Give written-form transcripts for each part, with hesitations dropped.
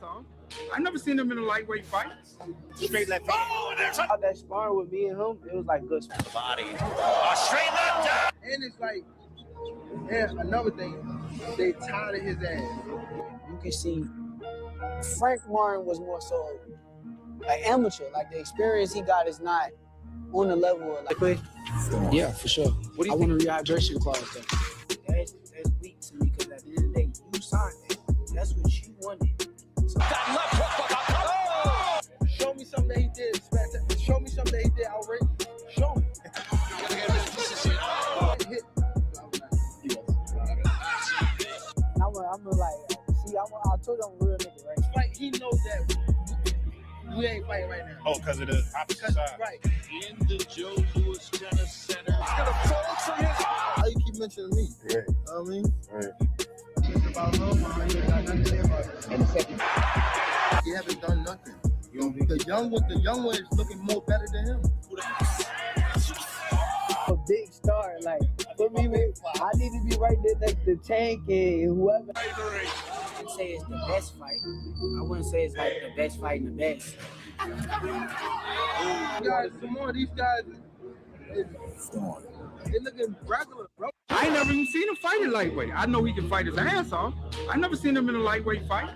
off. I never seen him in a lightweight fight. Straight left. Oh, there's a... That sparring with me and him, it was like good sparring. Body. A straight left down. And it's like, and another thing, they tired of his ass. You can see Frank Martin was more so an amateur. Like the experience he got is not on the level of like. Yeah, for sure. What do you think? Want a rehydration clause though. That's weak to me because at the end of the day, you signed that. That's what you wanted. So That left hook. Show me something that he did. Show me something that he did outrageous. Show me. I'm like, see, I told you I'm a real nigga, right? Like he knows that we ain't fighting right now. Oh, because of the opposite side. Right. In the Joe Louis Center. How you keep mentioning me? Yeah. You know what I mean? Right. It's about love, man. You ain't got nothing to say about it. He haven't done nothing. The young one is looking more better than him. A big star, like for me, I need to be right there next to Tank and whoever. I wouldn't say it's the best fight. I wouldn't say it's like the best fight in the best. Some more of these guys, they looking regular, bro. I ain't never even seen him fight in lightweight. I know he can fight his ass off. I never seen him in a lightweight fight.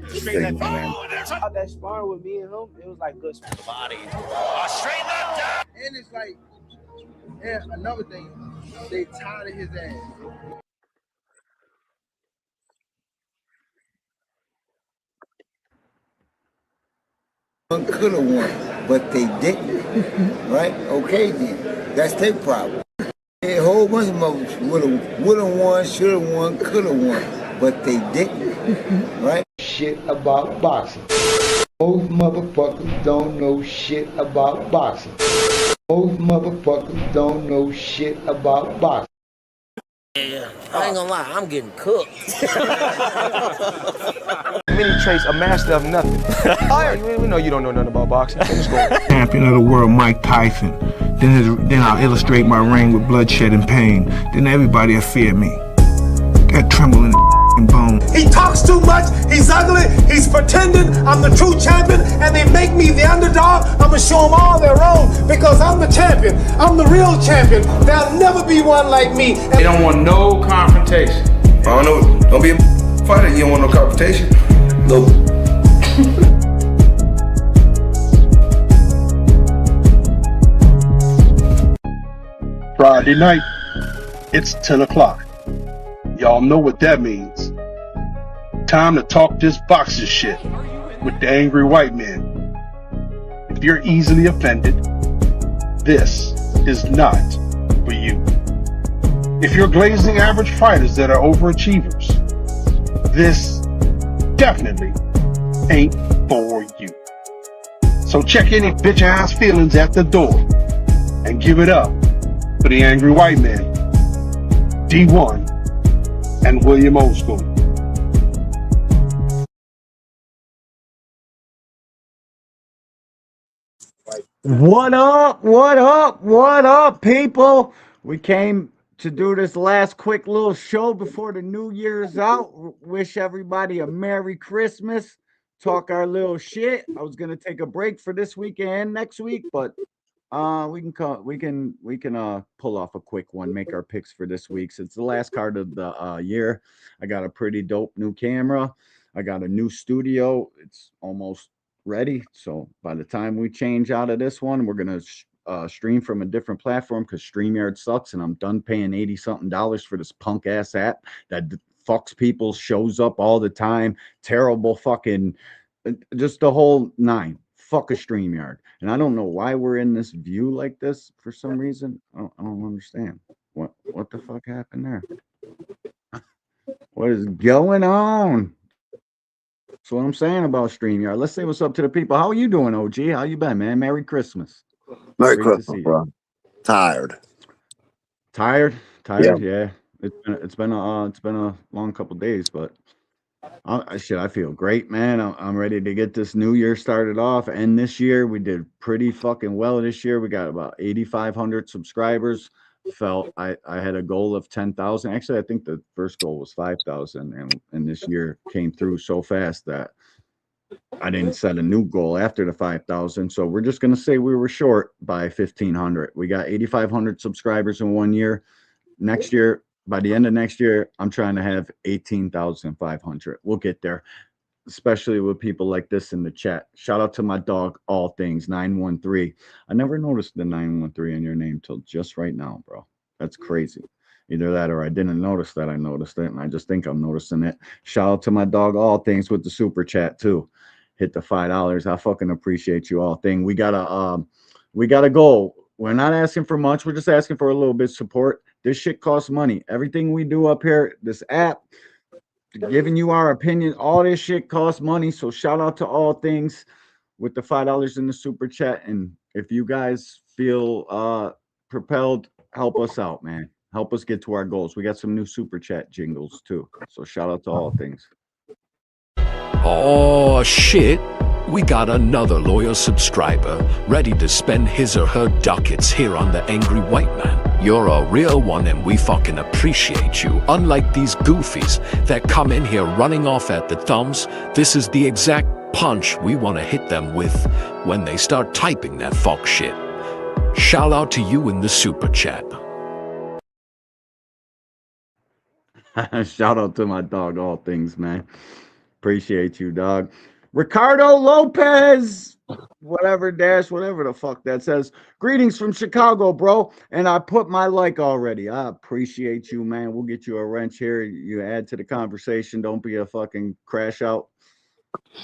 Straight left. Oh, there's a... That sparring with me and him, it was like good sparring. Body. A straight left down. And it's like, and another thing, they tired of his ass. Could have won, but they didn't. Right? Okay then. That's their problem. A whole bunch of mothers would have won, should have won, could have won, but they didn't. Right? Shit about boxing. Most motherfuckers don't know shit about boxing. Most motherfuckers don't know shit about boxing. Yeah, I ain't gonna lie, I'm getting cooked. Many traits, a master of nothing. We know you don't know nothing about boxing. Champion of the world, Mike Tyson. Then I'll illustrate my reign with bloodshed and pain. Then everybody will fear me. That tremble in the bone. He talks too much, he's ugly, he's pretending I'm the true champion, and they make me the underdog. I'm gonna show them all they're wrong, because I'm the champion. I'm the real champion. There'll never be one like me. They don't want no confrontation. I don't know. Don't be a fighter. You don't want no confrontation. Nope. Friday night, it's 10 o'clock. Y'all know what that means. Time to talk this boxing shit with the angry white man. If you're easily offended, this is not for you. If you're glazing average fighters that are overachievers, this definitely ain't for you. So check any bitch ass feelings at the door and give it up for the angry white man, D1, and William Old School. What up? What up? What up, people? We came to do this last quick little show before the New Year's out. Wish everybody a Merry Christmas. Talk our little shit. I was gonna take a break for this weekend and next week, but we can pull off a quick one, make our picks for this week. So it's the last card of the year. I got a pretty dope new camera. I got a new studio. It's almost ready. So by the time we change out of this one, we're gonna stream from a different platform because StreamYard sucks, and I'm done paying $80-something for this punk ass app that fucks people, shows up all the time. Terrible fucking, just the whole nine. Fuck a StreamYard. And I don't know why we're in this view like this for some reason. I don't understand. What the fuck happened there? What is going on? That's what I'm saying about StreamYard. Let's say what's up to the people. How are you doing, OG? How you been, man? Merry Christmas. Merry Christmas, bro. Tired. Tired? Yeah. It's been a long couple days, but I feel great, man. I'm ready to get this new year started off. And this year we did pretty fucking well. This year we got about 8,500 subscribers. Felt I had a goal of 10,000. Actually, I think the first goal was 5,000, and this year came through so fast that I didn't set a new goal after the 5,000. So we're just going to say we were short by 1,500. We got 8,500 subscribers in 1 year. Next year, by the end of next year, I'm trying to have 18,500. We'll get there, especially with people like this in the chat. Shout out to my dog, All Things 913. I never noticed the 913 in your name till just right now, bro. That's crazy. Either that or I didn't notice that I noticed it, and I just think I'm noticing it. Shout out to my dog, All Things, with the super chat too. Hit the $5. I fucking appreciate you, All Thing. We got a goal. We're not asking for much. We're just asking for a little bit of support. This shit costs money. Everything we do up here, this app, giving you our opinion, all this shit costs money. So shout out to All Things with the $5 in the super chat. And if you guys feel propelled, help us out, man. Help us get to our goals. We got some new super chat jingles too. So shout out to All Things. Oh shit. We got another loyal subscriber ready to spend his or her ducats here on the Angry White Man. You're a real one and we fucking appreciate you. Unlike these goofies that come in here running off at the thumbs, this is the exact punch we want to hit them with when they start typing that fuck shit. Shout out to you in the super chat. Shout out to my dog, All Things, man. Appreciate you, dog. Ricardo Lopez, whatever the fuck that says. Greetings from Chicago, bro. And I put my like already. I appreciate you, man. We'll get you a wrench here. You add to the conversation. Don't be a fucking crash out.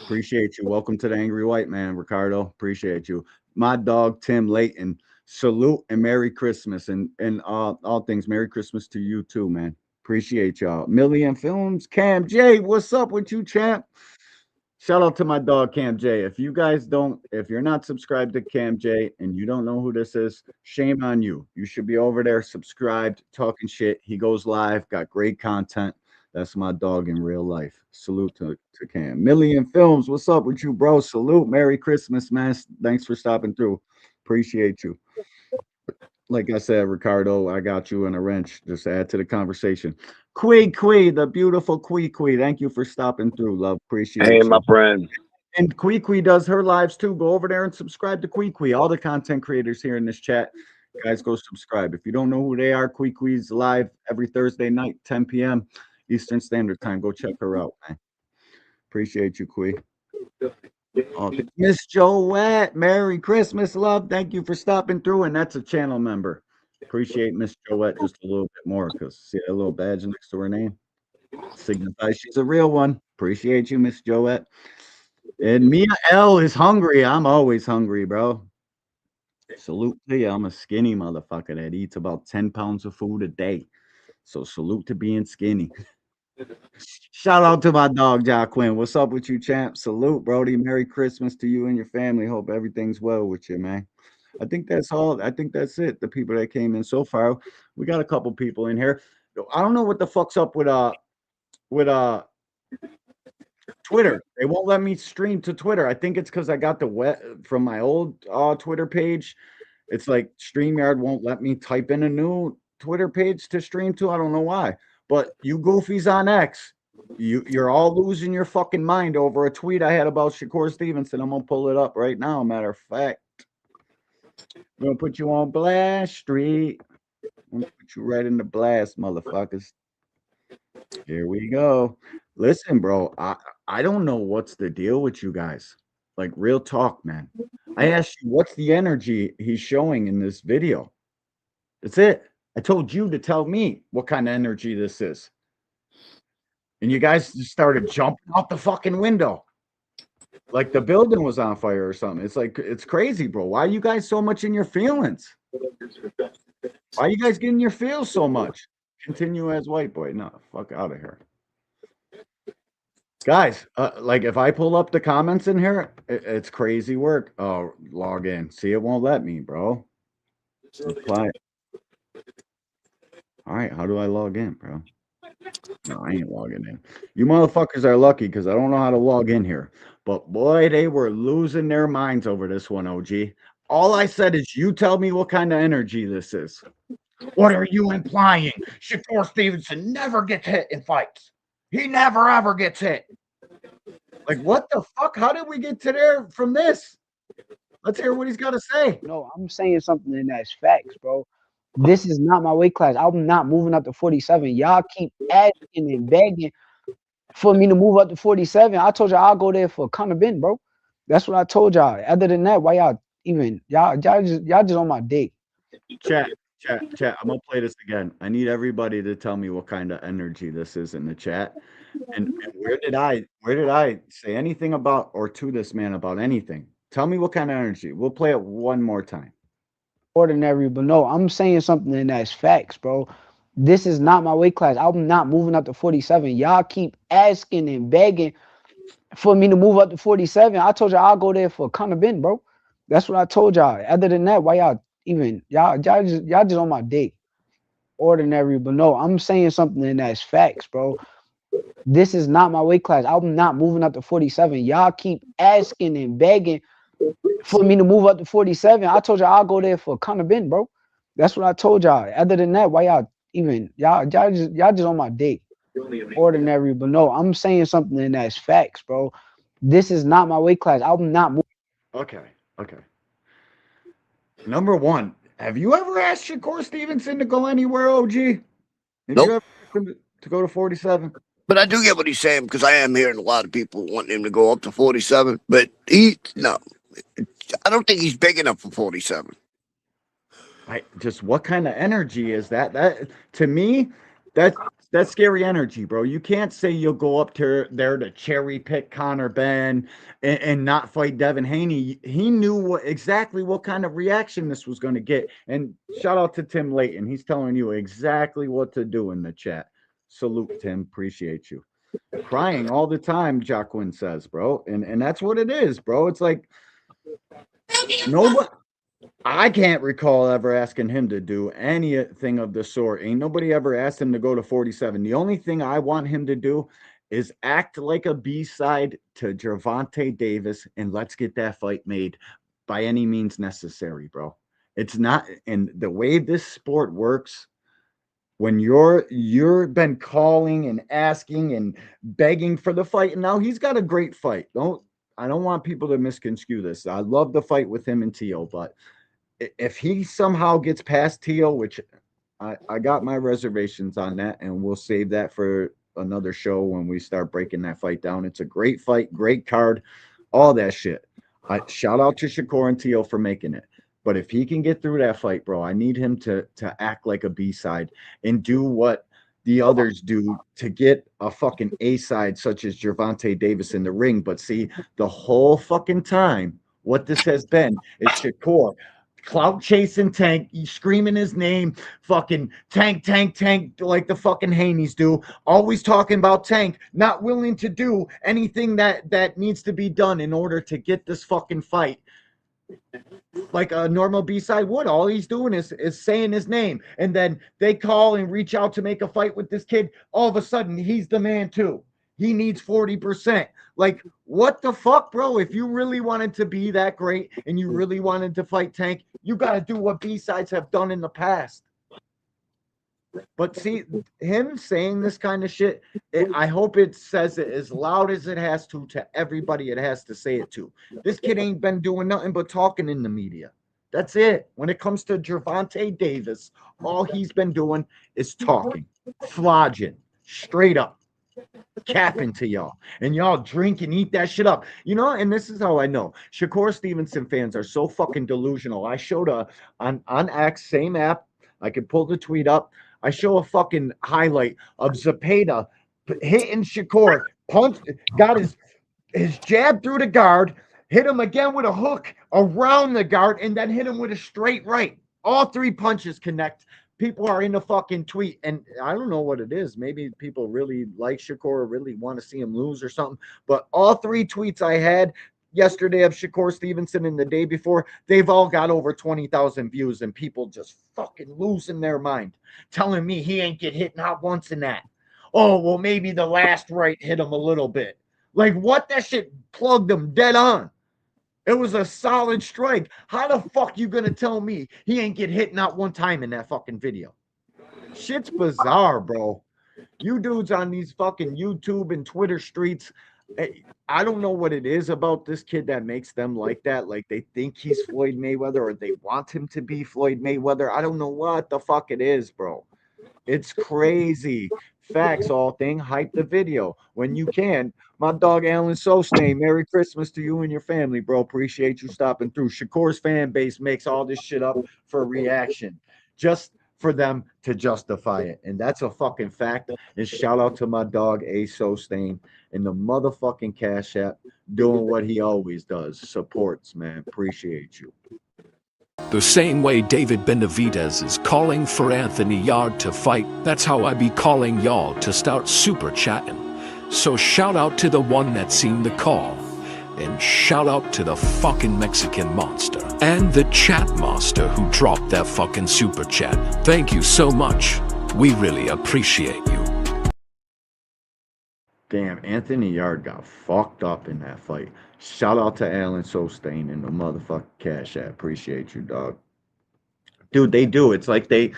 Appreciate you. Welcome to the Angry White Man, Ricardo. Appreciate you. My dog, Tim Layton. Salute and Merry Christmas. And all things, Merry Christmas to you too, man. Appreciate y'all. Million Films, Cam J, what's up with you, champ? Shout out to my dog, Cam J. If you're not subscribed to Cam J and you don't know who this is, shame on you. You should be over there subscribed, talking shit. He goes live, got great content. That's my dog in real life. Salute to Cam. Million Films, what's up with you, bro? Salute. Merry Christmas, man. Thanks for stopping through. Appreciate you. Like I said, Ricardo, I got you in a wrench. Just add to the conversation. Quee, the beautiful Quee. Thank you for stopping through, love. Appreciate you. Hey, my friend. And Quee does her lives too. Go over there and subscribe to Quee. All the content creators here in this chat, guys, go subscribe. If you don't know who they are, Quee's live every Thursday night, 10 p.m. Eastern Standard Time. Go check her out, man. Appreciate you, Quee. Oh, Miss Joette, Merry Christmas, love. Thank you for stopping through, and that's a channel member. Appreciate Miss Joette just a little bit more because see that little badge next to her name signifies she's a real one. Appreciate you, Miss Joette. And Mia L is hungry. I'm always hungry, bro. Salute to you. I'm a skinny motherfucker that eats about 10 pounds of food a day. So salute to being skinny. Shout out to my dog, Jaquin. What's up with you, champ? Salute, Brody. Merry Christmas to you and your family. Hope everything's well with you, man. I think that's all. I think that's it. The people that came in so far. We got a couple people in here. I don't know what the fuck's up with Twitter. They won't let me stream to Twitter. I think it's because I got the wet from my old Twitter page. It's like StreamYard won't let me type in a new Twitter page to stream to. I don't know why. But you goofies on X, you're all losing your fucking mind over a tweet I had about Shakur Stevenson. I'm gonna pull it up right now. Matter of fact, I'm gonna put you on blast street. I'm gonna put you right in the blast, motherfuckers. Here we go. Listen, bro, I don't know what's the deal with you guys. Like, real talk, man. I asked you, what's the energy he's showing in this video? That's it. I told you to tell me what kind of energy this is. And you guys just started jumping out the fucking window. Like the building was on fire or something. It's like, it's crazy, bro. Why are you guys so much in your feelings? Why are you guys getting your feels so much? Continue as white boy. No, fuck out of here. Guys, like if I pull up the comments in here, it's crazy work. Oh, log in. See, it won't let me, bro. Reply. All right, how do I log in, bro? No, I ain't logging in. You motherfuckers are lucky because I don't know how to log in here. But boy, they were losing their minds over this one, OG. All I said is you tell me what kind of energy this is. What are you implying? Shakur Stevenson never gets hit in fights. He never, ever gets hit. Like, what the fuck? How did we get to there from this? Let's hear what he's got to say. No, I'm saying something and that's facts, bro. This is not my weight class. I'm not moving up to 47. Y'all keep asking and begging for me to move up to 47. I told y'all I'll go there for Conor Ben, bro. That's what I told y'all. Other than that, why y'all just on my dick. Chat. I'm gonna play this again. I need everybody to tell me what kind of energy this is in the chat. And where did I say anything about or to this man about anything? Tell me what kind of energy. We'll play it one more time. Ordinary, but no, I'm saying something and that's facts, bro. This is not my weight class. I'm not moving up to 47. Y'all keep asking and begging for me to move up to 47. I told y'all I'll go there for Conor Ben, bro. That's what I told y'all. Other than that, why y'all just on my dick. Ordinary, but no, I'm saying something and that's facts, bro. This is not my weight class. I'm not moving up to 47. Y'all keep asking and begging for me to move up to 47. I told y'all I'll go there for Conor Ben, bro. That's what I told y'all. Other than that, why y'all just on my dick. Ordinary, but no, I'm saying something and that's facts, bro. This is not my weight class. I'm not moving. Okay. Number one, have you ever asked Shakur Stevenson to go anywhere, OG? Did Nope. you ever ask him to go to 47? But I do get what he's saying because I am hearing a lot of people wanting him to go up to 47. But I don't think he's big enough for 47. What kind of energy is that? That to me, that's scary energy, bro. You can't say you'll go up to there to cherry pick Conor Ben and not fight Devin Haney. He knew exactly what kind of reaction this was going to get. And shout out to Tim Layton. He's telling you exactly what to do in the chat. Salute, Tim. Appreciate you. Crying all the time, Jacqueline says, bro. And that's what it is, bro. It's like nobody. I can't recall ever asking him to do anything of the sort. Ain't nobody ever asked him to go to 47. The only thing I want him to do is act like a B-side to Gervonta Davis, and let's get that fight made by any means necessary, bro. It's not, and the way this sport works, when you're been calling and asking and begging for the fight, and now he's got a great fight. I don't want people to misconstrue this. I love the fight with him and Teal, but if he somehow gets past Teal, which I got my reservations on that, and we'll save that for another show when we start breaking that fight down. It's a great fight, great card, all that shit. Shout out to Shakur and Teal for making it. But if he can get through that fight, bro, I need him to act like a B-side and do what the others do to get a fucking A-side such as Gervonta Davis in the ring. But see, the whole fucking time, what this has been is Shakur clout chasing Tank, screaming his name, fucking Tank, like the fucking Haneys do, always talking about Tank, not willing to do anything that needs to be done in order to get this fucking fight like a normal B-side would. All he's doing is saying his name, and then they call and reach out to make a fight with this kid. All of a sudden, he's the man too. He needs 40%. Like, what the fuck, bro? If you really wanted to be that great and you really wanted to fight Tank, you got to do what B-sides have done in the past. But see, him saying this kind of shit, I hope it says it as loud as it has to everybody it has to say it to. This kid ain't been doing nothing but talking in the media. That's it. When it comes to Gervonta Davis, all he's been doing is talking, flogging, straight up, capping to y'all. And y'all drink and eat that shit up. You know, and this is how I know. Shakur Stevenson fans are so fucking delusional. I showed on X, same app. I could pull the tweet up. I show a fucking highlight of Zepeda hitting Shakur, got his jab through the guard, hit him again with a hook around the guard, and then hit him with a straight right. All three punches connect. People are in the fucking tweet, and I don't know what it is. Maybe people really like Shakur, really want to see him lose or something. But all three tweets I had yesterday of Shakur Stevenson and the day before, they've all got over 20,000 views, and people just fucking losing their mind, telling me he ain't get hit not once in that. Oh, well, maybe the last right hit him a little bit. Like, what? That shit plugged him dead on. It was a solid strike. How the fuck you gonna tell me he ain't get hit not one time in that fucking video? Shit's bizarre, bro. You dudes on these fucking YouTube and Twitter streets, I don't know what it is about this kid that makes them like that. Like they think he's Floyd Mayweather or they want him to be Floyd Mayweather. I don't know what the fuck it is, bro. It's crazy. Facts, all thing. Hype the video when you can. My dog Alan Sostain. Merry Christmas to you and your family, bro. Appreciate you stopping through. Shakur's fan base makes all this shit up for reaction, just for them to justify it, and that's a fucking fact. And shout out to my dog A Sostain in the motherfucking Cash App, doing what he always does. Supports, man. Appreciate you. The same way David Benavidez is calling for Anthony Yarde to fight, that's how I be calling y'all to start super chatting. So shout out to the one that seen the call. And shout out to the fucking Mexican monster. And the chat master who dropped that fucking super chat. Thank you so much. We really appreciate you. Damn, Anthony Yarde got fucked up in that fight. Shout out to Alan Sostain and the motherfucking Cash App. Appreciate you, dog. Dude, they do. It's like they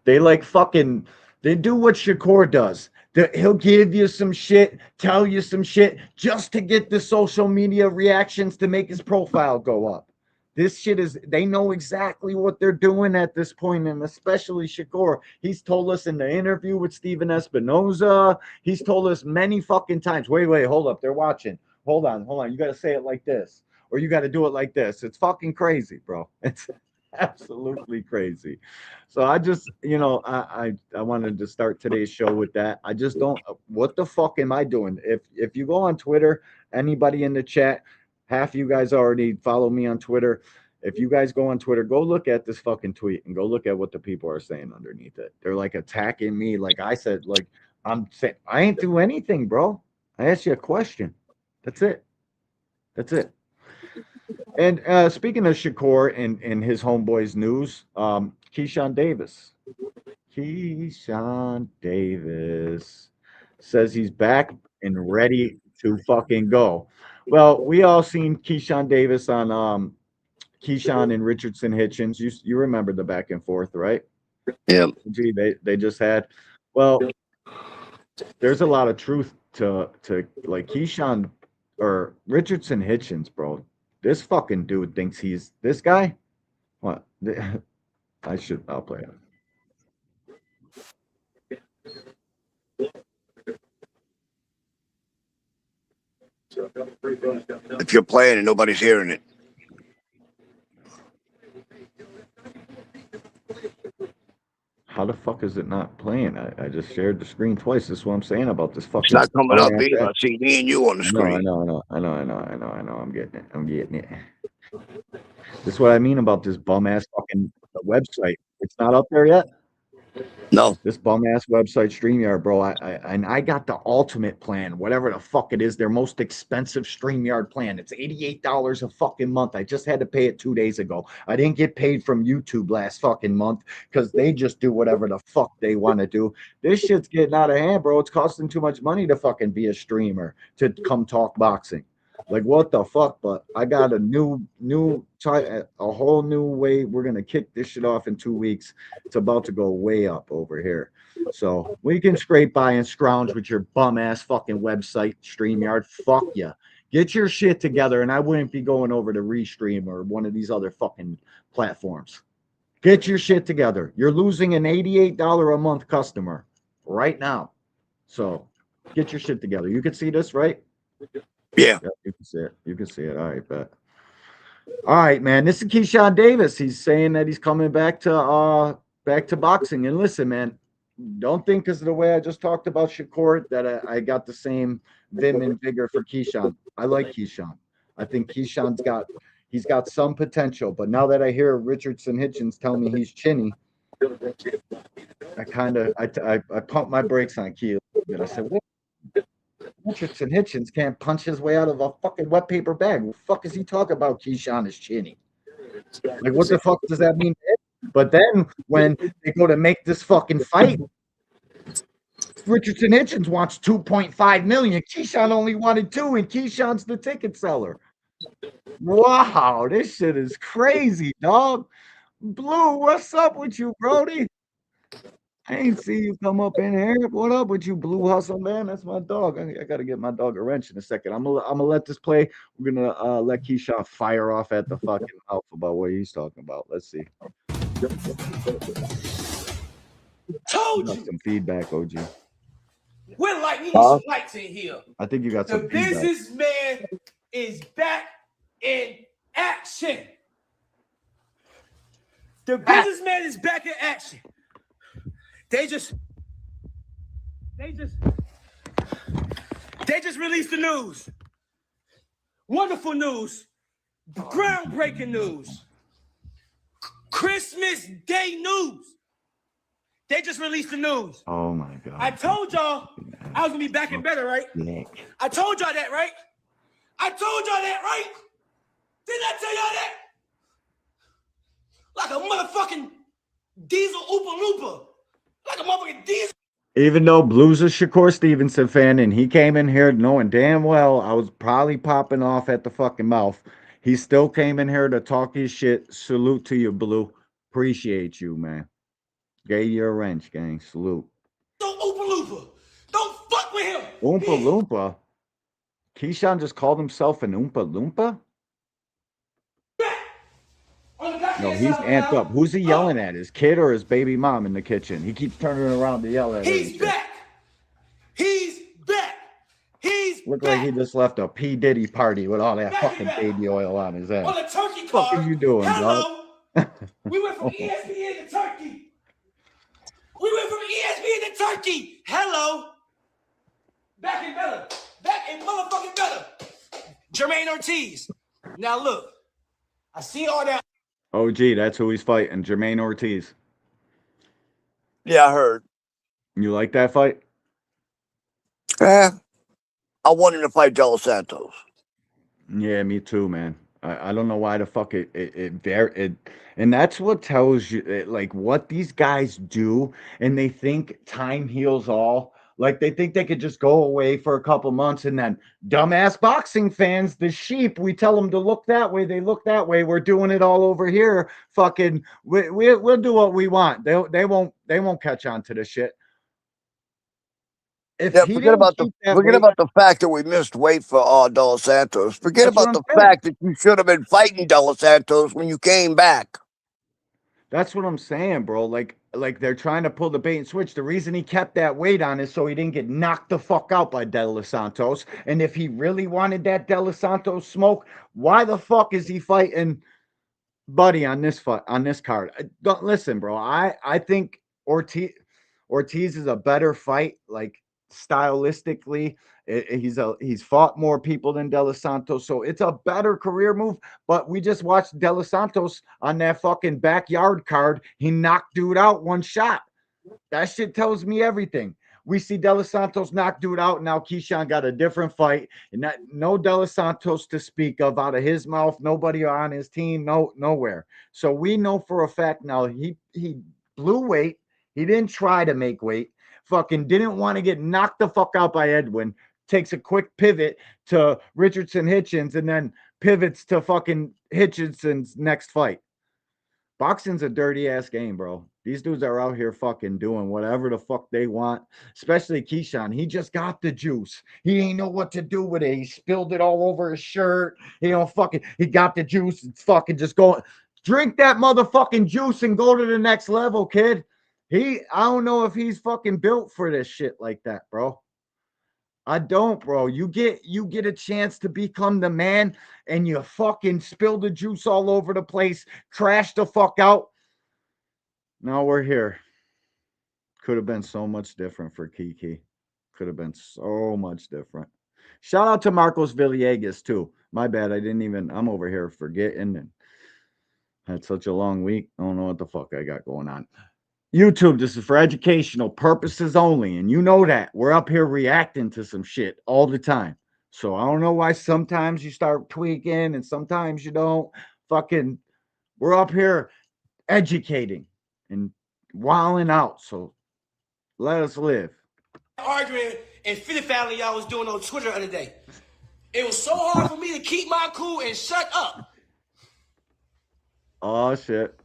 like fucking, they do what Shakur does. He'll give you some shit, tell you some shit, just to get the social media reactions to make his profile go up. This shit is, they know exactly what they're doing at this point, and especially Shakur. He's told us in the interview with Steven Espinoza, he's told us many fucking times, wait, hold up, they're watching. Hold on. You got to say it like this, or you got to do it like this. It's fucking crazy, bro. It's absolutely crazy. So I just, I wanted to start today's show with that. I just don't, what the fuck am I doing? If you go on Twitter, anybody in the chat, half you guys already follow me on Twitter. If you guys go on Twitter, go look at this fucking tweet and go look at what the people are saying underneath it. They're like attacking me. Like I said, like I'm saying, I ain't do anything, bro. I asked you a question. That's it. And speaking of Shakur and his homeboys news, Keyshawn Davis says he's back and ready to fucking go. Well, we all seen Keyshawn Davis on Keyshawn and Richardson Hitchens. You remember the back and forth, right? Yeah. Gee, they just had. Well, there's a lot of truth to like Keyshawn or Richardson Hitchens, bro. This fucking dude thinks he's this guy. What? I'll play it. If you're playing and nobody's hearing it. How the fuck is it not playing? I just shared the screen twice. This is what I'm saying about this fucking. It's not coming up either. I see me and you on the screen. I know. I'm getting it. This is what I mean about this bum ass fucking website. It's not up there yet. No. This bum ass website, StreamYard, bro. I got the ultimate plan, whatever the fuck it is, their most expensive StreamYard plan. It's $88 a fucking month. I just had to pay it 2 days ago. I didn't get paid from YouTube last fucking month because they just do whatever the fuck they want to do. This shit's getting out of hand, bro. It's costing too much money to fucking be a streamer to come talk boxing. Like, what the fuck? But I got a whole new way. We're going to kick this shit off in 2 weeks. It's about to go way up over here. So we can scrape by and scrounge with your bum ass fucking website, StreamYard. Fuck ya. Get your shit together, and I wouldn't be going over to Restream or one of these other fucking platforms. Get your shit together. You're losing an $88 a month customer right now. So get your shit together. You can see this, right? Yeah, you can see it. You can see it. All right, bet. All right, man. This is Keyshawn Davis. He's saying that he's coming back to boxing. And listen, man, don't think because of the way I just talked about Shakur that I got the same vim and vigor for Keyshawn. I like Keyshawn. I think Keyshawn's got some potential. But now that I hear Richardson Hitchens tell me he's chinny, I pumped my brakes on Key. And I said, what? Richardson Hitchens can't punch his way out of a fucking wet paper bag. What the fuck is he talking about? Keyshawn is chinny. Like, what the fuck does that mean? But then when they go to make this fucking fight, Richardson Hitchens wants 2.5 million. Keyshawn only wanted 2, and Keyshawn's the ticket seller. Wow, this shit is crazy, dog. Blue, what's up with you, Brody? I ain't see you come up in here. What up with you, Blue Hustle, man? That's my dog. I got to get my dog a wrench in a second. I'm gonna let this play. We're gonna let Keyshawn fire off at the fucking mouth about what he's talking about. Let's see. Told Got you. some feedback, OG. We're like, we need some lights in here. I think you got The some feedback. businessman is back in action. The businessman is back in action. They just released the news. Wonderful news. Groundbreaking news. Christmas Day news. They just released the news. Oh my God. I told y'all I was gonna be back and better, right? Nick. I told y'all that, right? I told y'all that, right? Didn't I tell y'all that? Like a motherfucking diesel Oopa Loopa. Like a motherfucking diesel. Even though Blue's a Shakur Stevenson fan and he came in here knowing damn well I was probably popping off at the fucking mouth, he still came in here to talk his shit. Salute to you, Blue. Appreciate you, man. Gave you a wrench, gang. Salute. Don't Oopa Loopa. Don't fuck with him. Oompa Loompa? Keyshawn just called himself an Oompa Loompa? No, he's amped up. Who's he yelling at? His kid or his baby mom in the kitchen? He keeps turning around to yell at her. He's back. He's back. He's Look back. like he just left a P. Diddy party with all that fucking baby oil on his ass. On the turkey What the fuck card. are you doing, Hello. bro? We went from ESPN to Turkey. We went from ESPN to Turkey. Hello. Back in better. Back in motherfucking better. Jermaine Ortiz. Now look. I see all that. OG, that's who he's fighting. Jermaine Ortiz. Yeah, I heard. You like that fight? I wanted to fight Del Santos. Yeah, me too, man. I don't know why the fuck it and that's what tells you like what these guys do, and they think time heals all. Like they think they could just go away for a couple months and then dumbass boxing fans, the sheep, we tell them to look that way, they look that way. We're doing it all over here. Fucking we'll do what we want. They won't catch on to this shit. If forget about the fact that we missed weight for Dos Santos. Forget That's what about I'm the saying. fact that you should have been fighting Dos Santos when you came back. That's what I'm saying, bro. Like they're trying to pull the bait and switch. The reason he kept that weight on is so he didn't get knocked the fuck out by De Los Santos. And if he really wanted that De Los Santos smoke, why the fuck is he fighting Buddy on this card? Don't listen, bro. I think Ortiz is a better fight, like stylistically. He's fought more people than De Los Santos, so it's a better career move. But we just watched De Los Santos on that fucking backyard card. He knocked dude out one shot. That shit tells me everything. We see De Los Santos knock dude out. Now Keyshawn got a different fight, and no De Los Santos to speak of out of his mouth. Nobody on his team, nowhere. So we know for a fact now he blew weight. He didn't try to make weight. Fucking didn't want to get knocked the fuck out by Edwin. Takes a quick pivot to Richardson Hitchens and then pivots to fucking Hitchenson's next fight. Boxing's a dirty ass game, bro. These dudes are out here fucking doing whatever the fuck they want, especially Keyshawn. He just got the juice. He ain't know what to do with it. He spilled it all over his shirt. He got the juice. It's fucking just going. Drink that motherfucking juice and go to the next level, kid. I don't know if he's fucking built for this shit like that, bro. I don't, bro. You get a chance to become the man and you fucking spill the juice all over the place, crash the fuck out. Now we're here. Could have been so much different for Kiki. Could have been so much different. Shout out to Marcos Villegas too. My bad. I'm over here forgetting and had such a long week. I don't know what the fuck I got going on. YouTube, this is for educational purposes only, and you know that. We're up here reacting to some shit all the time. So I don't know why sometimes you start tweaking and sometimes you don't. Fucking, we're up here educating and wilding out. So let us live. Arguing and Philly family y'all was doing on Twitter the other day. It was so hard for me to keep my cool and shut up. Oh, shit.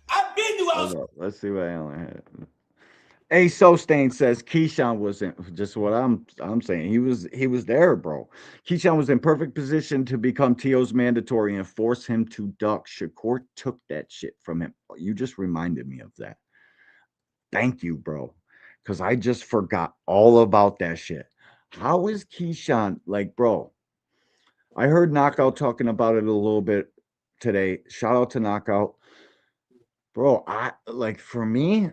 I've been to Let's see what Alan had. A Sostain says Keyshawn was in just what I'm saying. He was there, bro. Keyshawn was in perfect position to become T.O.'s mandatory and force him to duck. Shakur took that shit from him. You just reminded me of that. Thank you, bro. Because I just forgot all about that shit. How is Keyshawn like, bro? I heard Knockout talking about it a little bit today. Shout out to Knockout. Bro, I like for me,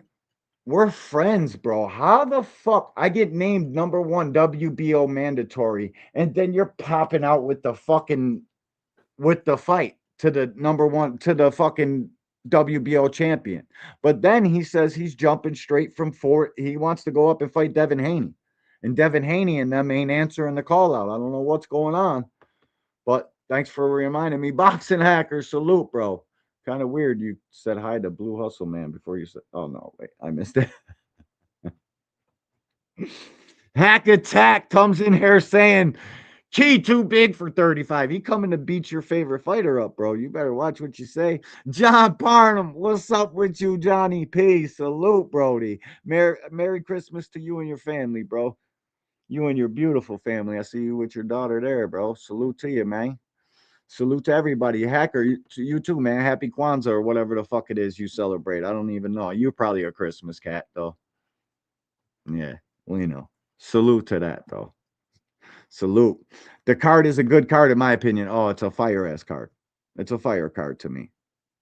we're friends, bro. How the fuck I get named #1 WBO mandatory, and then you're popping out with the fucking with the fight to the #1 to the fucking WBO champion. But then he says he's jumping straight from four. He wants to go up and fight Devin Haney. And Devin Haney and them ain't answering the call out. I don't know what's going on. But thanks for reminding me. Boxing hacker, salute, bro. Kind of weird you said hi to Blue Hustle Man before you said, oh no, wait, I missed it. Hack Attack comes in here saying, Key too big for 35. He coming to beat your favorite fighter up, bro. You better watch what you say. John Parnham, what's up with you, Johnny P? Salute, Brody. Merry Christmas to you and your family, bro. You and your beautiful family. I see you with your daughter there, bro. Salute to you, man. Salute to everybody. Hacker, to you too, man. Happy Kwanzaa or whatever the fuck it is you celebrate. I don't even know. You're probably a Christmas cat, though. Yeah, well, you know. Salute to that, though. Salute. The card is a good card, in my opinion. Oh, it's a fire ass card. It's a fire card to me.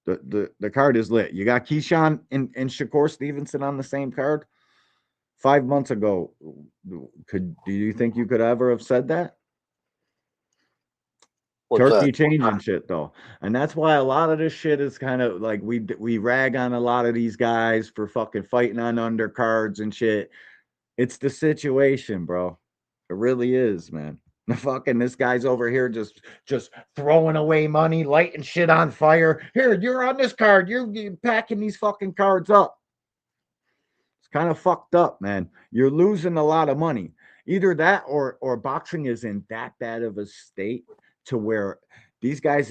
The card is lit. You got Keyshawn and Shakur Stevenson on the same card. 5 months ago, do you think you could ever have said that? What's Turkey that? changing shit though, and that's why a lot of this shit is kind of like we rag on a lot of these guys for fucking fighting on undercards and shit. It's the situation, bro. It really is, man. The fucking this guy's over here just throwing away money, lighting shit on fire. Here, you're on this card. You're packing these fucking cards up. It's kind of fucked up, man. You're losing a lot of money. Either that or boxing is in that bad of a state to where these guys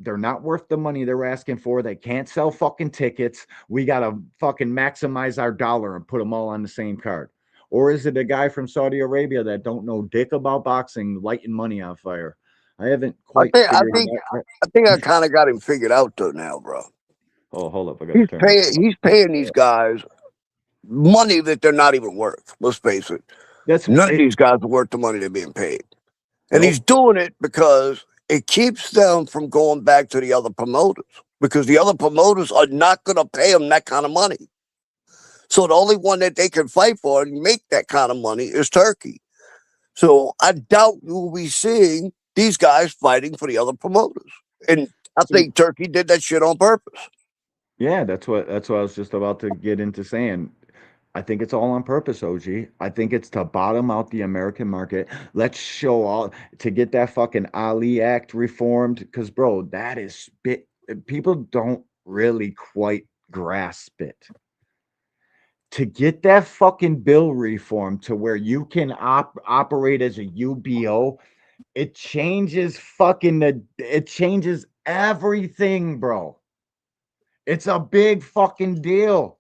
they're not worth the money they're asking for. They can't sell fucking tickets. We got to fucking maximize our dollar and put them all on the same card. Or is it a guy from Saudi Arabia that don't know dick about boxing lighting money on fire? I haven't quite figured it out. I think I kind of got him figured out though now, bro. Oh, hold up. I got to turn He's paying these guys money that they're not even worth. Let's face it. None of these guys are worth the money they're being paid. And he's doing it because it keeps them from going back to the other promoters, because the other promoters are not going to pay them that kind of money. So the only one that they can fight for and make that kind of money is Turkey. So I doubt you'll be seeing these guys fighting for the other promoters. And I think Turkey did that shit on purpose. Yeah, that's what I was just about to get into saying. I think it's all on purpose, OG. I think it's to bottom out the American market. Let's show all to get that fucking Ali Act reformed. Because, bro, that is spit. People don't really quite grasp it. To get that fucking bill reformed to where you can operate as a UBO, it changes it changes everything, bro. It's a big fucking deal.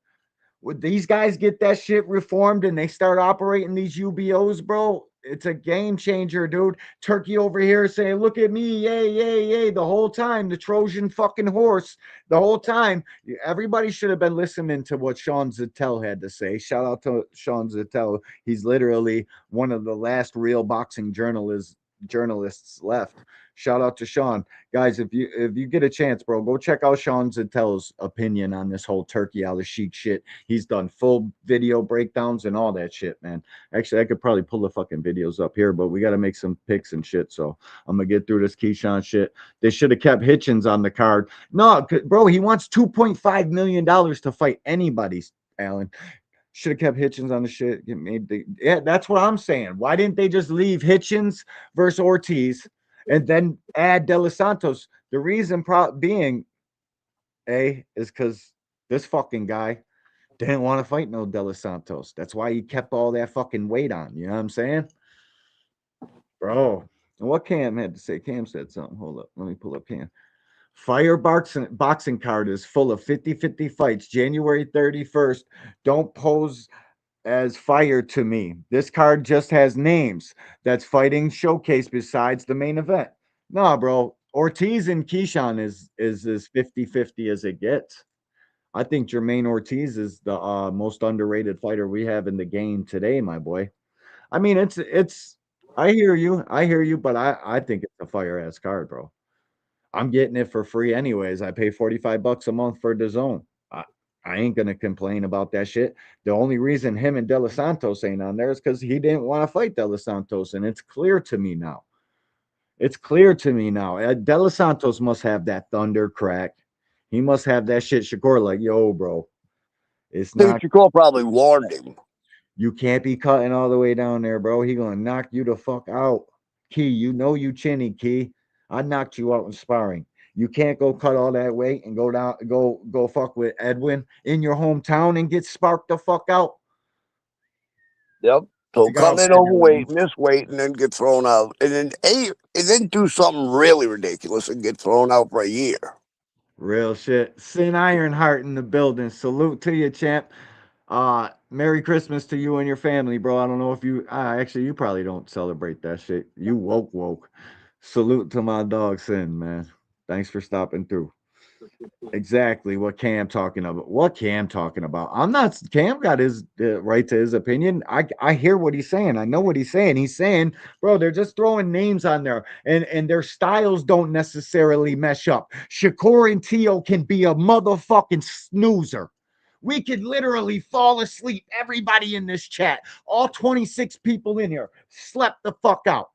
Would these guys get that shit reformed and they start operating these UBOs, bro? It's a game changer, dude. Turkey over here saying, look at me, yay, yay, yay, the whole time, the Trojan fucking horse, the whole time. Everybody should have been listening to what Sean Zettel had to say. Shout out to Sean Zettel. He's literally one of the last real boxing journalists left. Shout out to Sean. Guys, if you get a chance, bro, go check out Sean Zettel's opinion on this whole Turkey Al Sheikh shit. He's done full video breakdowns and all that shit, man. Actually, I could probably pull the fucking videos up here, but we got to make some picks and shit. So I'm going to get through this Keyshawn shit. They should have kept Hitchens on the card. No, bro, he wants $2.5 million to fight anybody, Alan. Should have kept Hitchens on the shit. Yeah, that's what I'm saying. Why didn't they just leave Hitchens versus Ortiz and then add De Los Santos? The reason being, is because this fucking guy didn't want to fight no De Los Santos. That's why he kept all that fucking weight on. You know what I'm saying? Bro, and what Cam had to say? Cam said something. Hold up. Let me pull up Cam. Fire boxing card is full of 50-50 fights. January 31st. Don't pose as fire to me. This card just has names that's fighting showcase besides the main event. No, bro. Ortiz and Keyshawn is as 50-50 as it gets. I think Jermaine Ortiz is the most underrated fighter we have in the game today, my boy. I mean, it's. I hear you. I hear you, but I think it's a fire ass card, bro. I'm getting it for free anyways. I pay $45 a month for the zone. I ain't gonna complain about that shit. The only reason him and De Los Santos ain't on there is because he didn't want to fight De Los Santos, and it's clear to me now. It's clear to me now. De Los Santos must have that thunder crack. He must have that shit. Shakur, like, yo, bro, it's Dude, not. Shakur probably warned him. You can't be cutting all the way down there, bro. He gonna knock you the fuck out. Key, you know you chinny, Key. I knocked you out in sparring. You can't go cut all that weight and go down, go fuck with Edwin in your hometown and get sparked the fuck out. Yep. So come in overweight, miss weight, and then get thrown out, and then do something really ridiculous and get thrown out for a year. Real shit. Sin Ironheart in the building. Salute to you, champ. Merry Christmas to you and your family, bro. I don't know if you actually you probably don't celebrate that shit. You woke. Salute to my dog Sin, man. Thanks for stopping through. Exactly what Cam talking about. What Cam talking about? I'm not. Cam got his right to his opinion. I hear what he's saying. I know what he's saying. He's saying, bro, they're just throwing names on there, and their styles don't necessarily mesh up. Shakur and Tio can be a motherfucking snoozer. We could literally fall asleep. Everybody in this chat, all 26 people in here, slept the fuck out.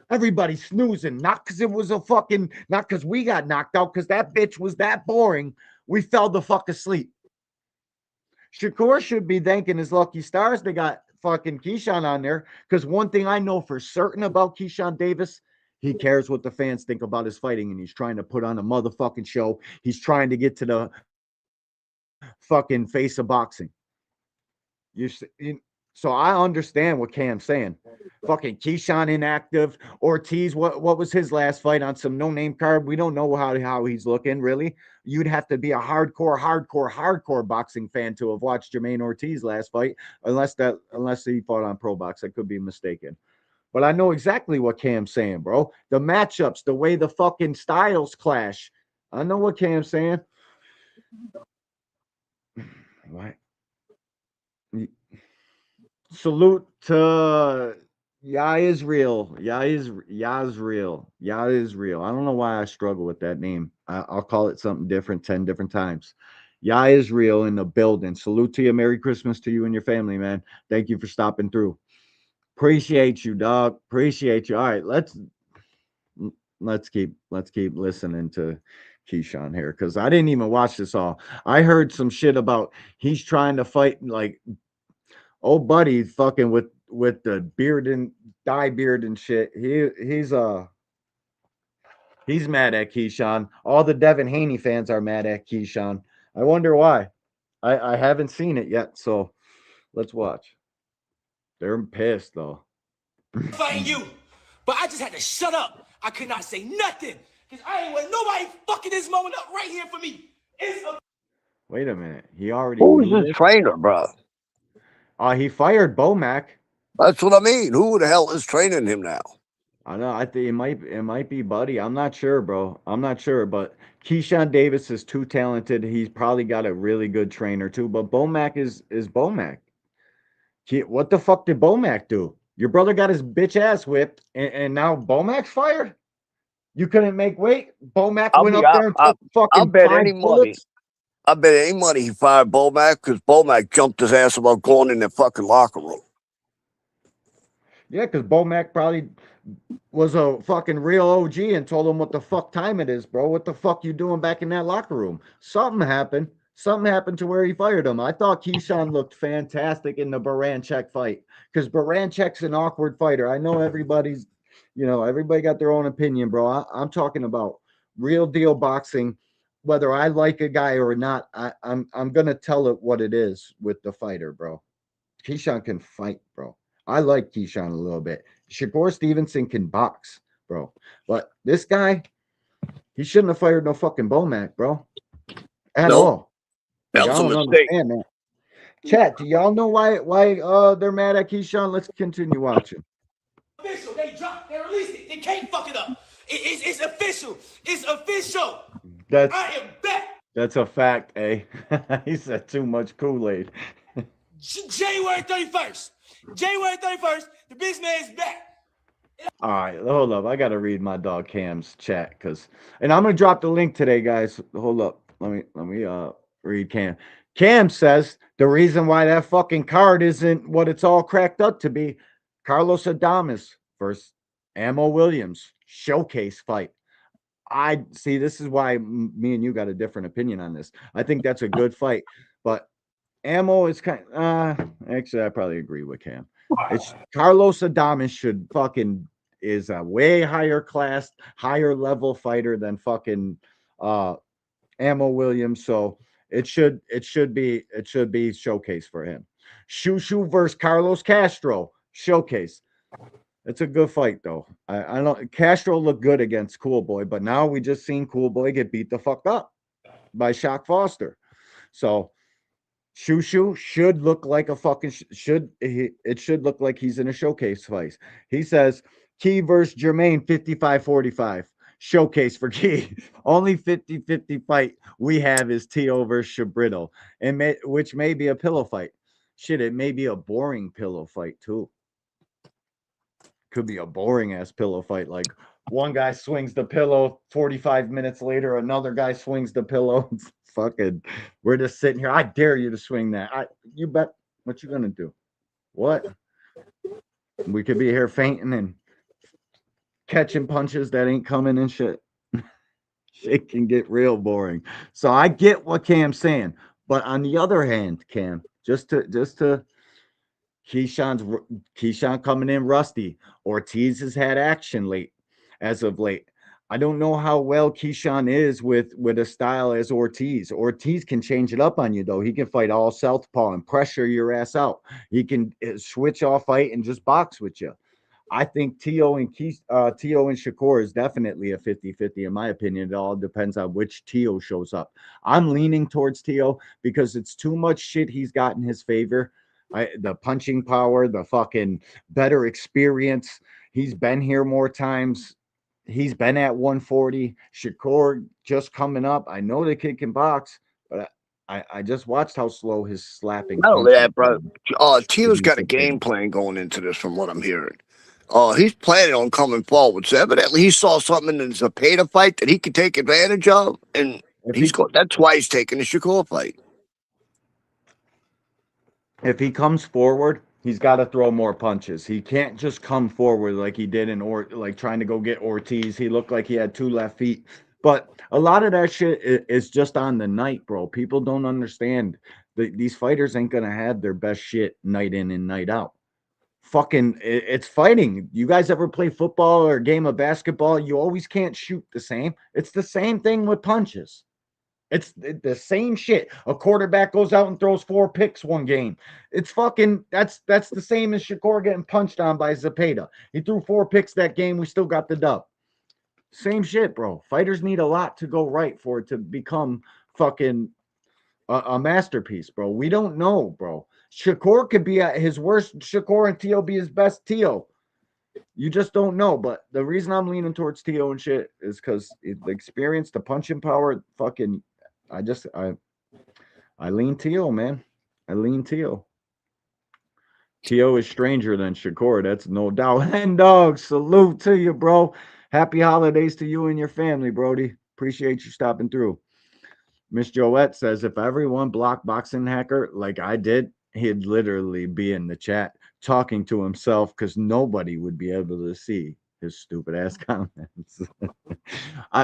Everybody snoozing, not because it was not because we got knocked out, because that bitch was that boring. We fell the fuck asleep. Shakur should be thanking his lucky stars they got fucking Keyshawn on there, because one thing I know for certain about Keyshawn Davis, he cares what the fans think about his fighting, and he's trying to put on a motherfucking show. He's trying to get to the fucking face of boxing. So I understand what Cam's saying. Fucking Keyshawn inactive. Ortiz, what was his last fight on some no-name card? We don't know how he's looking, really. You'd have to be a hardcore boxing fan to have watched Jermaine Ortiz last fight, unless he fought on Pro Box. I could be mistaken. But I know exactly what Cam's saying, bro. The matchups, the way the fucking styles clash. I know what Cam's saying. What? Salute to Israel. Israel. I don't know why I struggle with that name. I'll call it something different 10 different times. Israel in the building. Salute to you. Merry Christmas to you and your family, man. Thank you for stopping through. Appreciate you, dog. Appreciate you. All right, let's keep listening to Keyshawn here, because I didn't even watch this all. I heard some shit about he's trying to fight like old buddy fucking with the beard and dye beard and shit. He's mad at Keyshawn. All the Devin Haney fans are mad at Keyshawn. I wonder why. I haven't seen it yet, so let's watch. They're pissed though. Fighting you, but I just had to shut up. I could not say nothing because I ain't want nobody fucking this moment up right here for me. Wait a minute. He already. Who's his trainer, bro? He fired Bomac. That's what I mean. Who the hell is training him now? I know. I think it might be Buddy. I'm not sure, bro. I'm not sure, but Keyshawn Davis is too talented. He's probably got a really good trainer too. But Bomac is Bomac. What the fuck did Bomac do? Your brother got his bitch ass whipped, and now Bomac's fired. You couldn't make weight. Bomac went up there and took fucking 5 bullets. I bet any money he fired Bomac because Bomac jumped his ass about going in the fucking locker room. Yeah, because Bomac probably was a fucking real OG and told him what the fuck time it is, bro. What the fuck you doing back in that locker room? Something happened. Something happened to where he fired him. I thought Keyshawn looked fantastic in the Baranchek fight, because Baranchek's an awkward fighter. I know everybody got their own opinion, bro. I'm talking about real deal boxing. Whether I like a guy or not, I'm gonna tell it what it is with the fighter, bro. Keyshawn can fight, bro. I like Keyshawn a little bit. Shakur Stevenson can box, bro. But this guy, he shouldn't have fired no fucking Bomac, bro. At all. That was a mistake. That. Chat, do y'all know why they're mad at Keyshawn? Let's continue watching. Official. They dropped. They released it. They can't fuck it up. It's official. It's official. I am back. That's a fact, eh? He said too much Kool-Aid. January 31st. January 31st. The big man's back. All right, hold up. I gotta read my dog Cam's chat and I'm gonna drop the link today, guys. Hold up. Let me read Cam. Cam says the reason why that fucking card isn't what it's all cracked up to be, Carlos Adames versus Ammo Williams showcase fight. I see. This is why me and you got a different opinion on this. I think that's a good fight, but Ammo is kind. Actually, I probably agree with Cam. It's Carlos Adames should fucking is a way higher class, higher level fighter than fucking Ammo Williams. So it should be showcase for him. Shushu versus Carlos Castro showcase. It's a good fight though. I don't. Castro looked good against Cool Boy, but now we just seen Cool Boy get beat the fuck up by Shock Foster. So Shushu should look like a fucking it should look like he's in a showcase fight. He says Key versus Jermaine 55-45. Showcase for Key. Only 50-50 fight we have is T.O. versus Shabrito, which may be a pillow fight. Shit, it may be a boring pillow fight too. Could be a boring ass pillow fight. Like one guy swings the pillow, 45 minutes later, another guy swings the pillow. Fucking, we're just sitting here. I dare you to swing that. You bet. What you gonna do? What? We could be here fainting and catching punches that ain't coming and shit. Shit can get real boring. So I get what Cam's saying, but on the other hand, Cam, just to Keyshawn coming in rusty. Ortiz has had action as of late. I don't know how well Keyshawn is with a style as Ortiz. Ortiz can change it up on you though. He can fight all southpaw and pressure your ass out. He can switch off fight and just box with you. I think T.O. and Shakur is definitely a 50-50 in my opinion. It all depends on which T.O. shows up. I'm leaning towards T.O. because it's too much shit he's got in his favor. The punching power, the fucking better experience. He's been here more times. He's been at 140. Shakur just coming up. I know the kid can box, but I just watched how slow his slapping. Not only that, bro. Tio's got a game plan going into this, from what I'm hearing. He's planning on coming forward. So evidently, he saw something in the Zepeda fight that he could take advantage of, and that's why he's taking the Shakur fight. If he comes forward, he's got to throw more punches. He can't just come forward like he did like trying to go get Ortiz. He looked like he had two left feet. But a lot of that shit is just on the night, bro. People don't understand. These fighters ain't going to have their best shit night in and night out. Fucking, it's fighting. You guys ever play football or a game of basketball? You always can't shoot the same. It's the same thing with punches. It's the same shit. A quarterback goes out and throws 4 picks one game. It's fucking, that's the same as Shakur getting punched on by Zepeda. He threw 4 picks that game. We still got the dub. Same shit, bro. Fighters need a lot to go right for it to become fucking a masterpiece, bro. We don't know, bro. Shakur could be at his worst Shakur and T.O. be his best T.O. You just don't know. But the reason I'm leaning towards T.O. and shit is because the experience, the punching power, fucking, I lean T.O., man. I lean T.O. T.O. is stranger than Shakur. That's no doubt. Hen dog, salute to you, bro. Happy holidays to you and your family, Brody. Appreciate you stopping through. Miss Joette says, if everyone blocked Boxing Hacker like I did, he'd literally be in the chat talking to himself because nobody would be able to see his stupid ass comments.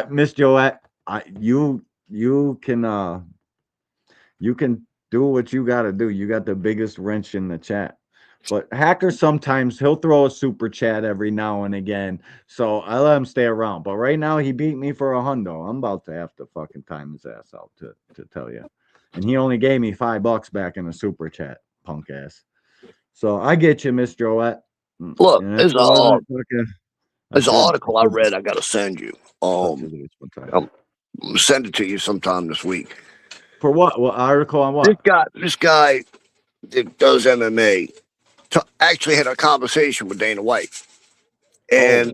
Miss Joette, you can do what you got to do. You got the biggest wrench in the chat. But Hacker, sometimes he'll throw a super chat every now and again. So I let him stay around. But right now he beat me for $100. I'm about to have to fucking time his ass out to tell you. And he only gave me $5 back in a super chat, punk ass. So I get you, Miss Joette. Look, there's an article I read I got to send you. I'll send it to you sometime this week. For what? What article on what? This guy that does MMA actually had a conversation with Dana White, and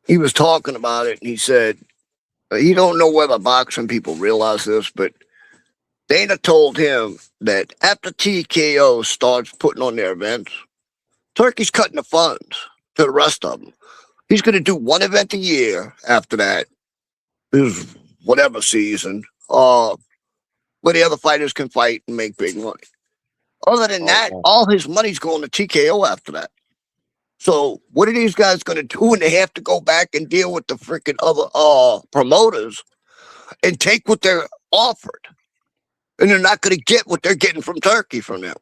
he was talking about it, and he said he don't know whether boxing people realize this, but Dana told him that after TKO starts putting on their events, Turkey's cutting the funds to the rest of them. He's going to do one event a year after that, is whatever season, where the other fighters can fight and make big money. Other than that, all his money's going to TKO after that. So what are these guys going to do when they have to go back and deal with the freaking other promoters and take what they're offered? And they're not going to get what they're getting from Turkey from them.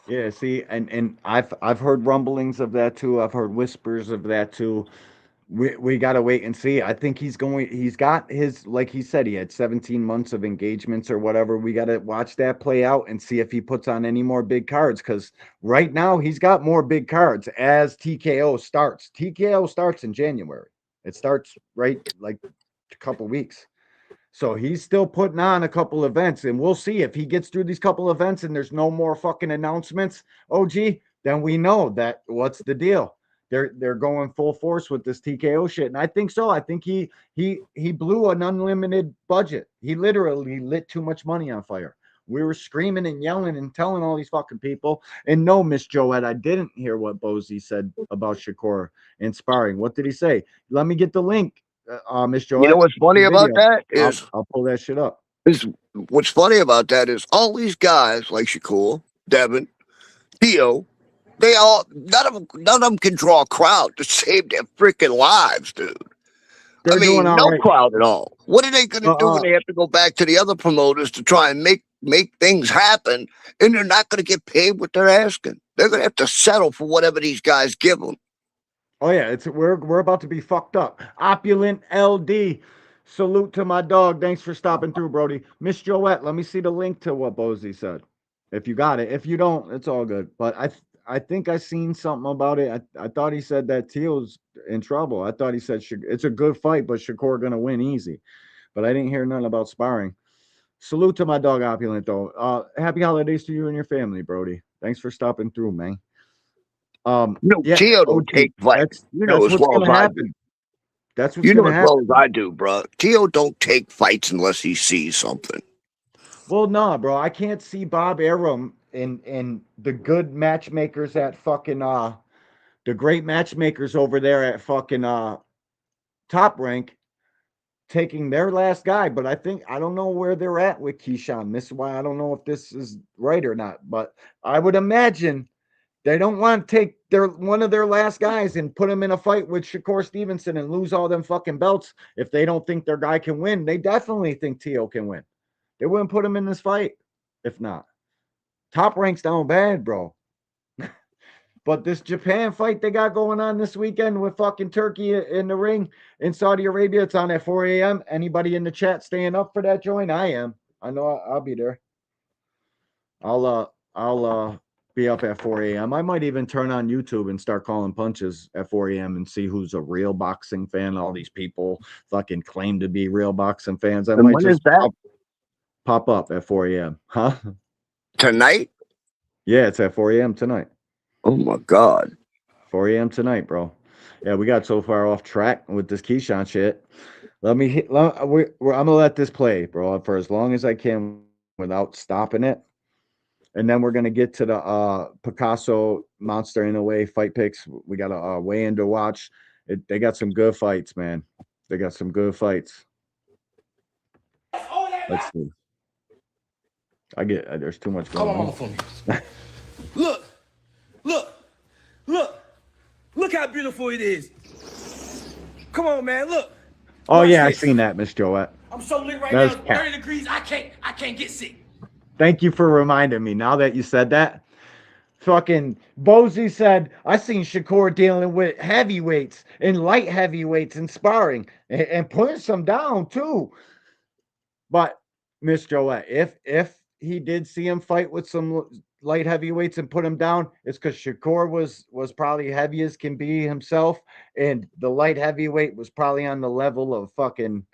Yeah, see, and I've heard rumblings of that too. I've heard whispers of that too. We got to wait and see. I think he's got his, like he said, he had 17 months of engagements or whatever. We got to watch that play out and see if he puts on any more big cards, because right now he's got more big cards as TKO starts. TKO starts in January. It starts like a couple weeks. So he's still putting on a couple events, and we'll see if he gets through these couple events and there's no more fucking announcements, OG, then we know that what's the deal. They're going full force with this TKO shit. And I think so. I think he blew an unlimited budget. He literally lit too much money on fire. We were screaming and yelling and telling all these fucking people. And no, Miss Joette, I didn't hear what Bozy said about Shakur and sparring. What did he say? Let me get the link. Miss Joette. You know what's funny about that is I'll pull that shit up. What's funny about that is all these guys like Shakur, Devin, Theo, they all none of them can draw a crowd to save their freaking lives, dude. They're doing all no right. crowd at all. What are they going to do when they have to go back to the other promoters to try and make things happen, and they're not going to get paid what they're asking? They're going to have to settle for whatever these guys give them. Oh yeah, we're about to be fucked up. Opulent LD. Salute to my dog. Thanks for stopping through, Brody. Miss Joette, let me see the link to what Bozy said. If you got it. If you don't, it's all good. But I think I seen something about it. I thought he said that Teal's in trouble. I thought he said it's a good fight, but Shakur gonna win easy. But I didn't hear nothing about sparring. Salute to my dog Opulent though. Happy holidays to you and your family, Brody. Thanks for stopping through, man. Yeah, Tio don't take fights. You know as well as I do. That's what's gonna happen. As well as I do, bro. Tio don't take fights unless he sees something. Well, nah, bro. I can't see Bob Arum and the good matchmakers at fucking the great matchmakers over there at fucking Top Rank taking their last guy. But I don't know where they're at with Keyshawn. This is why I don't know if this is right or not. But I would imagine they don't want to take one of their last guys and put him in a fight with Shakur Stevenson and lose all them fucking belts if they don't think their guy can win. They definitely think Tio can win. They wouldn't put him in this fight if not. Top Rank's down bad, bro. But this Japan fight they got going on this weekend with fucking Turkey in the ring in Saudi Arabia, it's on at 4 a.m. Anybody in the chat staying up for that joint? I am. I know I'll be there. I'll be up at 4 a.m. I might even turn on YouTube and start calling punches at 4 a.m. and see who's a real boxing fan. All these people fucking claim to be real boxing fans. I might just pop up at 4 a.m. Huh? Tonight? Yeah, it's at 4 a.m. tonight. Oh my God. 4 a.m. tonight, bro. Yeah, we got so far off track with this Keyshawn shit. I'm gonna let this play, bro, for as long as I can without stopping it. And then we're gonna get to the Picasso Monster in a way fight picks. We got a weigh-in to watch. They got some good fights, man. They got some good fights. Let's see. There's too much going on. For me. Look how beautiful it is. Come on, man, look. Oh yeah, I seen that, Miss Joette. I'm so lit right now. 30 degrees. I can't get sick. Thank you for reminding me. Now that you said that, fucking Bozy said I seen Shakur dealing with heavyweights and light heavyweights and sparring and putting some down too. But Miss Joette, if he did see him fight with some light heavyweights and put him down, it's because Shakur was probably heavy as can be himself, and the light heavyweight was probably on the level of fucking,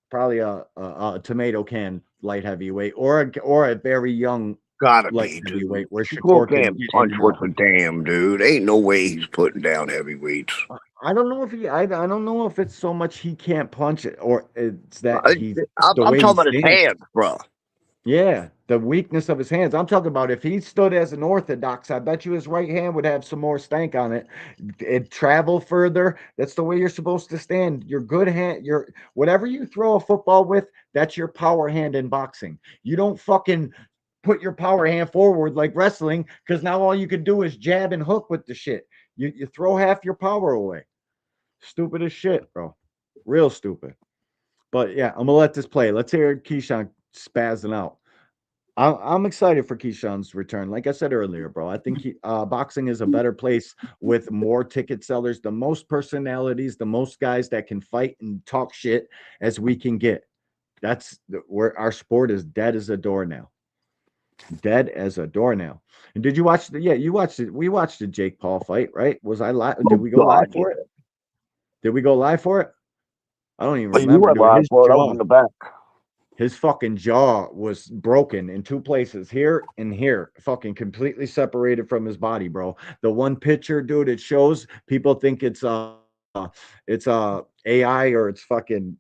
probably a tomato can light heavyweight or a very young Gotta light be, dude. heavyweight where Shakur Shakur can can't get in punch and worth out. a damn, dude. Ain't no way he's putting down heavyweights. I don't know if I don't know if it's so much he can't punch it or it's that he's I'm the way talking he about his stands. hands, bro. Yeah, the weakness of his hands. I'm talking about if he stood as an orthodox, I bet you his right hand would have some more stank on it. It travel further. That's the way you're supposed to stand. Your good hand, your whatever you throw a football with, that's your power hand in boxing. You don't fucking put your power hand forward like wrestling because now all you can do is jab and hook with the shit. You throw half your power away. Stupid as shit, bro. Real stupid. But yeah, I'm gonna let this play. Let's hear Keyshawn spazzing out. I'm excited for Keyshawn's return. Like I said earlier, bro, I think boxing is a better place with more ticket sellers, the most personalities, the most guys that can fight and talk shit as we can get. That's where our sport is dead as a doornail. Dead as a doornail. And did you watch the? Yeah, you watched it. We watched the Jake Paul fight, right? Was I live? Did we go live for it? Did we go live for it? I don't even But you remember. went Dude, live his for it. I was jaw, in the back. his fucking jaw was broken in two places, here and here, fucking completely separated from his body, bro. The one picture, dude, it shows people think it's AI or it's fucking,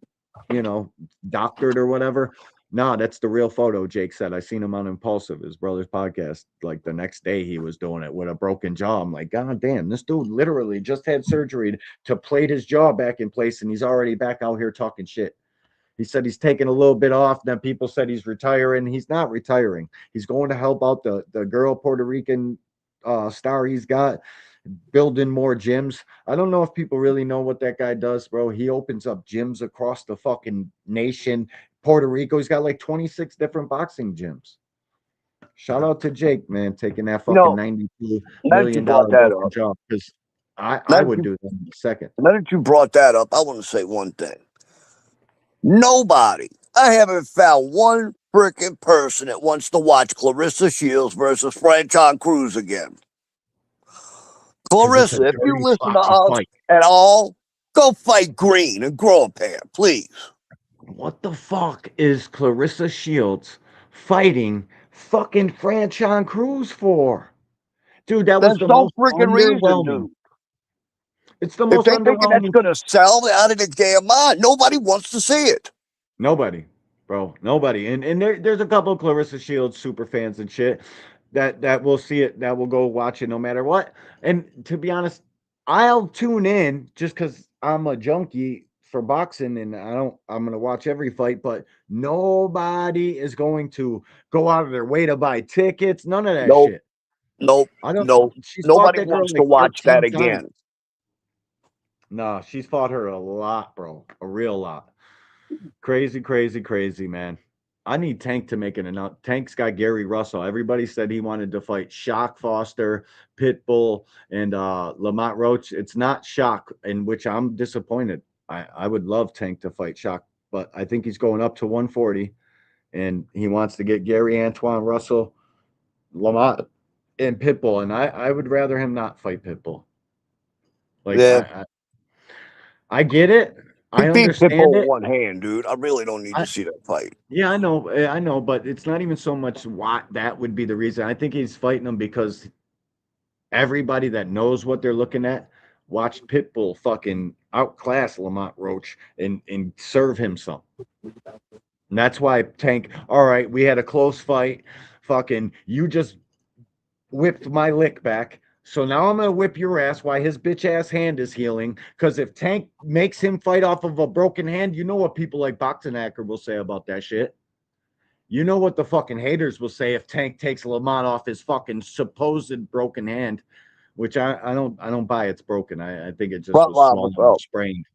doctored or whatever. No, that's the real photo. Jake said, I seen him on Impulsive, his brother's podcast. Like the next day, he was doing it with a broken jaw. I'm like, God damn, this dude literally just had surgery to plate his jaw back in place, and he's already back out here talking shit. He said he's taking a little bit off. Then people said he's retiring. He's not retiring. He's going to help out the girl Puerto Rican star he's got, building more gyms. I don't know if people really know what that guy does, bro. He opens up gyms across the fucking nation. Puerto Rico, he's got like 26 different boxing gyms. Shout out to Jake, man, taking that fucking $92 million broken job, because I would do that in a second. Now that you brought that up, I want to say one thing. Nobody. I haven't found one freaking person that wants to watch Clarissa Shields versus Franchon Cruz again. Clarissa, if you listen to us at all, go fight green and grow a pair, please. What the fuck is Clarissa Shields fighting fucking Franchon Cruz for? Dude, that's the most freaking reason, underwhelming. dude. It's the most if they thinking that's underwhelming. going to sell, they're out of their damn mind. Nobody wants to see it. Nobody, bro. Nobody. And there's a couple of Clarissa Shields super fans and shit that will see it, that will go watch it no matter what. And to be honest, I'll tune in just because I'm a junkie for boxing and I'm gonna watch every fight, but nobody is going to go out of their way to buy tickets. None of that shit. Nope. I don't Nope. She's fought Nobody that girl wants like to watch that 13 times. again. No, she's fought her a lot, bro. A real lot. Crazy, crazy, crazy, man. I need Tank to make an announcement. Tank's got Gary Russell. Everybody said he wanted to fight Shock Foster, Pitbull, and Lamont Roach. It's not Shock, in which I'm disappointed. I would love Tank to fight Shock, but I think he's going up to 140, and he wants to get Gary Antoine Russell, Lamont, and Pitbull. And I would rather him not fight Pitbull. Like, yeah. I get it. He I beat understand Pitbull it. with one hand, dude. I really don't need to see that fight. Yeah, I know, but it's not even so much why that would be the reason. I think he's fighting him because everybody that knows what they're looking at watched Pitbull fucking outclass Lamont Roach and serve him some. And that's why Tank, all right, we had a close fight. Fucking, you just whipped my lick back. So now I'm going to whip your ass while his bitch ass hand is healing. Because if Tank makes him fight off of a broken hand, you know what people like Boxing Hacker will say about that shit. You know what the fucking haters will say if Tank takes Lamont off his fucking supposed broken hand, which I don't buy. It's broken. I think it just was small, sprained.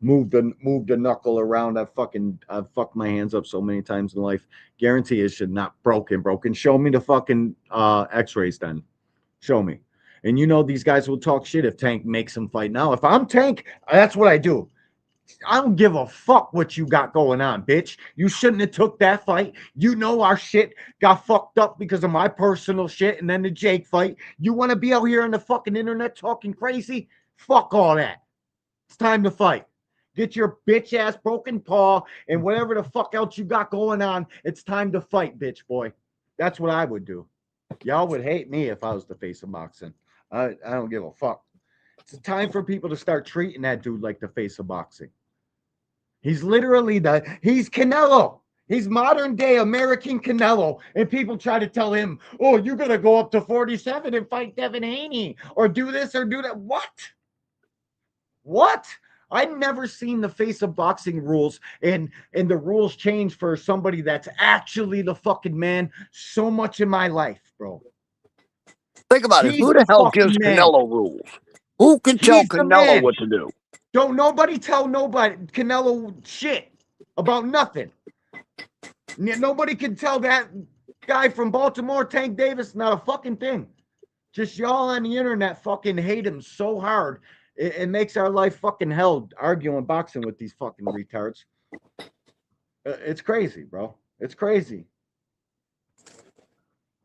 Move the knuckle around. I've fucked my hands up so many times in life. Guarantee it should not broken. Show me the fucking X-rays then. Show me. And you know these guys will talk shit if Tank makes him fight. Now, if I'm Tank, that's what I do. I don't give a fuck what you got going on, bitch. You shouldn't have took that fight. You know our shit got fucked up because of my personal shit and then the Jake fight. You want to be out here on the fucking internet talking crazy? Fuck all that. It's time to fight. get your bitch ass broken paw and whatever the fuck else you got going on. It's time to fight, bitch boy. That's what I would do. Y'all would hate me if I was the face of boxing. I don't give a fuck. It's time for people to start treating that dude like the face of boxing. He's literally he's Canelo. He's modern day American Canelo. And people try to tell him, oh, you're going to go up to 47 and fight Devin Haney or do this or do that. What? What? I've never seen the face of boxing rules and the rules change for somebody that's actually the fucking man so much in my life, bro. Think about it. Who the hell gives Canelo rules? Who can tell Canelo what to do? Don't nobody tell nobody Canelo shit about nothing. Nobody can tell that guy from Baltimore, Tank Davis, not a fucking thing. Just y'all on the internet fucking hate him so hard. It makes our life fucking hell arguing boxing with these fucking retards. It's crazy, bro. It's crazy.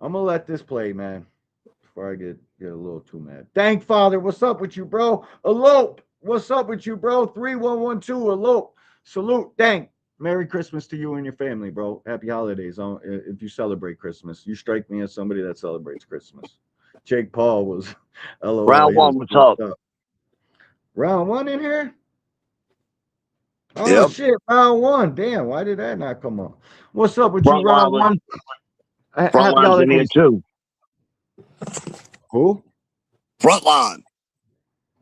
I'm gonna let this play, man, before I get a little too mad. Thank Father, what's up with you, bro? Elope, what's up with you, bro? 3112, elope. Salute, thank. Merry Christmas to you and your family, bro. Happy holidays. If you celebrate Christmas, you strike me as somebody that celebrates Christmas. Jake Paul was LOL. Round one, what's up? Round one in here? Oh, shit, round one. Damn, why did that not come up? What's up with you, round one? Frontline's in here, too. Who? Frontline.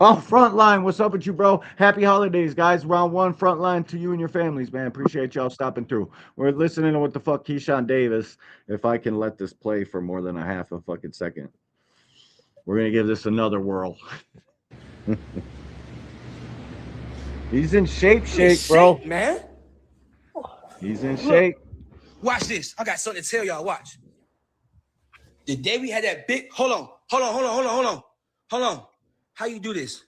Oh, Frontline, what's up with you, bro? Happy holidays, guys. Round one, Frontline to you and your families, man. Appreciate y'all stopping through. We're listening to what the fuck Keyshawn Davis, if I can let this play for more than a half a fucking second. We're going to give this another whirl. He's in shape, bro. Man. He's in shape. Watch this. I got something to tell y'all. Watch. The day we had that big... Hold on. How you do this?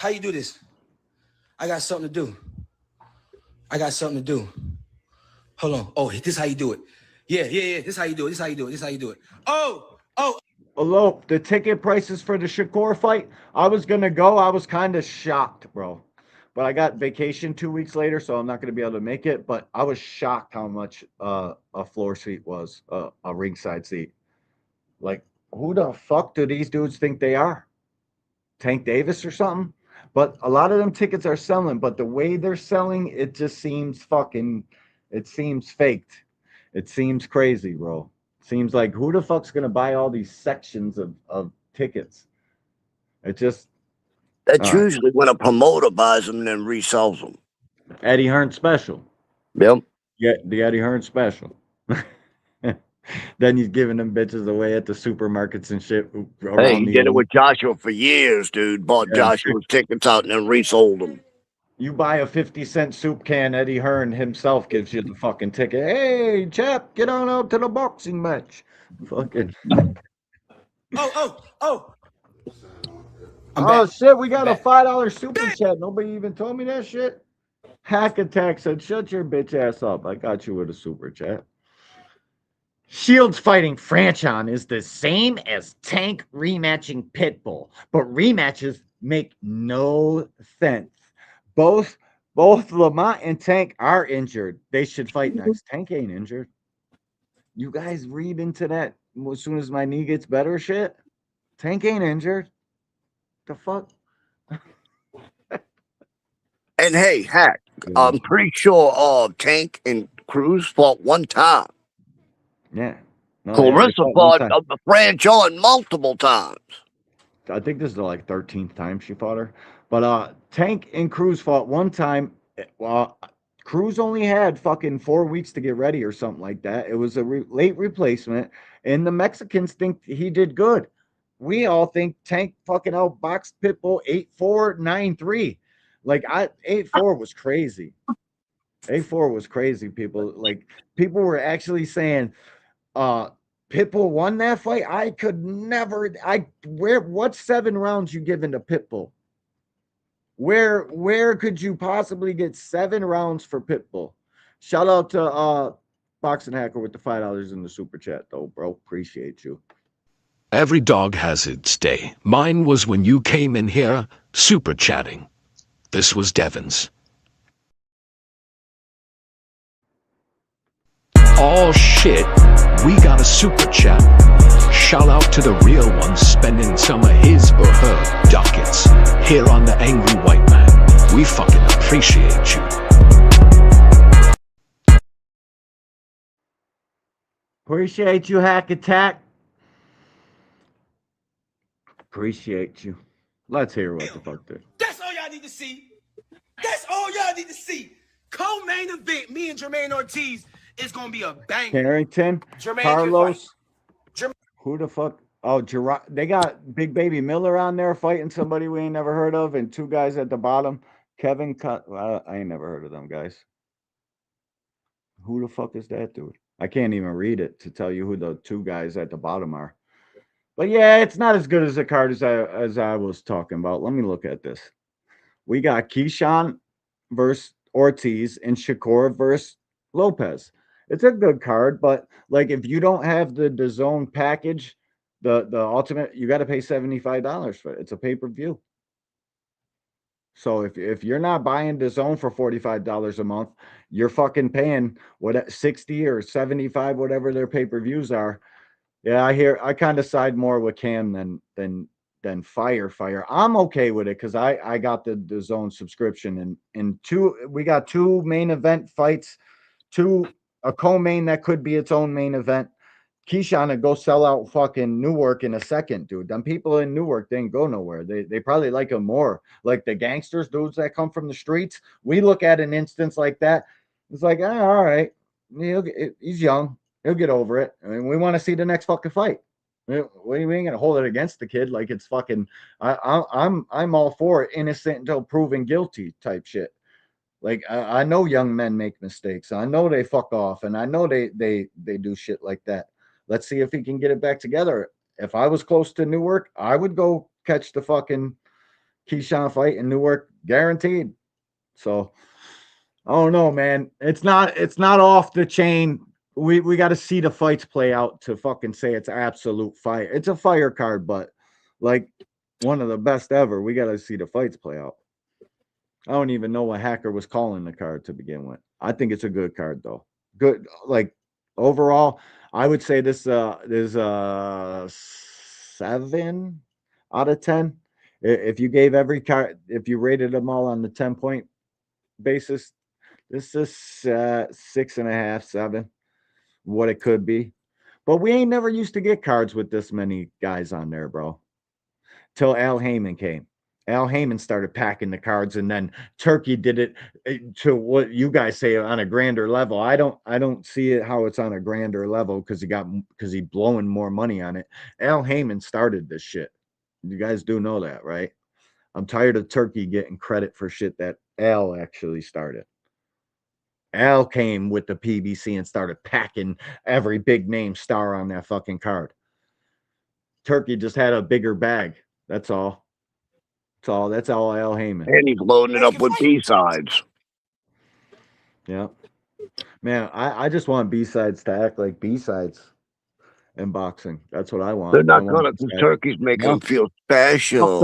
I got something to do. Hold on. Oh, this is how you do it. Yeah. This is how you do it. Oh. Hello, the ticket prices for the Shakur fight. I was going to go. I was kind of shocked, bro. But I got vacation 2 weeks later, so I'm not going to be able to make it. But I was shocked how much a floor seat was, a ringside seat. Like, who the fuck do these dudes think they are? Tank Davis or something? But a lot of them tickets are selling, but the way they're selling, it just seems it seems faked. It seems crazy, bro. Seems like who the fuck's going to buy all these sections of tickets? It just... That's usually when a promoter buys them and then resells them. Eddie Hearn special. Yep. Yeah, the Eddie Hearn special. Then he's giving them bitches away at the supermarkets and shit. Hey, he did it with Joshua for years, dude. Bought Joshua's tickets out and then resold them. You buy a 50-cent soup can, Eddie Hearn himself gives you the fucking ticket. Hey, chap, get on out to the boxing match. Fucking. Oh. Shit, we got a $5 super chat. Nobody even told me that shit. Hack Attack said, shut your bitch ass up. I got you with a super chat. Shields fighting Franchon is the same as Tank rematching Pitbull, but rematches make no sense. Both Lamont and Tank are injured. They should fight next. Tank ain't injured. You guys read into that as soon as my knee gets better shit? Tank ain't injured. The fuck? And hey, Hack, I'm pretty sure Tank and Cruz fought one time. Yeah. No, Clarissa fought Franchon multiple times. I think this is the 13th time she fought her. But Tank and Cruz fought one time. Cruz only had fucking 4 weeks to get ready or something like that. It was a late replacement. And the Mexicans think he did good. We all think Tank fucking outboxed Pitbull 8-4, 9-3. 8-4 was crazy. 8-4 was crazy, people. People were actually saying Pitbull won that fight. I could never. What 7 rounds you giving to Pitbull? Where could you possibly get 7 rounds for Pitbull? Shout out to Boxing Hacker with the $5 in the super chat, though, bro. Appreciate you. Every dog has its day. Mine was when you came in here super chatting. This was Devin's. Oh shit, we got a super chat. Shout out to the real one spending some of his or her ducats here on the Angry White Man. We fucking appreciate you. Appreciate you, Hack Attack. Appreciate you. Let's hear what the fuck did. That's all y'all need to see. That's all y'all need to see. Co-main event, me and Jermaine Ortiz is gonna be a banger. Carrington, Jermaine Carlos. Jermaine. Who the fuck? Oh, Gerard. They got Big Baby Miller on there fighting somebody we ain't never heard of, and two guys at the bottom. Kevin, I ain't never heard of them guys. Who the fuck is that dude? I can't even read it to tell you who the two guys at the bottom are. But yeah, it's not as good as the card as I was talking about. Let me look at this. We got Keyshawn versus Ortiz and Shakur versus Lopez. It's a good card, but like if you don't have the DAZN package, the ultimate, you got to pay $75 for it. It's a pay-per-view. So if you're not buying DAZN for $45 a month, you're fucking paying what 60 or 75, whatever their pay-per-views are. Yeah, I kind of side more with Cam than Fire. I'm okay with it because I got the DAZN subscription and we got two main event fights, a co-main that could be its own main event. Keyshawn would go sell out fucking Newark in a second, dude. Them people in Newark didn't go nowhere. They probably like him more. Like the gangsters, dudes that come from the streets. We look at an instance like that. It's like, all right, he's young. He'll get over it. I mean, we want to see the next fucking fight. We ain't gonna hold it against the kid like it's fucking. I'm all for innocent until proven guilty type shit. Like I know young men make mistakes. I know they fuck off, and I know they do shit like that. Let's see if he can get it back together. If I was close to Newark, I would go catch the fucking Keyshawn fight in Newark, guaranteed. So I don't know, man. It's not off the chain. We got to see the fights play out to fucking say it's absolute fire. It's a fire card, but like one of the best ever. We got to see the fights play out. I don't even know what Hacker was calling the card to begin with. I think it's a good card though. Good, like overall, I would say this is 7 out of 10. If you gave every card, if you rated them all on the 10-point basis, this is 6.5, 7. What it could be. But we ain't never used to get cards with this many guys on there, bro. Till Al Heyman came. Al Heyman started packing the cards, and then Turkey did it to what you guys say on a grander level. I don't see it how it's on a grander level because he blowing more money on it. Al Heyman started this shit. You guys do know that, right? I'm tired of Turkey getting credit for shit that Al actually started. Al came with the PBC and started packing every big name star on that fucking card. Turkey just had a bigger bag. That's all. That's all Al Heyman. And he's loading it up with B-sides. Yeah. Man, I just want B-sides to act like B-sides in boxing. That's what I want. They're not going to, because Turkey's making them feel special.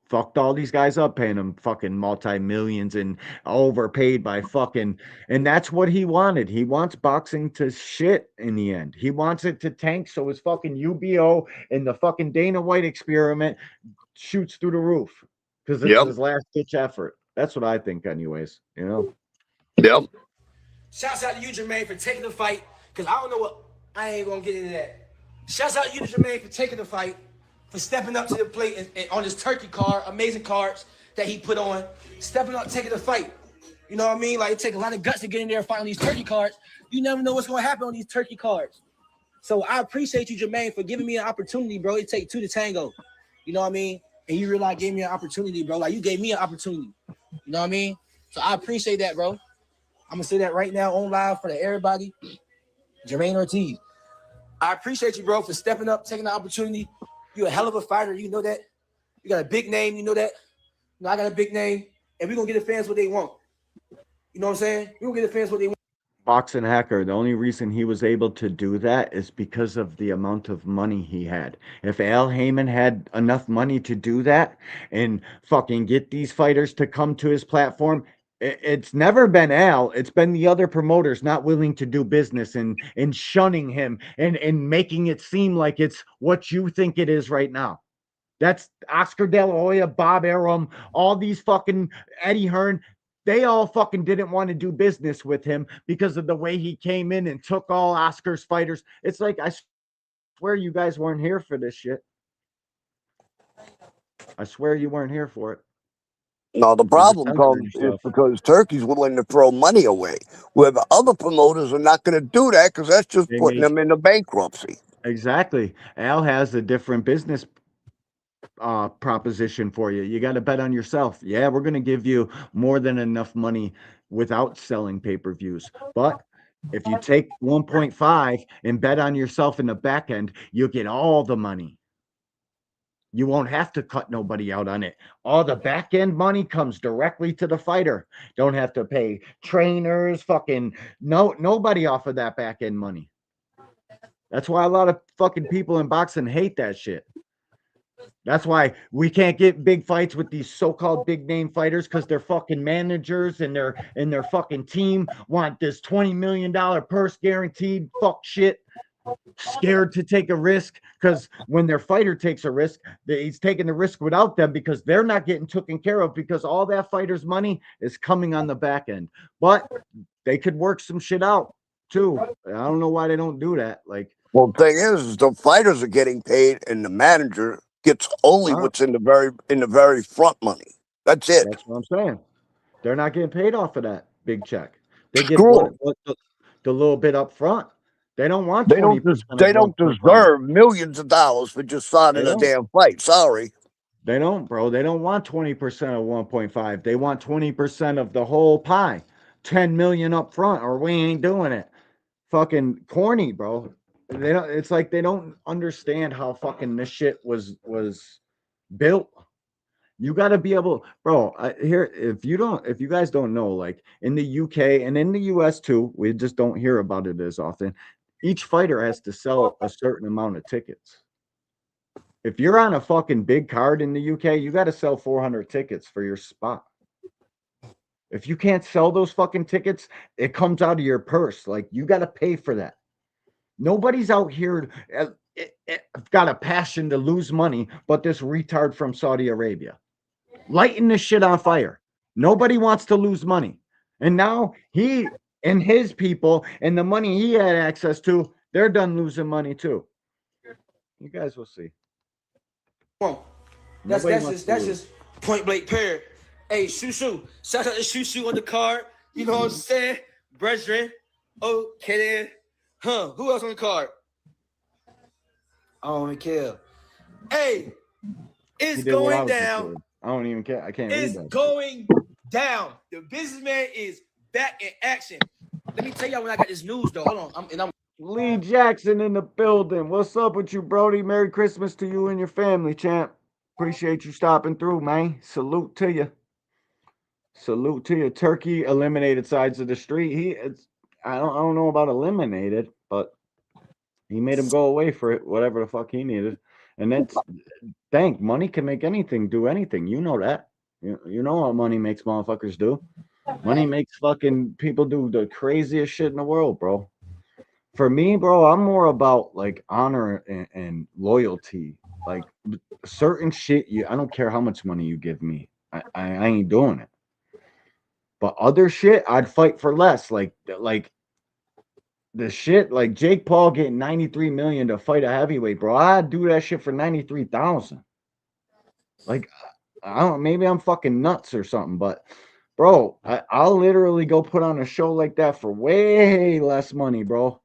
Fucked all these guys up. Paying them fucking multi-millions and overpaid by fucking, and that's what he wanted. He wants boxing to shit in the end. He wants it to tank so his fucking UBO and the fucking Dana White experiment shoots through the roof because it's his last ditch effort. That's what I think, anyways. You know. Yep. Shouts out to you, Jermaine, for taking the fight. Because I don't know what, I ain't gonna get into that. Shouts out to you, Jermaine, for taking the fight, for stepping up to the plate and on his Turkey card, amazing cards that he put on, stepping up, taking the fight. You know what I mean? Like, it takes a lot of guts to get in there and fight on these Turkey cards. You never know what's going to happen on these Turkey cards. So I appreciate you, Jermaine, for giving me an opportunity, bro. It takes two to tango. You know what I mean? And you really gave me an opportunity, bro. Like, you gave me an opportunity. You know what I mean? So I appreciate that, bro. I'm going to say that right now on live for everybody. Jermaine Ortiz. I appreciate you, bro, for stepping up, taking the opportunity. You're a hell of a fighter. You know that. You got a big name. You know that. You know, I got a big name. And we're going to get the fans what they want. You know what I'm saying? We're going to get the fans what they want. Boxing Hacker, the only reason he was able to do that is because of the amount of money he had. If Al Heyman had enough money to do that and fucking get these fighters to come to his platform, it's never been Al. It's been the other promoters not willing to do business and shunning him and making it seem like it's what you think it is right now. That's Oscar De La Hoya, Bob Arum, all these fucking Eddie Hearn. They all fucking didn't want to do business with him because of the way he came in and took all Oscar's fighters. It's like, I swear you guys weren't here for this shit. I swear you weren't here for it. No, the problem comes is because Turkey's willing to throw money away, where the other promoters are not going to do that because that's just putting them into bankruptcy. Exactly. Al has a different business proposition for you. You got to bet on yourself. Yeah, we're going to give you more than enough money without selling pay-per-views. But if you take 1.5 and bet on yourself in the back end, you'll get all the money. You won't have to cut nobody out on it. All the back end money comes directly to the fighter. Don't have to pay trainers, fucking nobody off of that back end money. That's why a lot of fucking people in boxing hate that shit. That's why we can't get big fights with these so-called big name fighters, because their fucking managers and their fucking team want this $20 million purse guaranteed fuck shit. Scared to take a risk, because when their fighter takes a risk, he's taking the risk without them because they're not getting taken care of, because all that fighter's money is coming on the back end. But they could work some shit out too. I don't know why they don't do that. Like, well, the thing is the fighters are getting paid and the manager gets only what's in the very front money. That's it. That's what I'm saying. They're not getting paid off of that big check. They get the little bit up front. They don't want 20%. They don't deserve millions of dollars for just signing a damn fight. Sorry. They don't, bro. They don't want 20% of 1.5. They want 20% of the whole pie. 10 million up front, or we ain't doing it. Fucking corny, bro. They don't. It's like they don't understand how fucking this shit was built. You got to be able, bro. Here, if you guys don't know, like in the UK and in the US too, we just don't hear about it as often. Each fighter has to sell a certain amount of tickets. If you're on a fucking big card in the UK, you got to sell 400 tickets for your spot. If you can't sell those fucking tickets, it comes out of your purse. Like, you got to pay for that. Nobody's out here got a passion to lose money, but this retard from Saudi Arabia lighting this shit on fire. Nobody wants to lose money. And now he and his people and the money he had access to, they're done losing money too. You guys will see. That's just point blank period. Hey, Shushu. Shout out to Shushu on the card. You know what I'm saying? Brethren. Okay then. Huh. Who else on the card? I don't even care. Hey, it's going down. I don't even care. I can't read that. It's going down. The businessman is back in action. Let me tell y'all when I got this news though. Hold on. Lee Jackson in the building. What's up with you, Brody? Merry Christmas to you and your family, champ. Appreciate you stopping through, man. Salute to you. Salute to you. Turkey eliminated Sides of the Street. I don't know about eliminated, but he made him go away for it, whatever the fuck he needed. And that's money can make anything do anything. You know that. You know what money makes motherfuckers do. Money makes fucking people do the craziest shit in the world, bro. For me, bro, I'm more about like honor and loyalty. Like certain shit, I don't care how much money you give me. I ain't doing it. But other shit, I'd fight for less. Like the shit, like Jake Paul getting 93 million to fight a heavyweight, bro. I'd do that shit for 93,000. Like, I don't. Maybe I'm fucking nuts or something, but bro, I'll literally go put on a show like that for way less money, bro.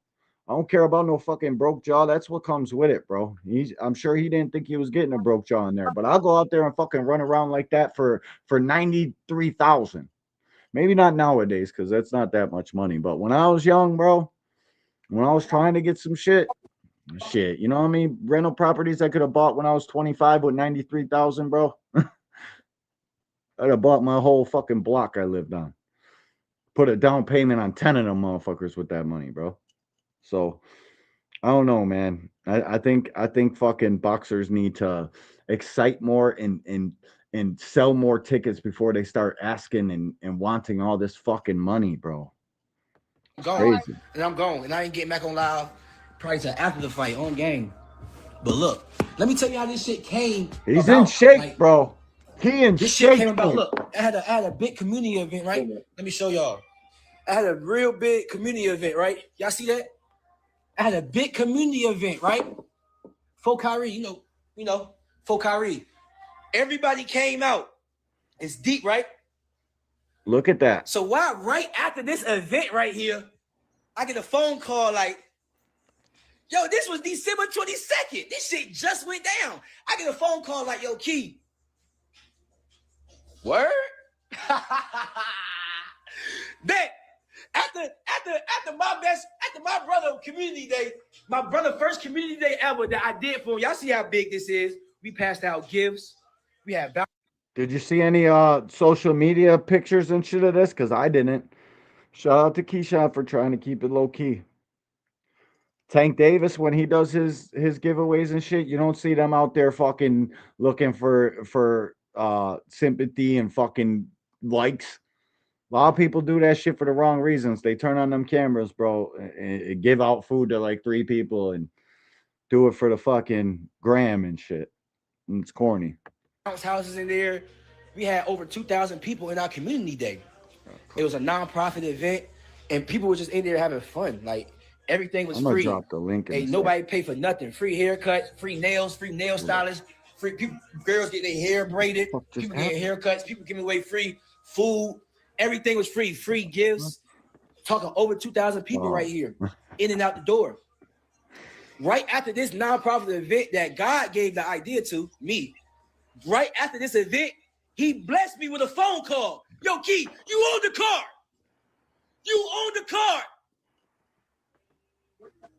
I don't care about no fucking broke jaw. That's what comes with it, bro. I'm sure he didn't think he was getting a broke jaw in there, but I'll go out there and fucking run around like that for 93,000. Maybe not nowadays, because that's not that much money. But when I was young, bro, when I was trying to get some shit, you know what I mean? Rental properties I could have bought when I was 25 with 93,000, bro. I'd have bought my whole fucking block I lived on. put a down payment on 10 of them motherfuckers with that money, bro. So I don't know, man. I think fucking boxers need to excite more and sell more tickets before they start asking and wanting all this fucking money, bro. It's crazy. And I'm gone. And I ain't getting back on live probably till after the fight on game. But look, let me tell you how this shit came. He's in shape, bro. He in this shape. Shit came about. Look, I had a big community event, right? Let me show y'all. I had a real big community event, right? Y'all see that? I had a big community event, right? For Kyrie, you know, for Kyrie. Everybody came out. It's deep, right? Look at that. So why right after this event right here, I get a phone call like, yo, this was December 22nd. This shit just went down. I get a phone call like, yo, Key. Word? Bet. After my brother community day, my brother first community day ever that I did for him. Y'all see how big this is. We passed out gifts. We had. Did you see any social media pictures and shit of this? Because I didn't. Shout out to Keyshawn for trying to keep it low key. Tank Davis, when he does his giveaways and shit, you don't see them out there fucking looking for sympathy and fucking likes. A lot of people do that shit for the wrong reasons. They turn on them cameras, bro, and give out food to like 3 people and do it for the fucking gram and shit. And it's corny. Houses in there. We had over 2,000 people in our community day. It was a non-profit event, and people were just in there having fun. Like everything was free. Drop the link. Hey, nobody paid for nothing. Free haircuts, free nails, free nail stylists, free people. Girls get their hair braided. People getting haircuts. People giving away free food. Everything was free. Free gifts. Talking over 2,000 people right here, in and out the door. Right after this non-profit event that God gave the idea to me, right after this event, he blessed me with a phone call. Yo, Key, you own the card. You own the card.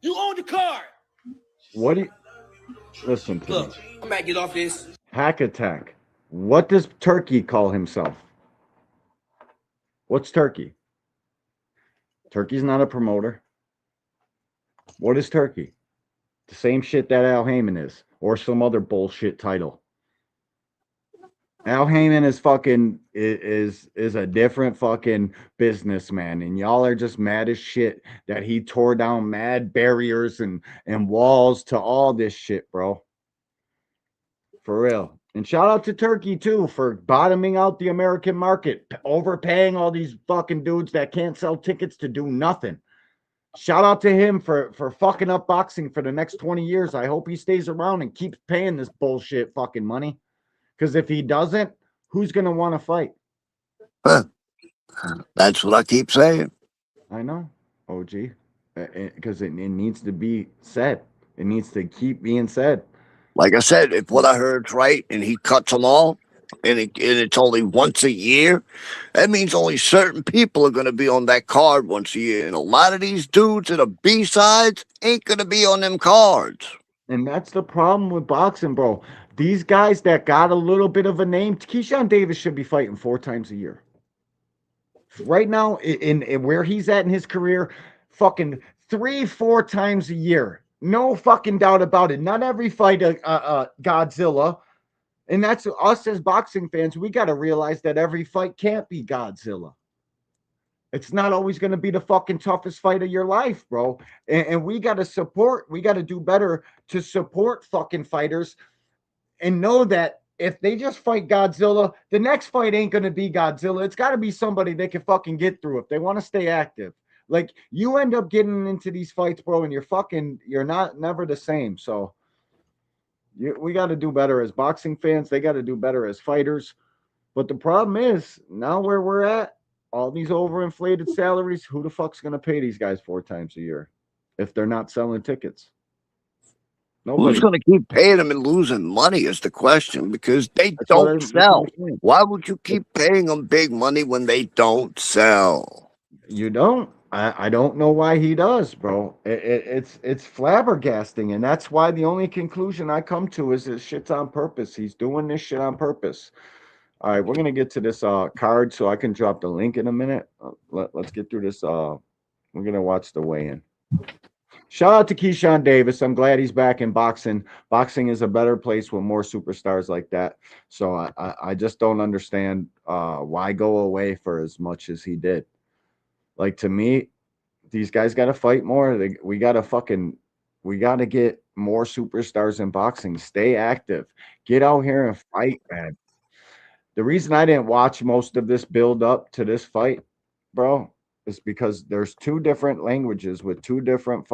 You own the card. What do you listen to? Look, I'm about to get off this. Hack attack. What does Turkey call himself? What's Turkey? Turkey's not a promoter. What is Turkey? The same shit that Al Heyman is, or some other bullshit title. Al Heyman is fucking is a different fucking businessman, and y'all are just mad as shit that he tore down mad barriers and walls to all this shit, bro. For real. And shout out to Turkey too for bottoming out the American market, overpaying all these fucking dudes that can't sell tickets to do nothing. Shout out to him for fucking up boxing for the next 20 years. I hope he stays around and keeps paying this bullshit fucking money. Because if he doesn't, who's going to want to fight? That's what I keep saying. I know, OG. Because it needs to be said. It needs to keep being said. Like I said, if what I heard's right and he cuts them all, and it's only once a year, that means only certain people are going to be on that card once a year. And a lot of these dudes that are B-sides ain't going to be on them cards. And that's the problem with boxing, bro. These guys that got a little bit of a name, Keyshawn Davis should be fighting 4 times a year. Right now, in where he's at in his career, fucking 3-4 times a year. No fucking doubt about it. Not every fight Godzilla. And that's us as boxing fans. We got to realize that every fight can't be Godzilla. It's not always going to be the fucking toughest fight of your life, bro. And we got to support. We got to do better to support fucking fighters and know that if they just fight Godzilla, the next fight ain't going to be Godzilla. It's got to be somebody they can fucking get through if they want to stay active. Like, you end up getting into these fights, bro, and you're never the same. So we got to do better as boxing fans. They got to do better as fighters. But the problem is, now where we're at, all these overinflated salaries, who the fuck's going to pay these guys 4 times a year if they're not selling tickets? Nobody. Who's going to keep paying them and losing money is the question, because they don't sell. Why would you keep paying them big money when they don't sell? You don't. I don't know why he does, bro. It's flabbergasting, and that's why the only conclusion I come to is this shit's on purpose. He's doing this shit on purpose. All right, we're gonna get to this card, so I can drop the link in a minute. Let's get through this. We're gonna watch the weigh-in. Shout out to Keyshawn Davis. I'm glad he's back in boxing. Boxing is a better place with more superstars like that. So I just don't understand why go away for as much as he did. Like, to me, these guys got to fight more. We got to get more superstars in boxing. Stay active. Get out here and fight, man. The reason I didn't watch most of this build up to this fight, bro, is because there's two different languages with two different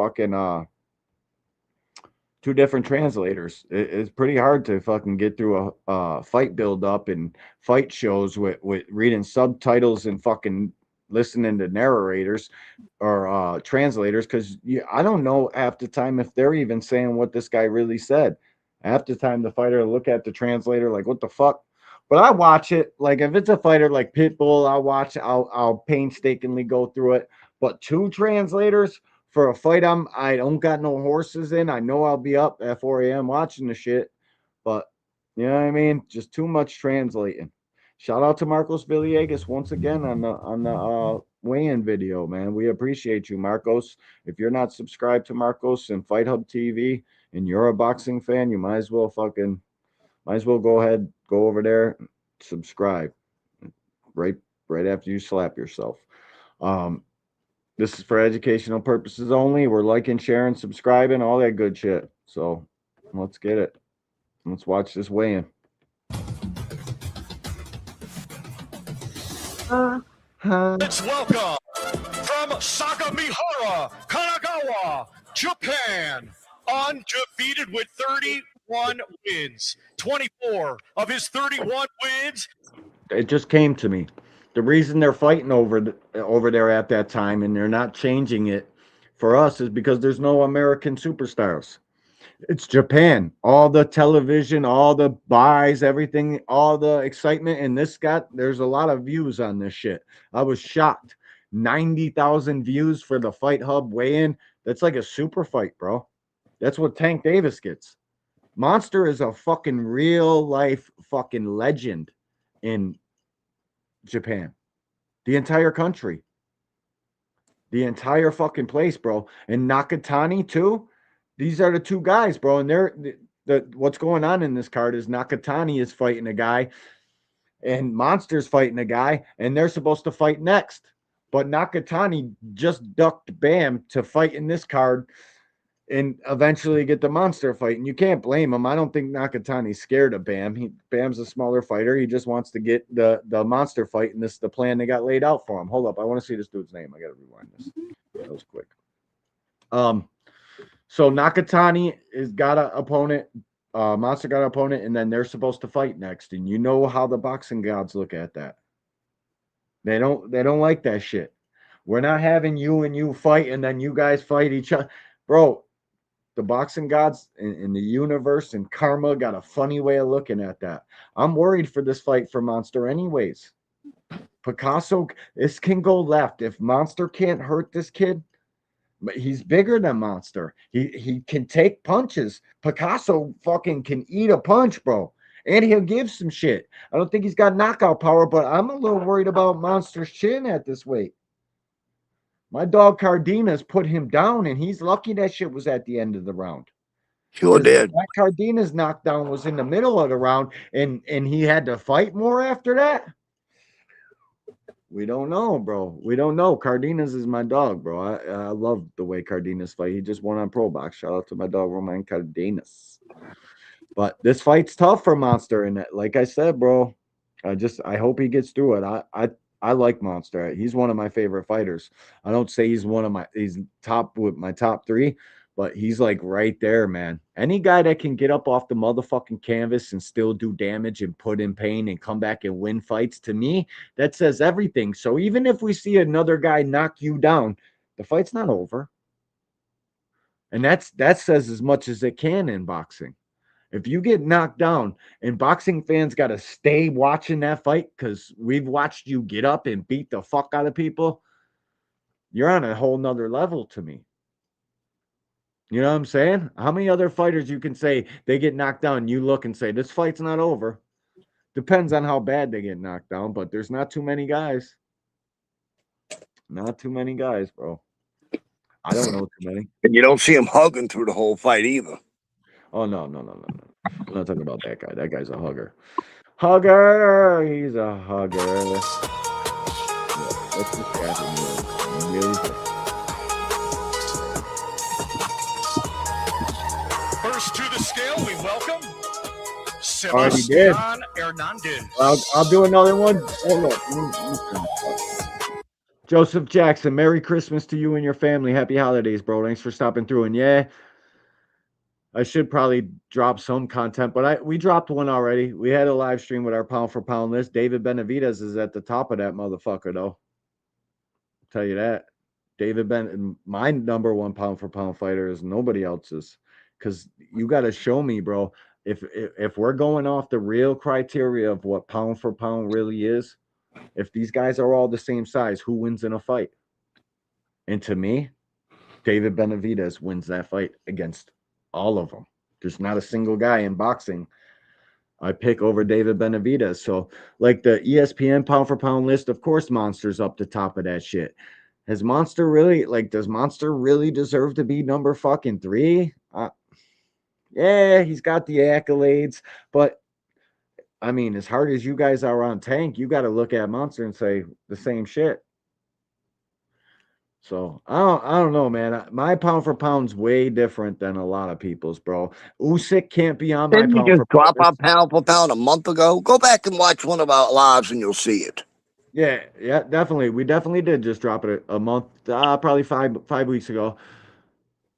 translators. It's pretty hard to fucking get through a fight build up and fight shows with reading subtitles and fucking listening to narrators or translators, because I don't know half the time if they're even saying what this guy really said. Half the time the fighter look at the translator like, what the fuck? But I watch it. Like, if it's a fighter like Pitbull, I'll painstakingly go through it. But two translators for a fight I don't got no horses in. I know I'll be up at 4 a.m. watching the shit. But you know what I mean? Just too much translating. Shout out to Marcos Villegas once again on the weigh-in video, man. We appreciate you, Marcos. If you're not subscribed to Marcos and Fight Hub TV and you're a boxing fan, you might as well go ahead, go over there, subscribe right after you slap yourself. This is for educational purposes only. We're liking, sharing, subscribing, all that good shit. So let's get it. Let's watch this weigh-in. Let's welcome from Sagamihara, Kanagawa, Japan, undefeated with 31 wins. 24 of his 31 wins. It just came to me. The reason they're fighting over there at that time and they're not changing it for us is because there's no American superstars. It's Japan. All the television, all the buys, everything, all the excitement, and there's a lot of views on this shit. I was shocked. 90,000 views for the Fight Hub weigh-in. That's like a super fight, bro. That's what Tank Davis gets. Monster is a fucking real life fucking legend in Japan. The entire country. The entire fucking place, bro. And Nakatani too. These are the two guys, bro. And what's going on in this card is Nakatani is fighting a guy and Monster's fighting a guy, and they're supposed to fight next. But Nakatani just ducked Bam to fight in this card and eventually get the Monster fight. And you can't blame him. I don't think Nakatani's scared of Bam. Bam's a smaller fighter. He just wants to get the Monster fight, and this is the plan they got laid out for him. Hold up. I want to see this dude's name. I got to rewind this. That was quick. So Nakatani has got an opponent. Monster got an opponent, and then they're supposed to fight next. And you know how the boxing gods look at that. They don't like that shit. We're not having you and you fight, and then you guys fight each other. Bro, the boxing gods in the universe and karma got a funny way of looking at that. I'm worried for this fight for Monster anyways. Picasso, this can go left. If Monster can't hurt this kid, but he's bigger than Monster. He can take punches. Picasso fucking can eat a punch, bro. And he'll give some shit. I don't think he's got knockout power, but I'm a little worried about Monster's chin at this weight. My dog Cardenas put him down, and he's lucky that shit was at the end of the round. Sure did. That Cardenas knockdown was in the middle of the round, and he had to fight more after that. We don't know, bro. We don't know. Cardenas is my dog, bro. I love the way Cardenas fight. He just won on Pro Box. Shout out to my dog, Roman Cardenas. But this fight's tough for Monster, and like I said, bro, I hope he gets through it. I like Monster. He's one of my favorite fighters. I don't say he's top with my top three, but he's like right there, man. Any guy that can get up off the motherfucking canvas and still do damage and put in pain and come back and win fights, to me, that says everything. So even if we see another guy knock you down, the fight's not over. And that says as much as it can in boxing. If you get knocked down, and boxing fans got to stay watching that fight because we've watched you get up and beat the fuck out of people, you're on a whole nother level to me. You know what I'm saying? How many other fighters you can say they get knocked down, you look and say, this fight's not over? Depends on how bad they get knocked down, but there's not too many guys. Not too many guys, bro. I don't know too many. And you don't see him hugging through the whole fight either. Oh, no. I'm not talking about that guy. That guy's a hugger. Hugger! He's a hugger. What's the happening? Really? First to the scale, we welcome Already did. Sebastian Hernandez. I'll do another one. Hold up. Joseph Jackson, Merry Christmas to you and your family. Happy holidays, bro. Thanks for stopping through. And yeah, I should probably drop some content, but we dropped one already. We had a live stream with our pound for pound list. David Benavidez is at the top of that motherfucker, though. I'll tell you that. My number one pound for pound fighter is nobody else's. Because you got to show me, bro. If we're going off the real criteria of what pound for pound really is, if these guys are all the same size, who wins in a fight? And to me, David Benavidez wins that fight against all of them. There's not a single guy in boxing I pick over David Benavidez. So, like the ESPN pound for pound list, of course, Monster's up the top of that shit. Does Monster really deserve to be number fucking 3? Yeah, he's got the accolades, but I mean, as hard as you guys are on Tank, you got to look at Monster and say the same shit. So I don't know, man. My pound for pound's way different than a lot of people's, bro. Usyk can't be on my Didn't pound you for just drop pound. our pound for pound a month ago? Go back and watch one of our lives and you'll see it. Yeah, definitely. We definitely did just drop it a month, probably five weeks ago.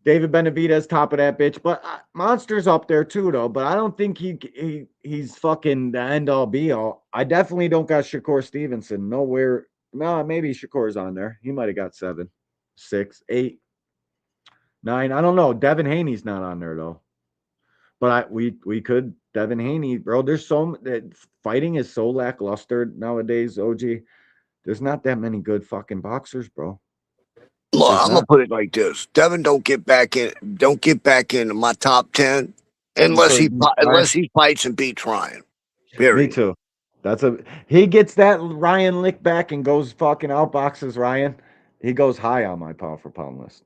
David Benavidez, top of that bitch. But Monster's up there too, though. But I don't think he's fucking the end all be all. I definitely don't got Shakur Stevenson nowhere. No, maybe Shakur's on there. He might have got 7, 6, 8, 9. I don't know. Devin Haney's not on there though. But we could Devin Haney, bro. There's fighting is so lackluster nowadays. OG, there's not that many good fucking boxers, bro. Look, I'm gonna put it like this: Devin don't get back into my top 10 unless he fights and beats Ryan. Period. Me too. He gets that Ryan lick back and goes fucking outboxes Ryan. He goes high on my pound for pound list.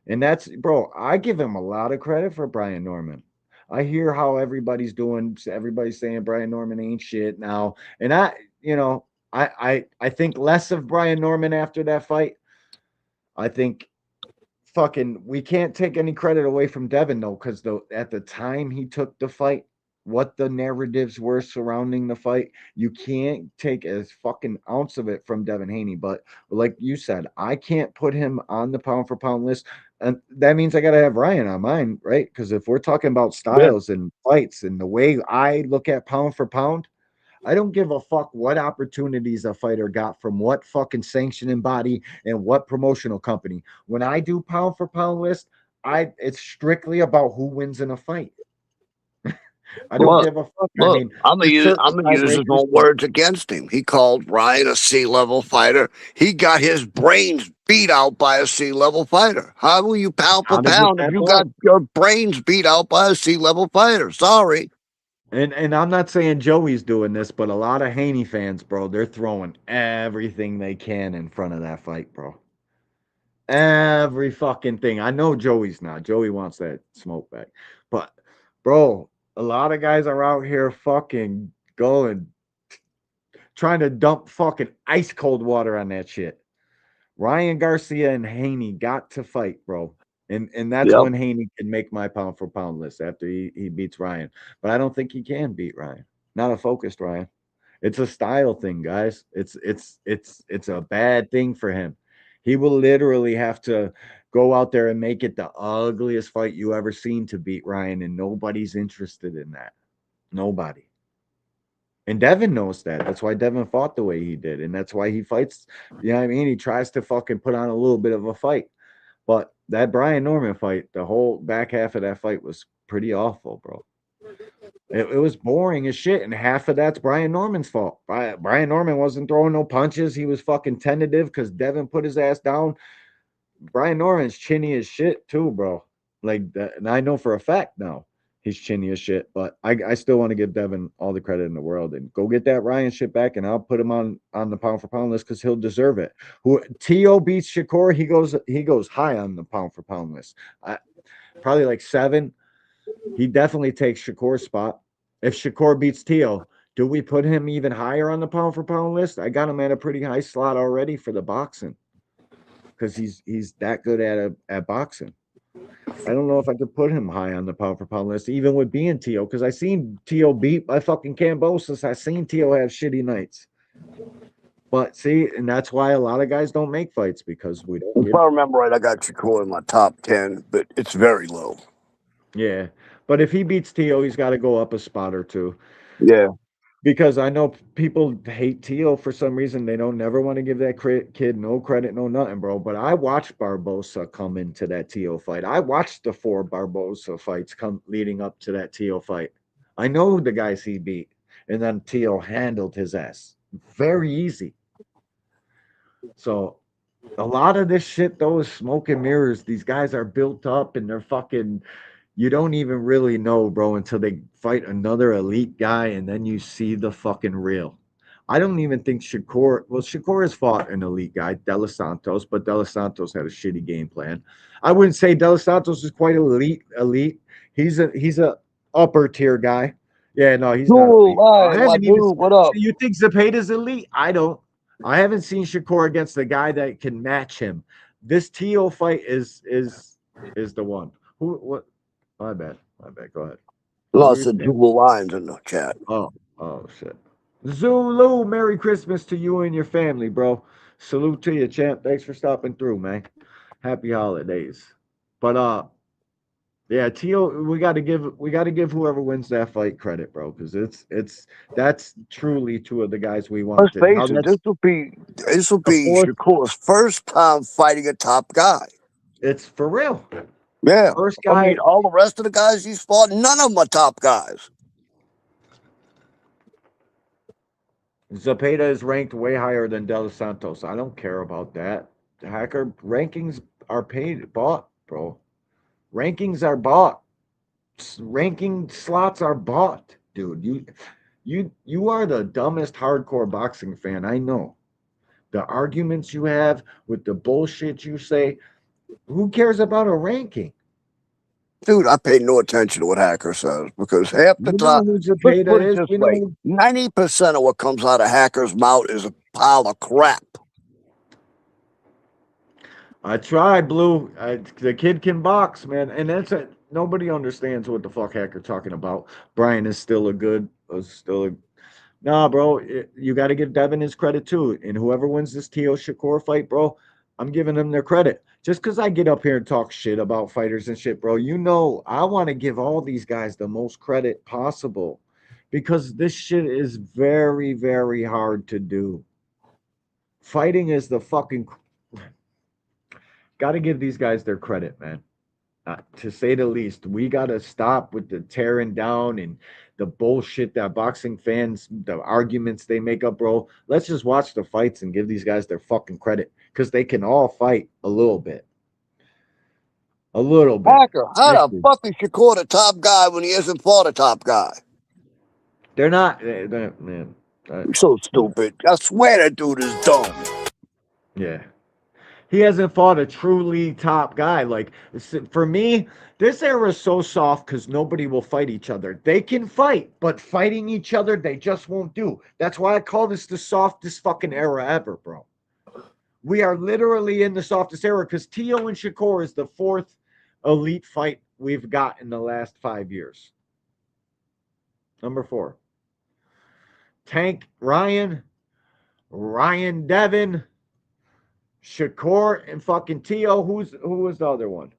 And that's, bro, I give him a lot of credit for Brian Norman. I hear how everybody's saying Brian Norman ain't shit now. And I think less of Brian Norman after that fight. I think we can't take any credit away from Devin though, because at the time he took the fight, what the narratives were surrounding the fight, you can't take a fucking ounce of it from Devin Haney. But like you said, I can't put him on the pound for pound list. And that means I got to have Ryan on mine, right? Because if we're talking about styles and fights and the way I look at pound for pound, I don't give a fuck what opportunities a fighter got from what fucking sanctioning body and what promotional company. When I do pound for pound list, it's strictly about who wins in a fight. I don't give a fuck. Look, I'm gonna use his own words against him. He called Ryan a C-level fighter. He got his brains beat out by a C-level fighter. How will you pound for pound if you got your brains beat out by a C-level fighter? Sorry. And I'm not saying Joey's doing this, but a lot of Haney fans, bro, they're throwing everything they can in front of that fight, bro. Every fucking thing. I know Joey's not. Joey wants that smoke back. But, bro, a lot of guys are out here fucking trying to dump fucking ice cold water on that shit. Ryan Garcia and Haney got to fight, bro. And that's when Haney can make my pound for pound list after he beats Ryan. But I don't think he can beat Ryan. Not a focused Ryan. It's a style thing, guys. It's a bad thing for him. He will literally have to go out there and make it the ugliest fight you ever seen to beat Ryan, and nobody's interested in that. Nobody. And Devin knows that. That's why Devin fought the way he did. And that's why he fights. You know what I mean? He tries to fucking put on a little bit of a fight. But that Brian Norman fight, the whole back half of that fight was pretty awful, bro. It was boring as shit. And half of that's Brian Norman's fault. Brian Norman wasn't throwing no punches. He was fucking tentative because Devin put his ass down. Brian Norman's chinny as shit too, bro. Like that, and I know for a fact now. He's chinny as shit, but I still want to give Devin all the credit in the world and go get that Ryan shit back, and I'll put him on the pound for pound list because he'll deserve it. Who T.O. beats Shakur, he goes high on the pound for pound list. Probably like 7. He definitely takes Shakur's spot. If Shakur beats T.O., do we put him even higher on the pound for pound list? I got him at a pretty high slot already for the boxing because he's that good at boxing. I don't know if I could put him high on the pound for pound list, even with being T.O., because I seen T.O. beat by fucking Cambosis. I seen T.O. have shitty nights. But see, and that's why a lot of guys don't make fights because we don't. If I remember right, I got Shakur in my top 10, but it's very low. Yeah, but if he beats T.O., he's got to go up a spot or 2. Yeah. Because I know people hate T.O. for some reason. They don't never want to give that kid no credit, no nothing, bro. But I watched Barbosa come into that T.O. fight. I watched the 4 Barbosa fights come leading up to that T.O. fight. I know the guys he beat. And then T.O. handled his ass. Very easy. So a lot of this shit, though, is smoke and mirrors. These guys are built up and they're fucking... You don't even really know, bro, until they fight another elite guy and then you see the fucking real. I don't even think Shakur... Well, Shakur has fought an elite guy, De Los Santos, but De Los Santos had a shitty game plan. I wouldn't say De Los Santos is quite elite. He's a upper tier guy. Yeah, no, he's not elite. I haven't even... What up? You think Zepeda's elite? I don't. I haven't seen Shakur against the guy that can match him. This T.O. fight is the one. What? My bad. Go ahead. Lots of dual lines in the chat. Oh shit. Zulu, Merry Christmas to you and your family, bro. Salute to you, champ. Thanks for stopping through, man. Happy holidays. But yeah, T.O., we gotta give whoever wins that fight credit, bro, because that's truly 2 of the guys we wanted. Let's face it, this will be Shakur's first time fighting a top guy. It's for real. Yeah. First guy. I mean, all the rest of the guys he's fought, none of them are top guys. Zepeda is ranked way higher than De Los Santos. I don't care about that. The hacker rankings are bought, bro. Rankings are bought. Ranking slots are bought, dude. You are the dumbest hardcore boxing fan I know. The arguments you have with the bullshit you say. Who cares about a ranking? Dude, I pay no attention to what Hacker says because half the time, let's put it this way, 90% of what comes out of Hacker's mouth is a pile of crap. I tried, Blue. The kid can box, man, and that's it. Nobody understands what the fuck Hacker talking about. Brian is still nah, bro. You got to give Devin his credit too, and whoever wins this T.O. Shakur fight, bro, I'm giving them their credit. Just because I get up here and talk shit about fighters and shit, bro, you know I want to give all these guys the most credit possible because this shit is very, very hard to do. Fighting is the fucking... Got to give these guys their credit, man. To say the least, we got to stop with the tearing down and the bullshit that boxing fans, the arguments they make up, bro. Let's just watch the fights and give these guys their fucking credit because they can all fight a little bit. A little bit. Hacker, how the fuck is Shakur the top guy when he hasn't fought a top guy? They're not, man. You're so stupid. I swear that dude is dumb. Yeah. He hasn't fought a truly top guy. Like, for me, this era is so soft because nobody will fight each other. They can fight, but fighting each other, they just won't do. That's why I call this the softest fucking era ever, bro. We are literally in the softest era because T.O. and Shakur is the 4th elite fight we've got in the last 5 years. Number 4. Tank Ryan Devin, Shakur, and fucking T.O. Who was the other one?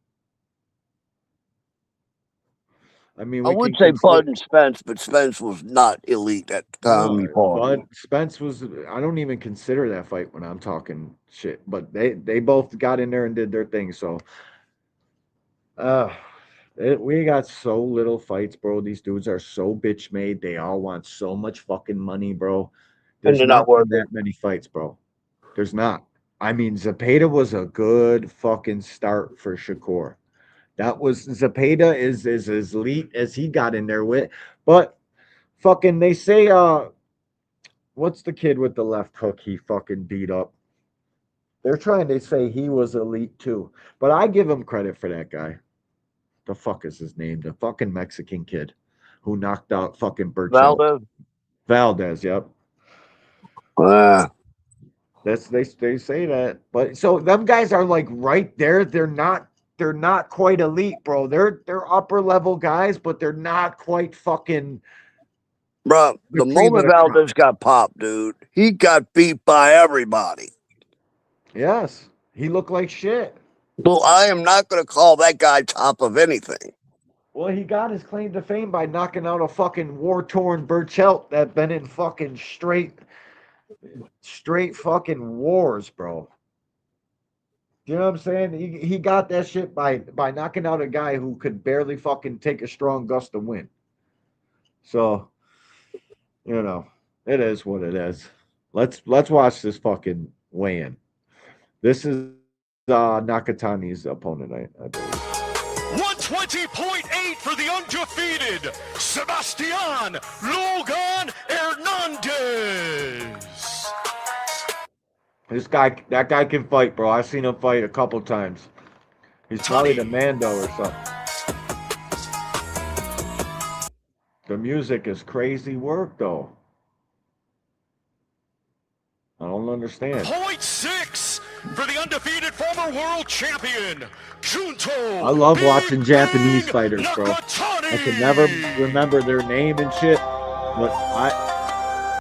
I mean, I would say Bud and Spence, but Spence was not elite at the time he fought. Bud Spence was... I don't even consider that fight when I'm talking shit. But they both got in there and did their thing. So, we got so little fights, bro. These dudes are so bitch made. They all want so much fucking money, bro. There's not that many fights, bro. There's not. I mean, Zepeda was a good fucking start for Shakur. That was Zepeda is as elite as he got in there with. But fucking they say what's the kid with the left hook he fucking beat up? They're trying to say he was elite too. But I give him credit for that guy. The fuck is his name? The fucking Mexican kid who knocked out fucking Burchell. Valdez, yep. That's they say that. But so them guys are like right there. They're not quite elite, bro. They're upper level guys, but they're not quite fucking. Bro, the moment Valdez got popped, dude, he got beat by everybody. Yes, he looked like shit. Well, I am not going to call that guy top of anything. Well, he got his claim to fame by knocking out a fucking war-torn Burchelt that been in fucking straight fucking wars, bro. You know what I'm saying? He got that shit by knocking out a guy who could barely fucking take a strong gust of wind. So, you know, it is what it is. Let's watch this fucking weigh-in. This is Nakatani's opponent, I believe. 120.8 for the undefeated Sebastian Logan Hernandez. That guy can fight, bro. I've seen him fight a couple times. He's probably the Mando or something. The music is crazy work, though. I don't understand. 0.6 for the undefeated former world champion, Junto. I love watching Japanese fighters, bro. I can never remember their name and shit, but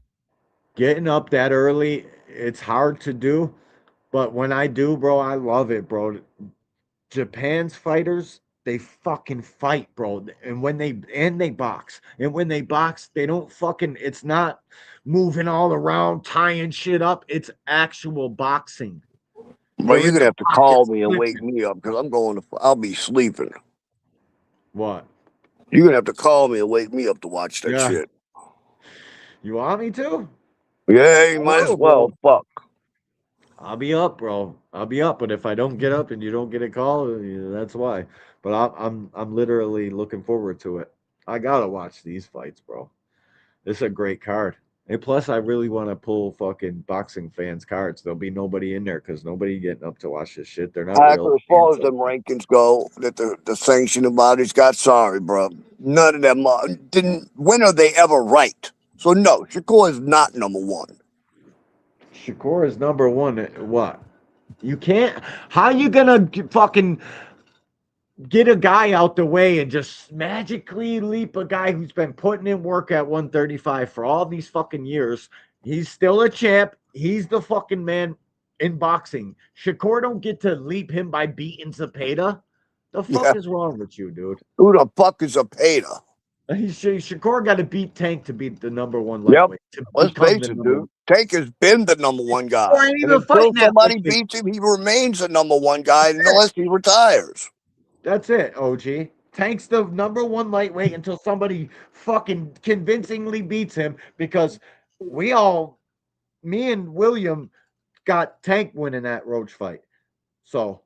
getting up that early, it's hard to do. But when I do, bro, I love it, bro. Japan's fighters, they fucking fight, bro. And when they box. And when they box, they don't fucking, it's not moving all around, tying shit up. It's actual boxing. Well, you're going to have to call me and wake me up because I'll be sleeping. What? You're going to have to call me and wake me up to watch that shit. You want me to? Yeah, you might as well. Bro. Fuck. I'll be up, bro. I'll be up, but if I don't get up and you don't get a call, that's why. But I'm literally looking forward to it. I gotta watch these fights, bro. This is a great card. And plus, I really want to pull fucking boxing fans' cards. There'll be nobody in there because nobody getting up to watch this shit. They're not real. As far as them rankings go, that the sanctioning bodies got, sorry, bro. None of them didn't. When are they ever right? So no, Shakur is not number one. Shakur is number one. What? You can't. How you gonna fucking get a guy out the way and just magically leap a guy who's been putting in work at 135 for all these fucking years? He's still a champ. He's the fucking man in boxing. Shakur don't get to leap him by beating Zepeda. The fuck is wrong with you, dude? Who the fuck is Zepeda? Shakur got to beat Tank to be the number one lightweight. Let's face it, dude. Tank has been the number one guy. And until somebody beats him, he remains the number one guy unless he retires. That's it, OG. Tank's the number one lightweight until somebody fucking convincingly beats him because me and William got Tank winning that Roach fight. So,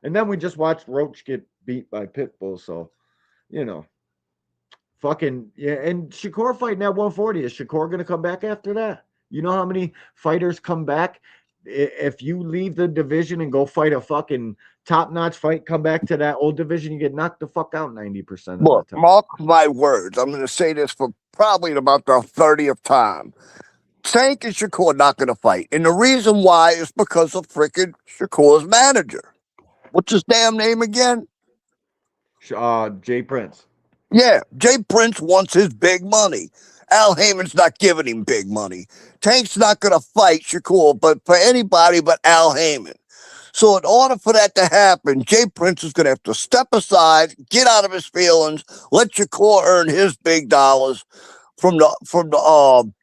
and then we just watched Roach get beat by Pitbull. So, you know, fucking, yeah. And Shakur fighting at 140. Is Shakur going to come back after that? You know how many fighters come back? If you leave the division and go fight a fucking top-notch fight, come back to that old division, you get knocked the fuck out 90% of the time. Mark my words. I'm going to say this for probably about the 30th time. Tank and Shakur not going to fight. And the reason why is because of freaking Shakur's manager. What's his damn name again? Jay Prince. Yeah, Jay Prince wants his big money. Al Heyman's not giving him big money. Tank's not going to fight Shakur, but for anybody but Al Heyman. So in order for that to happen, Jay Prince is going to have to step aside, get out of his feelings, let Shakur earn his big dollars from the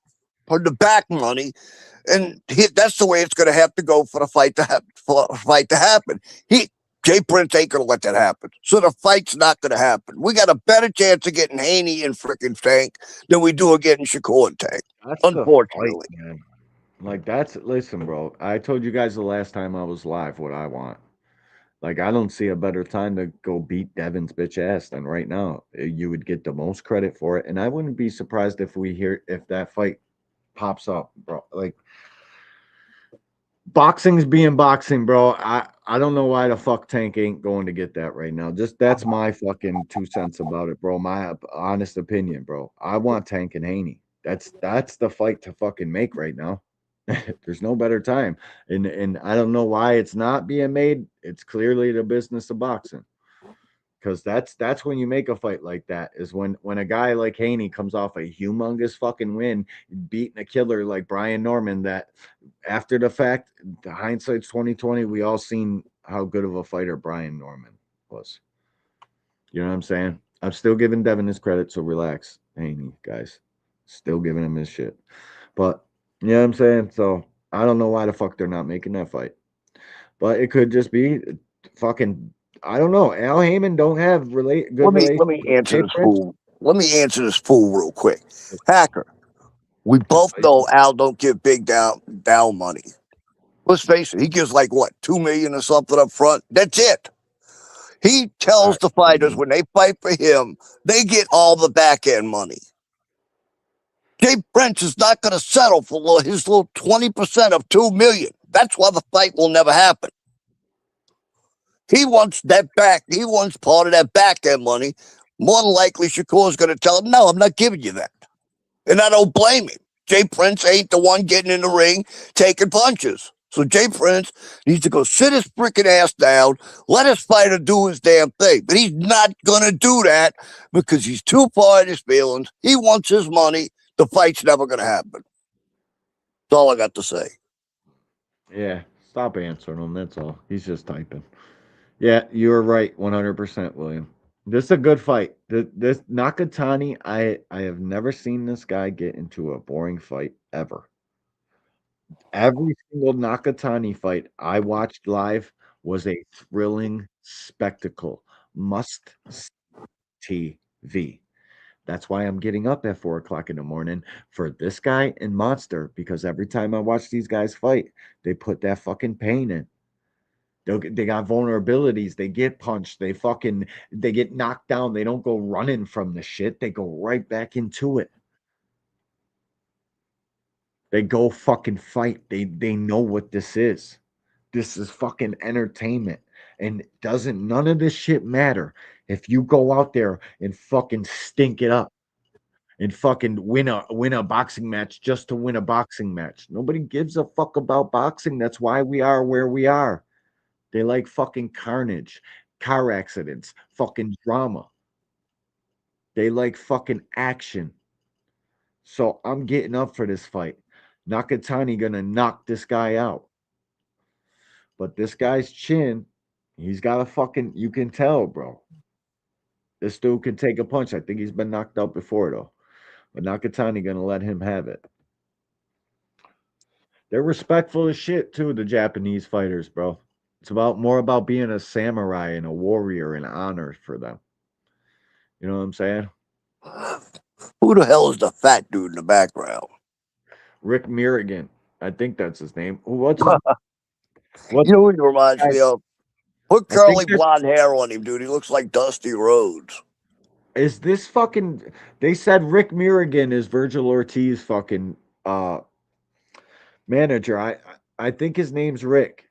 back money, and that's the way it's going to have to go for the fight to happen. Jay Prince ain't going to let that happen. So the fight's not going to happen. We got a better chance of getting Haney and freaking Tank than we do of getting Shakur and Tank. Unfortunately. Fight, man. Like, listen, bro. I told you guys the last time I was live what I want. Like, I don't see a better time to go beat Devin's bitch ass than right now. You would get the most credit for it, and I wouldn't be surprised if that fight pops up, bro. Like, boxing's being boxing, bro. I don't know why the fuck Tank ain't going to get that right now. Just that's my fucking 2 cents about it, bro. My honest opinion, bro. I want Tank and Haney. That's the fight to fucking make right now. There's no better time. And I don't know why it's not being made. It's clearly the business of boxing. Because that's when you make a fight like that, is when a guy like Haney comes off a humongous fucking win, beating a killer like Brian Norman, that after the fact, the hindsight's 2020, we all seen how good of a fighter Brian Norman was. You know what I'm saying? I'm still giving Devin his credit, so relax, Haney, guys. Still giving him his shit. But you know what I'm saying? So I don't know why the fuck they're not making that fight. But it could just be fucking, I don't know. Al Heyman don't have good relations. Let me answer this fool. Let me answer this fool real quick. Hacker, we both know Al don't give big down money. Let's face it, he gives like what, $2 million or something up front. That's it. He tells the fighters when they fight for him, they get all the back end money. Jay Prince is not going to settle for his little 20% of $2 million. That's why the fight will never happen. He wants that back. He wants part of that back end money. More than likely, Shakur's going to tell him, no, I'm not giving you that. And I don't blame him. Jay Prince ain't the one getting in the ring taking punches. So Jay Prince needs to go sit his freaking ass down, let his fighter do his damn thing. But he's not going to do that because he's too far in his feelings. He wants his money. The fight's never going to happen. That's all I got to say. Yeah, stop answering him. That's all. He's just typing. Yeah, you're right, 100%, William. This is a good fight. This Nakatani, I have never seen this guy get into a boring fight ever. Every single Nakatani fight I watched live was a thrilling spectacle. Must see TV. That's why I'm getting up at 4 o'clock in the morning for this guy and Monster, because every time I watch these guys fight, they put that fucking pain in. They got vulnerabilities. They get punched. They get knocked down. They don't go running from the shit. They go right back into it. They go fucking fight. They know what this is. This is fucking entertainment. And none of this shit matter if you go out there and fucking stink it up and fucking win a boxing match just to win a boxing match. Nobody gives a fuck about boxing. That's why we are where we are. They like fucking carnage, car accidents, fucking drama. They like fucking action. So I'm getting up for this fight. Nakatani gonna knock this guy out. But this guy's chin, he's got a fucking, you can tell, bro. This dude can take a punch. I think he's been knocked out before, though. But Nakatani gonna let him have it. They're respectful as shit, too, the Japanese fighters, bro. It's more about being a samurai and a warrior and honor for them. You know what I'm saying? Who the hell is the fat dude in the background? Rick Mirigan. I think that's his name. What's you know who he reminds me of? Put curly blonde hair on him, dude. He looks like Dusty Rhodes. Is this fucking... They said Rick Mirigan is Virgil Ortiz fucking manager. I think his name's Rick.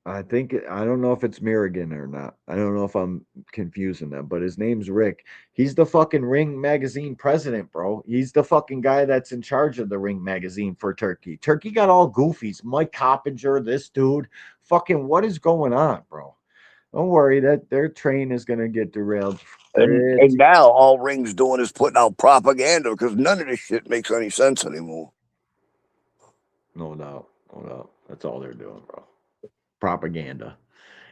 I don't know if it's Mirigan or not. I don't know if I'm confusing them, but his name's Rick. He's the fucking Ring Magazine president, bro. He's the fucking guy that's in charge of the Ring Magazine for Turkey. Turkey got all goofies. Mike Coppinger, this dude. Fucking what is going on, bro? Don't worry, that their train is gonna get derailed. And now all Ring's doing is putting out propaganda because none of this shit makes any sense anymore. No doubt. No doubt. That's all they're doing, bro. Propaganda.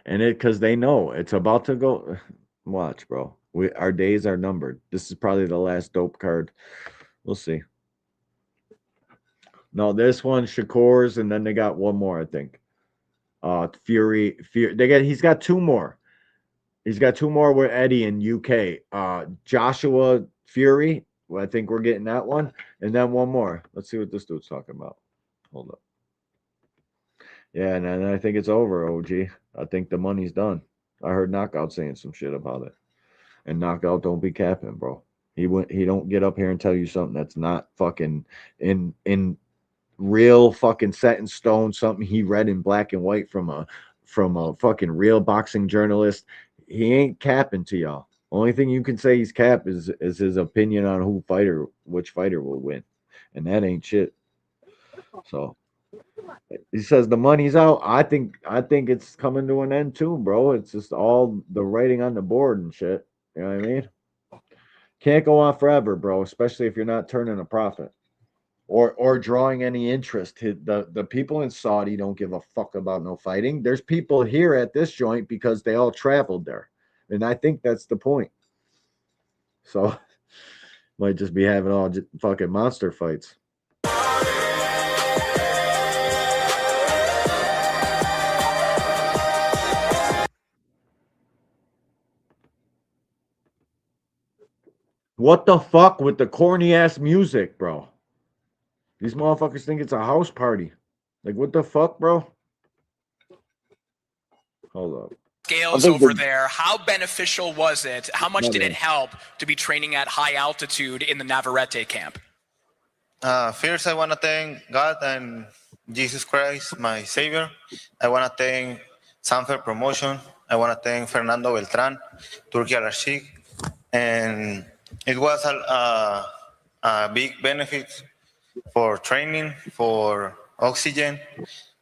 And because they know it's about to go. Watch, bro. Our days are numbered. This is probably the last dope card. We'll see. No, this one, Shakur's, and then they got one more, I think. Fury. He's got two more. He's got two more with Eddie in UK. Joshua Fury. Well, I think we're getting that one. And then one more. Let's see what this dude's talking about. Hold up. Yeah, and then I think it's over, OG. I think the money's done. I heard Knockout saying some shit about it. And Knockout don't be capping, bro. He don't get up here and tell you something that's not fucking in real fucking set in stone, something he read in black and white from a fucking real boxing journalist. He ain't capping to y'all. Only thing you can say he's cap is his opinion on which fighter will win. And that ain't shit. So he says the money's out. I think it's coming to an end too, bro. It's just all the writing on the board and shit. You know what I mean? Can't go on forever, bro, especially if you're not turning a profit or drawing any interest. The people in Saudi don't give a fuck about no fighting. There's people here at this joint because they all traveled there. And I think that's the point. So might just be having all fucking monster fights. What the fuck with the corny ass music, bro? These motherfuckers think it's a house party. Like, what the fuck, bro? Hold up. Scales over there, how beneficial was it? How much did it help to be training at high altitude in the Navarrete camp? First, I want to thank God and Jesus Christ, my Savior. I want to thank Sanfer Promotion. I want to thank Fernando Beltran, Turki Al-Rashid. And it was a big benefit for training, for oxygen.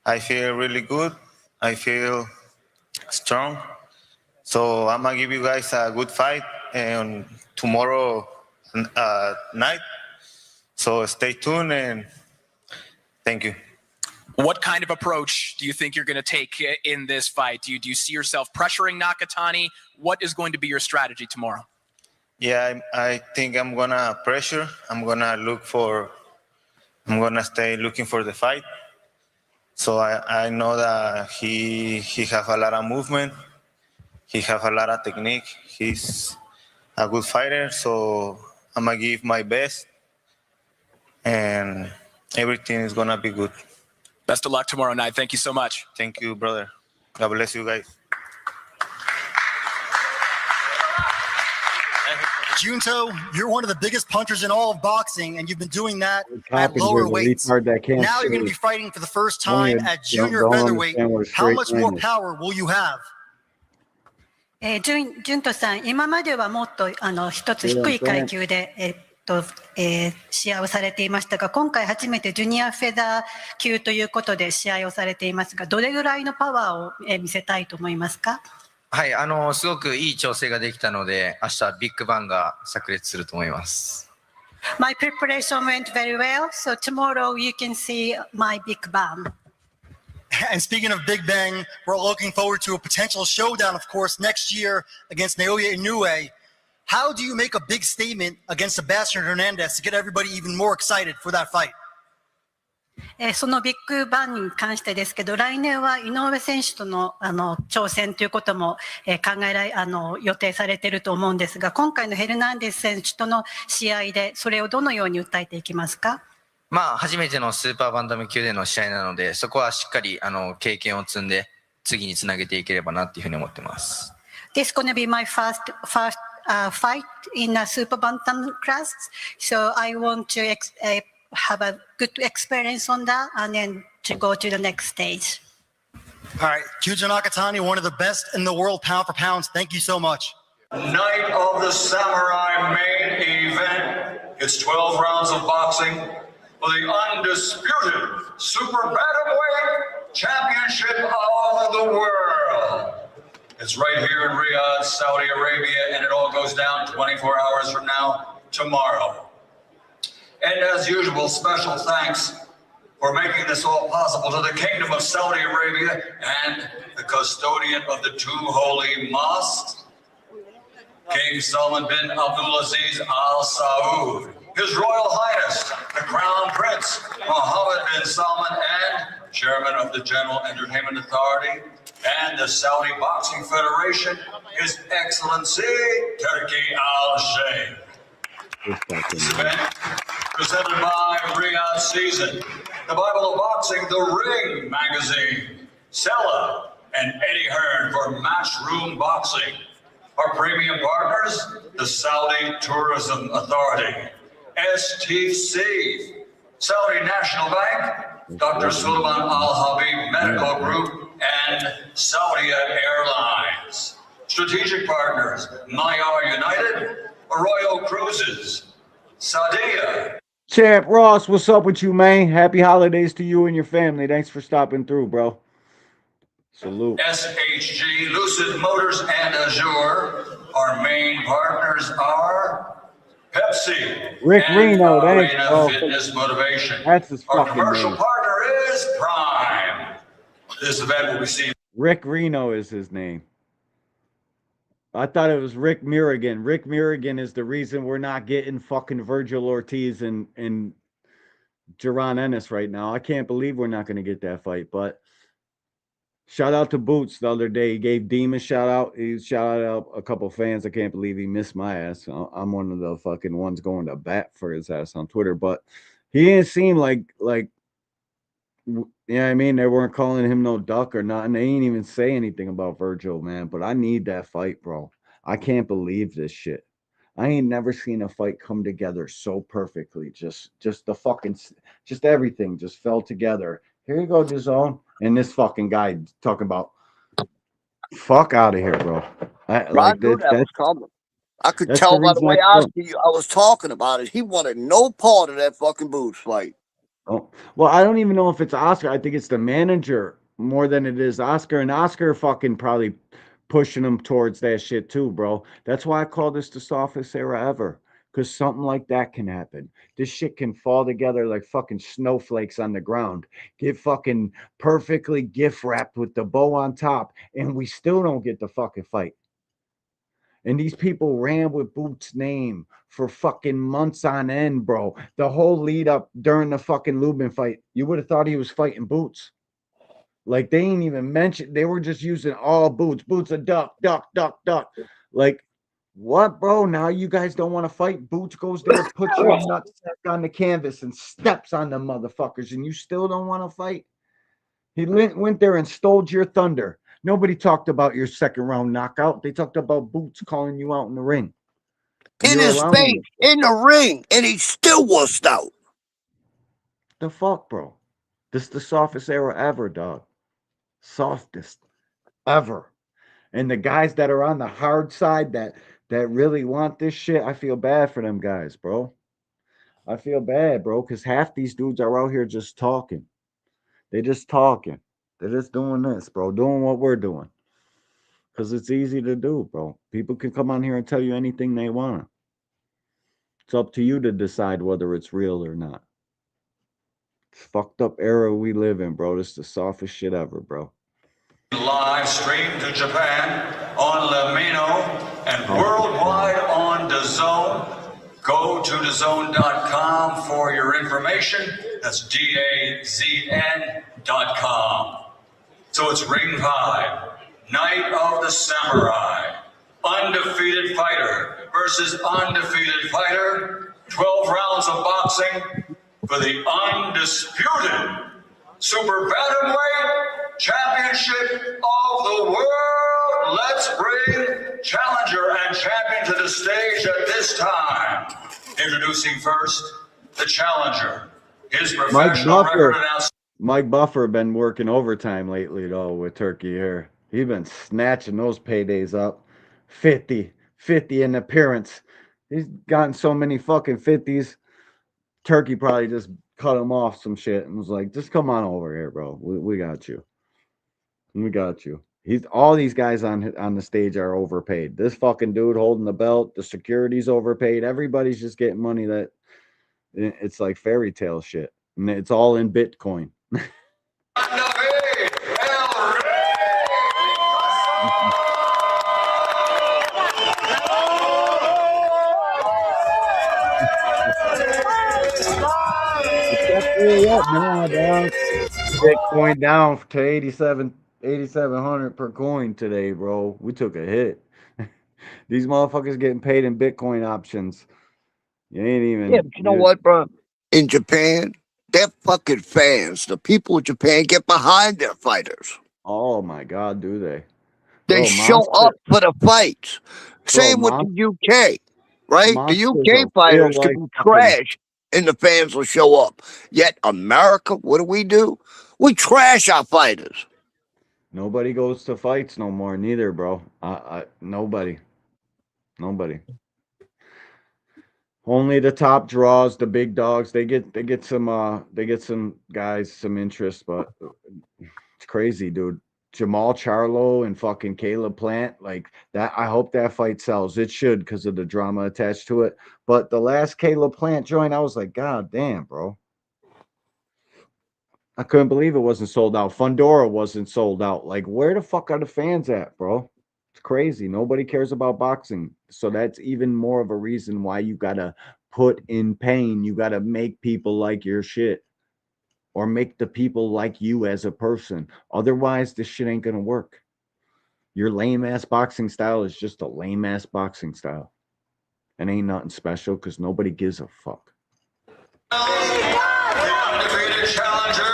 I feel really good. I feel strong. So I'm going to give you guys a good fight tomorrow night. So stay tuned and thank you. What kind of approach do you think you're going to take in this fight? Do you see yourself pressuring Nakatani? What is going to be your strategy tomorrow? Yeah, I think I'm going to pressure. I'm going to stay looking for the fight. So I know that he have a lot of movement. He have a lot of technique. He's a good fighter. So I'm going to give my best. And everything is going to be good. Best of luck tomorrow night. Thank you so much. Thank you, brother. God bless you guys. Junto, you're one of the biggest punchers in all of boxing, and you've been doing that at lower weights. Now you're going to be fighting for the first time at junior featherweight. How much more power will you have? ジュントさん、今まではもっと一つ低い階級で、試合をされていましたが、今回初めてジュニアフェザー級ということで試合をされていますが、どれぐらいのパワーを見せたいと思いますか？はい、すごくいい調整ができたので、明日ビッグバンが炸裂すると思います。My preparation went very well, so tomorrow you can see my big bang. And speaking of Big Bang, we're looking forward to a potential showdown, of course, next year against Naoya Inoue. How do you make a big statement against Sebastian Hernandez to get everybody even more excited for that fight? そのビッグバンに関してですけど、来年は井上選手との挑戦ということも予定されていると思うんですが、今回のヘルナンデス選手との試合でそれをどのように訴えていきますか？まあ初めてのスーパーバンタム級での試合なので、そこはしっかり経験を積んで次につなげていければなっていうふうに思ってます。This is going to be my first fight in a super bantam class, so I want to have a good experience on that and then to go to the next stage. All right, Yuji Nakatani, one of the best in the world pound for pounds. Thank you so much. Night of the Samurai main event. It's 12 rounds of boxing for the undisputed super bantamweight championship of the world. It's right here in Riyadh, Saudi Arabia, and it all goes down 24 hours from now, tomorrow. And as usual, special thanks for making this all possible to the Kingdom of Saudi Arabia and the custodian of the two holy mosques, King Salman bin Abdulaziz Al Saud, His Royal Highness, the Crown Prince Mohammed bin Salman, and Chairman of the General Entertainment Authority and the Saudi Boxing Federation, His Excellency Turki Al-Sheikh. This event presented by Riyadh Season, the Bible of Boxing, The Ring Magazine, Sella, and Eddie Hearn for for Matchroom Boxing. Our premium partners, the Saudi Tourism Authority, STC, Saudi National Bank, Dr. Sulaiman Al Habib Medical Group, and Saudi Airlines. Strategic partners, Mayar United, Arroyo Cruises, Saudia. Champ Ross, what's up with you, man? Happy holidays to you and your family. Thanks for stopping through, bro. Salute. SHG, Lucid Motors, and Azure. Our main partners are Pepsi, Rick and Reno, thanks, Arena bro. Fitness Motivation. That's his Our fucking commercial name. partner is Prime. This event will be seen. Rick Reno is his name. I thought it was Rick Murigan. Rick Murigan is the reason we're not getting fucking Virgil Ortiz and Jaron Ennis right now. I can't believe we're not going to get that fight. But shout out to Boots the other day. He gave Deem a shout out. He shouted out a couple fans. I can't believe he missed my ass. I'm one of the fucking ones going to bat for his ass on Twitter. But he didn't seem like you know what I mean? They weren't calling him no duck or nothing. They ain't even say anything about Virgil, man. But I need that fight, bro. I can't believe this shit. I ain't never seen a fight come together so perfectly. Just the fucking, just everything just fell together. Here you go, DAZN. And this fucking guy talking about, fuck out of here, bro. I knew that was coming. I could tell by the way I was talking about it. He wanted no part of that fucking Boots fight. Oh, well, I don't even know if it's Oscar. I think it's the manager more than it is Oscar. And Oscar fucking probably pushing him towards that shit too, bro. That's why I call this the softest era ever. Because something like that can happen. This shit can fall together like fucking snowflakes on the ground. Get fucking perfectly gift wrapped with the bow on top. And we still don't get the fucking fight. And these people ran with Boots' name for fucking months on end, bro. The whole lead up during the fucking Lubin fight, you would have thought he was fighting Boots. Like, they ain't even mentioned. They were just using all Boots. Boots a duck, duck, duck, duck. Like, what, bro? Now you guys don't want to fight? Boots goes there, puts your nutsack on the canvas and steps on the motherfuckers, and you still don't want to fight? He went there and stole your thunder. Nobody talked about your second round knockout. They talked about Boots calling you out in the ring. In his face, in the ring, and he still wussed out. The fuck, bro? This is the softest era ever, dog. Softest ever. And the guys that are on the hard side that really want this shit, I feel bad for them guys, bro. I feel bad, bro, because half these dudes are out here just talking. They just talking. They're just doing this, bro, doing what we're doing. Because it's easy to do, bro. People can come on here and tell you anything they want. It's up to you to decide whether it's real or not. It's fucked up era we live in, bro. This is the softest shit ever, bro. Live stream to Japan on Lamino and worldwide on DAZN. Go to DAZN.com for your information. That's DAZN.com. So it's Ring 5, Night of the Samurai, undefeated fighter versus undefeated fighter, 12 rounds of boxing for the undisputed super bantamweight championship of the world. Let's bring challenger and champion to the stage at this time. Introducing first, the challenger. His professional record announced. Mike Buffer been working overtime lately, though, with Turkey here. He's been snatching those paydays up. 50 in appearance. He's gotten so many fucking 50s. Turkey probably just cut him off some shit and was like, just come on over here, bro. We got you. We got you. All these guys on the stage are overpaid. This fucking dude holding the belt, the security's overpaid. Everybody's just getting money that it's like fairy tale shit. And it's all in Bitcoin. Bitcoin down to 8,700 per coin today, bro. We took a hit. These motherfuckers getting paid in Bitcoin options. You ain't even. Yeah, but you know what, bro? In Japan, they're fucking fans. The people in Japan get behind their fighters. Oh my God, do they? They show up for the fights. Same with the UK, right? The UK fighters could be trash and the fans will show up. Yet America, what do? We trash our fighters. Nobody goes to fights no more, neither, bro. Nobody. Only the top draws, the big dogs. They get some guys some interest, but it's crazy, dude. Jamal Charlo and fucking Caleb Plant, like that. I hope that fight sells. It should because of the drama attached to it. But the last Caleb Plant joint, I was like, God damn, bro. I couldn't believe it wasn't sold out. Fundora wasn't sold out. Like, where the fuck are the fans at, bro? It's crazy. Nobody cares about boxing. So that's even more of a reason why you gotta put in pain. You gotta make people like your shit. Or make the people like you as a person. Otherwise, this shit ain't gonna work. Your lame ass boxing style is just a lame ass boxing style. And ain't nothing special because nobody gives a fuck. Undefeated challenger.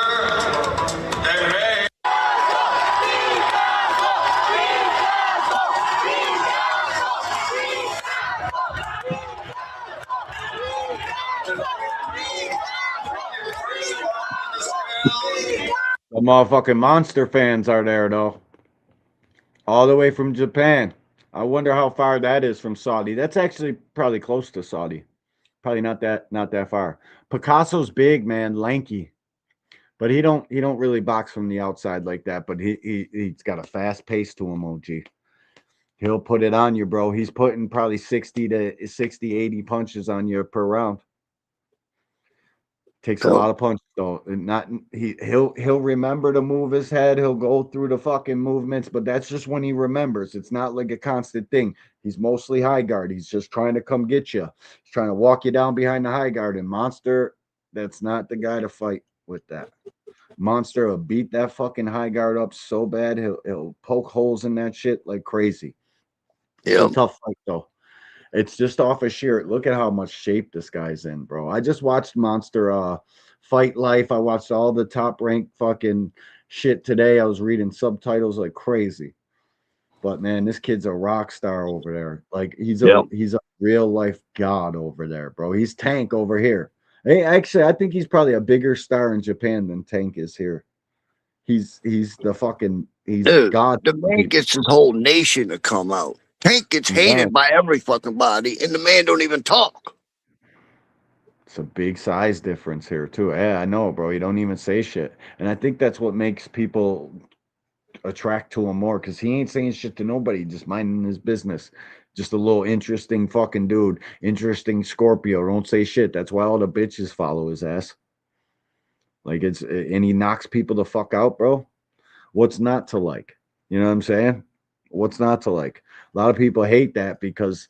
The motherfucking monster fans are there though. All the way from Japan. I wonder how far that is from Saudi. That's actually probably close to Saudi. Probably not that far. Picasso's big, man, lanky. But he don't really box from the outside like that, but he's got a fast pace to him, OG. He'll put it on you, bro. He's putting probably 60 to 80 punches on you per round. Takes a lot of punches though. And he'll remember to move his head. He'll go through the fucking movements, but that's just when he remembers. It's not like a constant thing. He's mostly high guard. He's just trying to come get you. He's trying to walk you down behind the high guard. And Monster, that's not the guy to fight with that. Monster will beat that fucking high guard up so bad he'll poke holes in that shit like crazy. It's a tough fight though. It's just off of sheer. Look at how much shape this guy's in, bro. I just watched Monster Fight Life. I watched all the top ranked fucking shit today. I was reading subtitles like crazy. But man, this kid's a rock star over there. Like he's a real life god over there, bro. He's Tank over here. Hey, actually, I think he's probably a bigger star in Japan than Tank is here. He's the fucking god. The man gets his whole nation to come out. Tank gets hated by every fucking body, and the man don't even talk. It's a big size difference here too. Yeah, I know, bro. You don't even say shit, and I think that's what makes people attract to him more because he ain't saying shit to nobody, just minding his business. Just a little interesting fucking dude, interesting Scorpio. Don't say shit. That's why all the bitches follow his ass. Like and he knocks people the fuck out, bro. What's not to like? You know what I'm saying? What's not to like? A lot of people hate that because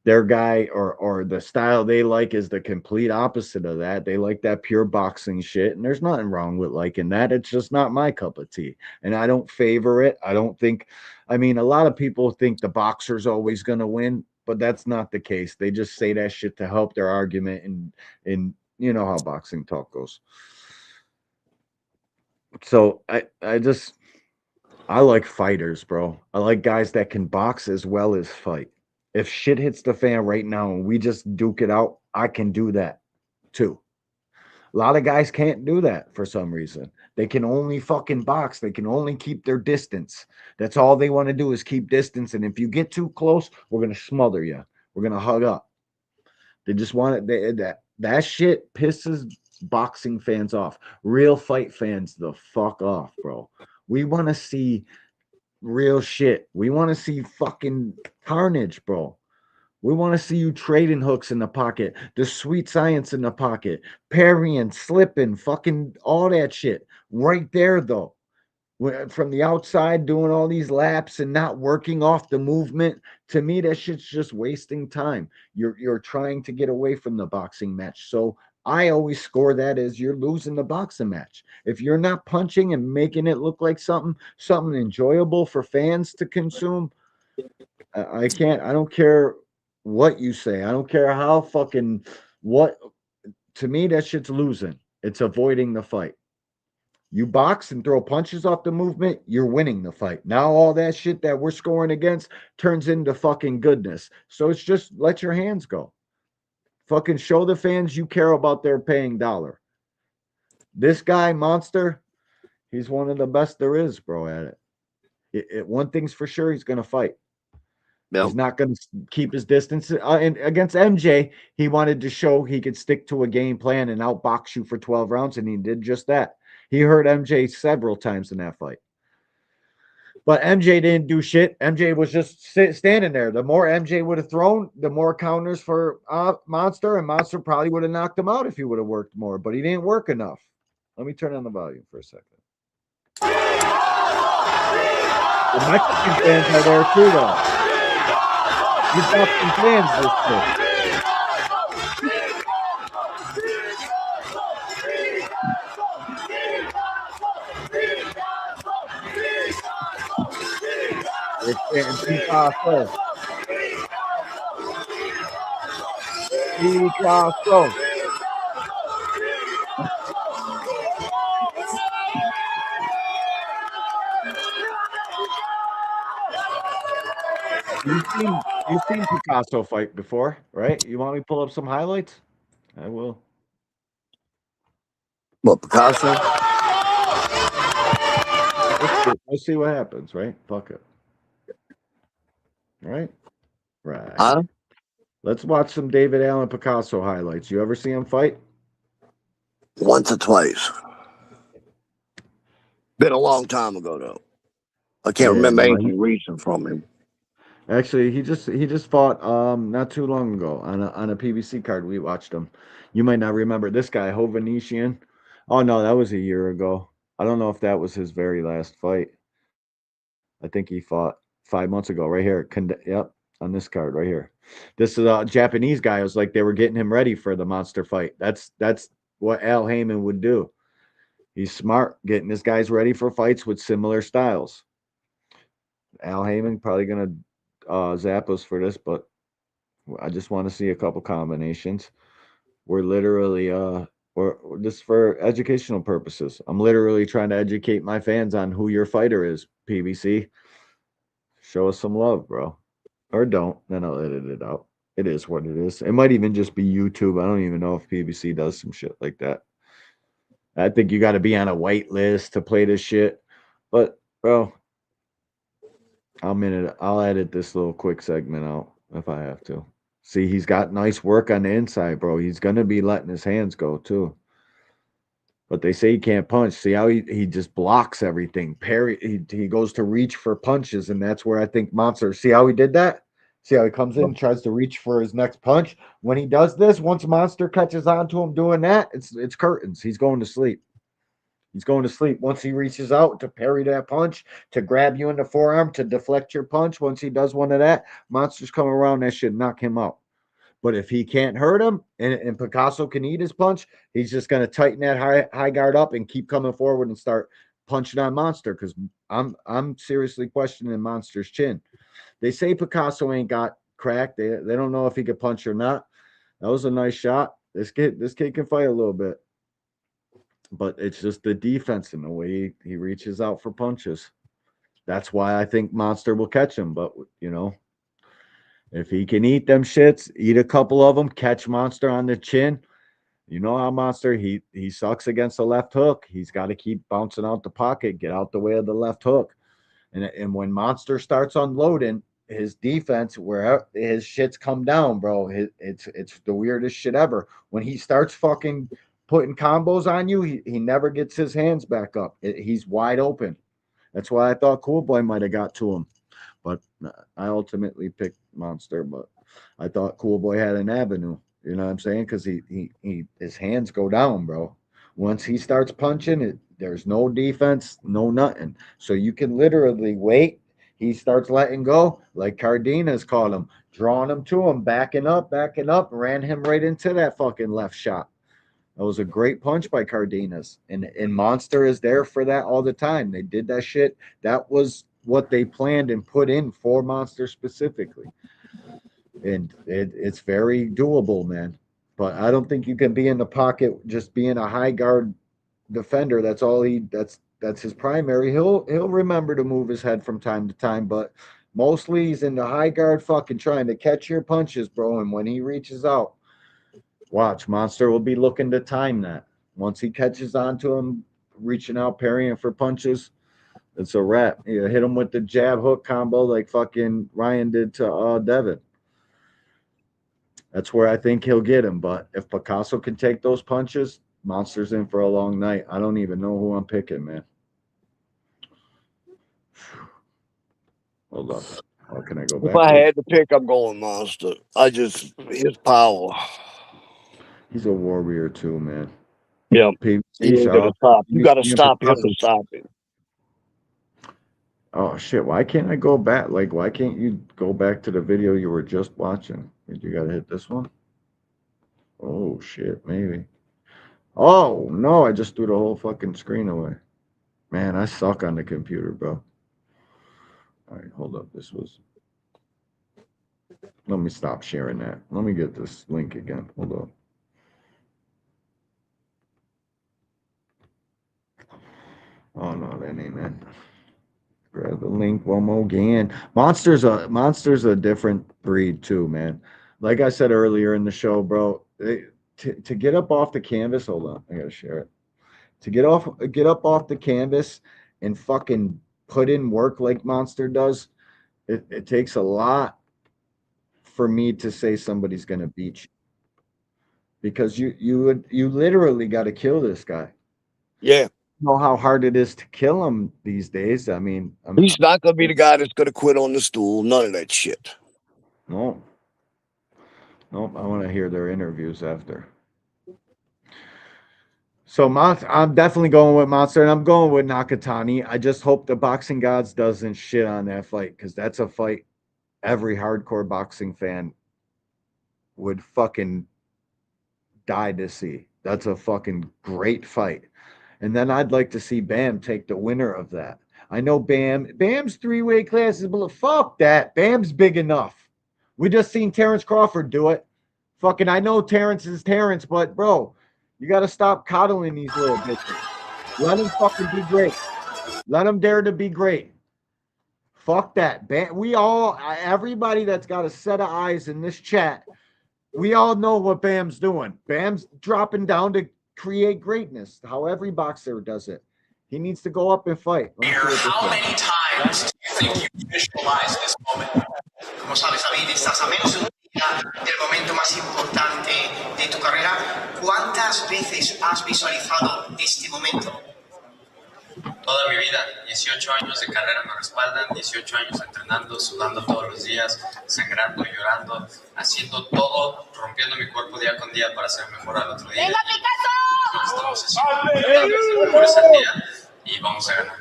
their guy or the style they like is the complete opposite of that. They like that pure boxing shit, and there's nothing wrong with liking that. It's just not my cup of tea, and I don't favor it. I don't think. I mean, a lot of people think the boxer's always going to win, but that's not the case. They just say that shit to help their argument, and you know how boxing talk goes. So I like fighters, bro. I like guys that can box as well as fight. If shit hits the fan right now and we just duke it out, I can do that too. A lot of guys can't do that for some reason. They can only fucking box. They can only keep their distance. That's all they want to do is keep distance. And if you get too close, we're going to smother you. We're going to hug up. They just want it. That shit pisses boxing fans off. Real fight fans the fuck off, bro. We want to see real shit. We want to see fucking carnage, bro. We want to see you trading hooks in the pocket, the sweet science in the pocket, parrying, slipping, fucking all that shit. Right there, though. From the outside, doing all these laps and not working off the movement. To me, that shit's just wasting time. You're trying to get away from the boxing match. So I always score that as you're losing the boxing match. If you're not punching and making it look like something enjoyable for fans to consume, I don't care what you say. I don't care how fucking what. To me, that shit's losing. It's avoiding the fight. You box and throw punches off the movement, you're winning the fight. Now all that shit that we're scoring against turns into fucking goodness. So it's just let your hands go. Fucking show the fans you care about their paying dollar. This guy, Monster, he's one of the best there is, bro, at it. One thing's for sure, he's going to fight. Yep. He's not going to keep his distance. And against MJ, he wanted to show he could stick to a game plan and outbox you for 12 rounds, and he did just that. He hurt MJ several times in that fight. But MJ didn't do shit. MJ was just standing there. The more MJ would have thrown, the more counters for Monster, and Monster probably would have knocked him out if he would have worked more, but he didn't work enough. Let me turn on the volume for a second. The Mexican fans are there too, though. He's got some fans this shit. It's getting Picasso. Picasso. You've seen Picasso fight before, right? You want me to pull up some highlights? I will. What, Picasso? Let's see what happens, right? Fuck it. Right? Right. Huh? Let's watch some David Allen Picasso highlights. You ever see him fight? Once or twice. Been a long time ago, though. I can't remember anything recent from him. Actually, he just fought not too long ago on a PBC card. We watched him. You might not remember this guy, Hovanesian. Oh no, that was a year ago. I don't know if that was his very last fight. I think he fought 5 months ago, right here. Yep, on this card right here. This is a Japanese guy. It was like they were getting him ready for the monster fight. That's what Al Heyman would do. He's smart, getting his guys ready for fights with similar styles. Al Heyman probably gonna zap us for this, but I just want to see a couple combinations. We're literally or just for educational purposes. I'm literally trying to educate my fans on who your fighter is, PBC. Show us some love, bro. Or don't, then I'll edit it out. It is what it is. It might even just be YouTube. I don't even know if PBC does some shit like that. I think you got to be on a white list to play this shit. But, bro, I'll edit this little quick segment out if I have to. See, he's got nice work on the inside, bro. He's going to be letting his hands go, too. But they say he can't punch. See how he just blocks everything. He goes to reach for punches, and that's where I think Monster. See how he did that? See how he comes in and tries to reach for his next punch? When he does this, once Monster catches on to him doing that, it's curtains. He's going to sleep. He's going to sleep. Once he reaches out to parry that punch, to grab you in the forearm, to deflect your punch, once he does one of that, Monster's coming around, that should knock him out. But if he can't hurt him and Picasso can eat his punch, he's just going to tighten that high guard up and keep coming forward and start punching on Monster, because I'm seriously questioning Monster's chin. They say Picasso ain't got crack. They don't know if he could punch or not. That was a nice shot. This kid can fight a little bit. But it's just the defense and the way he reaches out for punches. That's why I think Monster will catch him. But, you know, if he can eat them shits, eat a couple of them, catch Monster on the chin. You know how Monster, he sucks against the left hook. He's got to keep bouncing out the pocket, get out the way of the left hook. And when Monster starts unloading his defense, where his shits come down, bro, it's the weirdest shit ever. When he starts fucking putting combos on you, he never gets his hands back up. He's wide open. That's why I thought Cool Boy might have got to him. But I ultimately picked Monster, but I thought Cool Boy had an avenue. You know what I'm saying? Because his hands go down, bro. Once he starts punching, there's no defense, no nothing. So you can literally wait. He starts letting go, like Cardenas called him, drawing him to him, backing up, ran him right into that fucking left shot. That was a great punch by Cardenas. And Monster is there for that all the time. They did that shit. That was what they planned and put in for Monster specifically. And it's very doable, man. But I don't think you can be in the pocket just being a high guard defender. That's his primary. He'll remember to move his head from time to time, but mostly he's in the high guard fucking trying to catch your punches, bro. And when he reaches out, watch, Monster will be looking to time that. Once he catches onto him, reaching out, parrying for punches, it's a wrap. You hit him with the jab hook combo like fucking Ryan did to Devin. That's where I think he'll get him. But if Picasso can take those punches, Monster's in for a long night. I don't even know who I'm picking, man. Hold on. How can I go back? If I had to pick, I'm going Monster. His power. He's a warrior too, man. Yeah. You gotta stop. You gotta stop him to stop him. Oh shit! Why can't I go back? Like, why can't you go back to the video you were just watching? You gotta hit this one. Oh shit! Maybe. Oh no! I just threw the whole fucking screen away. Man, I suck on the computer, bro. All right, hold up. Let me stop sharing that. Let me get this link again. Hold up. Oh no, that ain't it. Grab the link one more again. Monster's a different breed too, man. Like I said earlier in the show, bro. To get up off the canvas, hold on, I gotta share it. To get up off the canvas and fucking put in work like Monster does, it takes a lot for me to say somebody's gonna beat you. Because you literally got to kill this guy. Yeah. Know how hard it is to kill him these days. I mean, he's not gonna be the guy that's gonna quit on the stool. None of that shit. No. Nope. I want to hear their interviews after. So I'm definitely going with Monster, and I'm going with Nakatani. I just hope the Boxing Gods doesn't shit on that fight, because that's a fight every hardcore boxing fan would fucking die to see. That's a fucking great fight. And then I'd like to see Bam take the winner of that. I know Bam's 3-weight classes, but fuck that. Bam's big enough. We just seen Terrence Crawford do it. Fucking, I know Terrence is Terrence, but bro, you got to stop coddling these little bitches. Let him fucking be great. Let him dare to be great. Fuck that. Everybody that's got a set of eyes in this chat, we all know what Bam's doing. Bam's dropping down to create greatness, how every boxer does it. He needs to go up and fight. How many times do you think you visualize this moment? Como sabes, David, estás a menos de un día del momento más importante de tu carrera. ¿Cuántas veces has visualizado este momento? Toda mi vida, 18 años de carrera me respaldan, 18 años entrenando, sudando todos los días, sangrando, llorando, haciendo todo, rompiendo mi cuerpo día con día para ser mejor al otro día. ¡Venga, Picasso! Estamos haciendo mejores al día y vamos a ganar.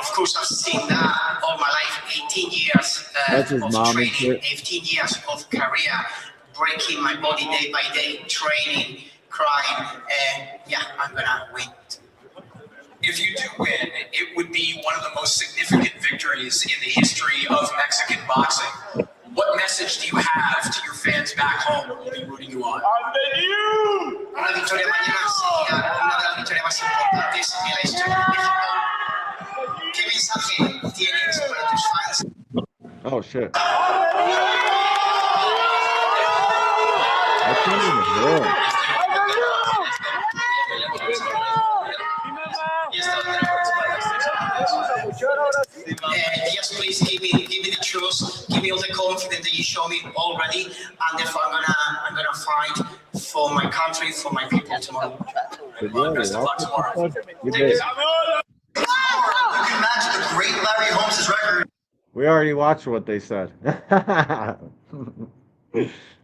Of course, I've seen that all my life, 18 years of training, 18 years of career, breaking my body day by day, training, crying, yeah, I'm gonna win. If you do win, it would be one of the most significant victories in the history of Mexican boxing. What message do you have to your fans back home who will be rooting you on? Una victoria mañana sería una de las victorias más importantes en la historia de México. ¿Qué mensaje tienes para tus fans? Oh shit. I can't even hear him. Yes, please give me the truth. Give me all the confidence that you show me already, and therefore I'm gonna fight for my country, for my people tomorrow. Best of luck tomorrow. You can match the great Larry Holmes' record. We already watched what they said.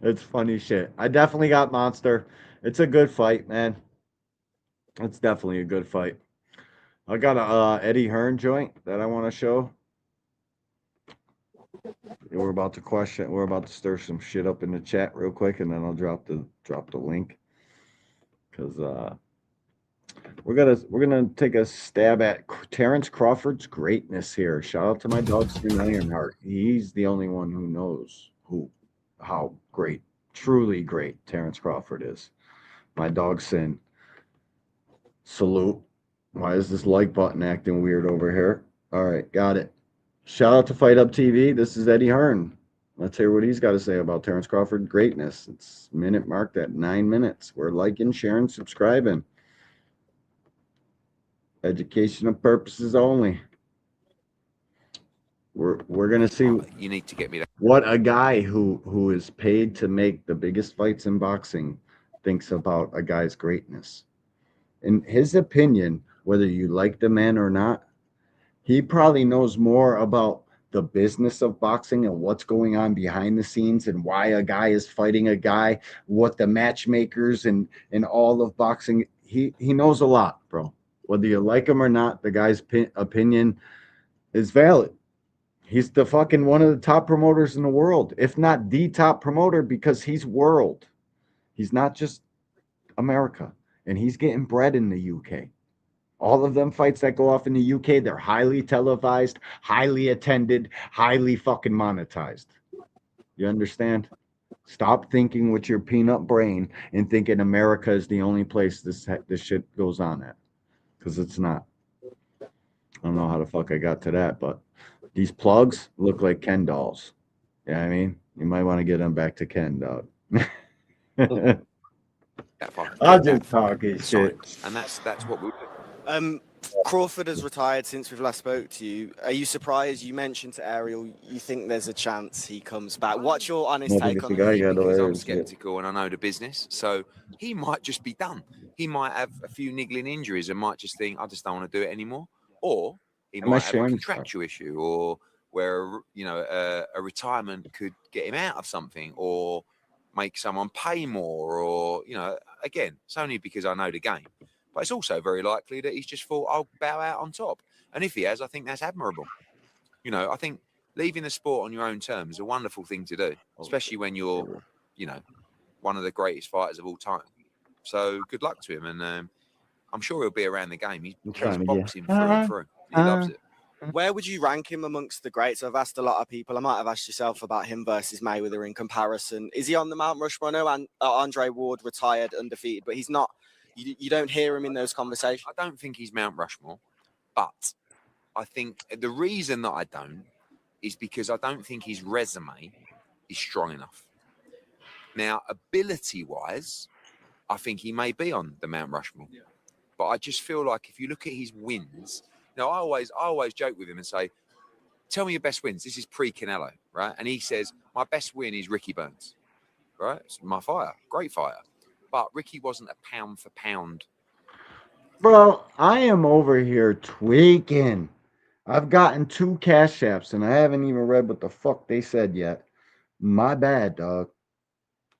It's funny shit. I definitely got Monster. It's a good fight, man. It's definitely a good fight. I got a Eddie Hearn joint that I want to show. We're about to stir some shit up in the chat real quick, and then I'll drop the link, because we're gonna take a stab at Terrence Crawford's greatness here. Shout out to my dog Spin Ironheart. He's the only one who knows how great, truly great Terrence Crawford is. My dog Sin. Salute. Why is this like button acting weird over here? All right, got it. Shout out to Fight Up TV. This is Eddie Hearn. Let's hear what he's got to say about Terrence Crawford greatness. It's minute marked at 9 minutes. We're liking, sharing, subscribing. Educational purposes only. We're gonna see. You need to get me that. What a guy who is paid to make the biggest fights in boxing thinks about a guy's greatness. In his opinion, whether you like the man or not, he probably knows more about the business of boxing and what's going on behind the scenes and why a guy is fighting a guy, what the matchmakers and all of boxing. He knows a lot, bro. Whether you like him or not, the guy's opinion is valid. He's the fucking one of the top promoters in the world, if not the top promoter, because he's world. He's not just America, and he's getting bread in the UK. All of them fights that go off in the UK, they're highly televised, highly attended, highly fucking monetized. You understand? Stop thinking with your peanut brain and thinking America is the only place this shit goes on at, because it's not. I don't know how the fuck I got to that, but these plugs look like Ken dolls. You know what I mean? You might want to get them back to Ken, dog. I'll just talking shit. And that's what we do. Crawford has retired since we've last spoke to you. Are you surprised? You mentioned to Ariel you think there's a chance he comes back. What's your honest take on it? Because I'm skeptical and I know the business, so he might just be done. He might have a few niggling injuries and might just think, I just don't want to do it anymore. Or he might have a contractual issue, or where a retirement could get him out of something, or make someone pay more, or again, it's only because I know the game. But it's also very likely that he's just thought, I'll bow out on top. And if he has, I think that's admirable. I think leaving the sport on your own terms is a wonderful thing to do, especially when you're, one of the greatest fighters of all time. So good luck to him. And I'm sure he'll be around the game. He's boxing through and through. He loves it. Where would you rank him amongst the greats? I've asked a lot of people. I might have asked yourself about him versus Mayweather in comparison. Is he on the Mount Rushmore? I know Andre Ward retired undefeated, but he's not. You don't hear him in those conversations. I don't think he's Mount Rushmore, but I think the reason that I don't is because I don't think his resume is strong enough. Now, ability-wise, I think he may be on the Mount Rushmore, but I just feel like if you look at his wins, I always joke with him and say, tell me your best wins. This is pre-Canelo, right? And he says, my best win is Ricky Burns, right? It's my fighter, great fighter. But Ricky wasn't a pound for pound. Bro, I am over here tweaking. I've gotten 2 cash apps and I haven't even read what the fuck they said yet. My bad, dog.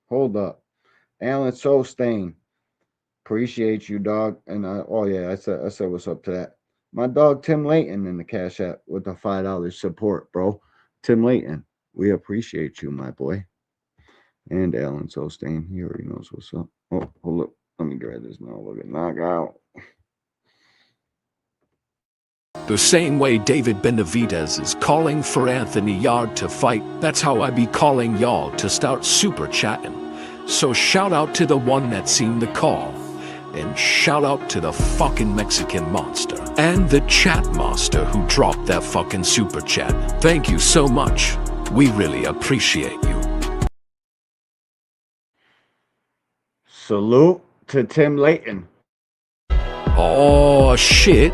Hold up. Alan Solstain. Appreciate you, dog. And I said what's up to that. My dog Tim Layton in the cash app with the $5 support, bro. Tim Layton, we appreciate you, my boy. And Alan Solstain, he already knows what's up. Oh, hold up. Let me grab this now. Look at knockout. The same way David Benavidez is calling for Anthony Yarde to fight, that's how I be calling y'all to start super chatting. So shout out to the one that seen the call. And shout out to the fucking Mexican monster. And the chat master who dropped that fucking super chat. Thank you so much. We really appreciate you. Salute to Tim Layton. Oh shit.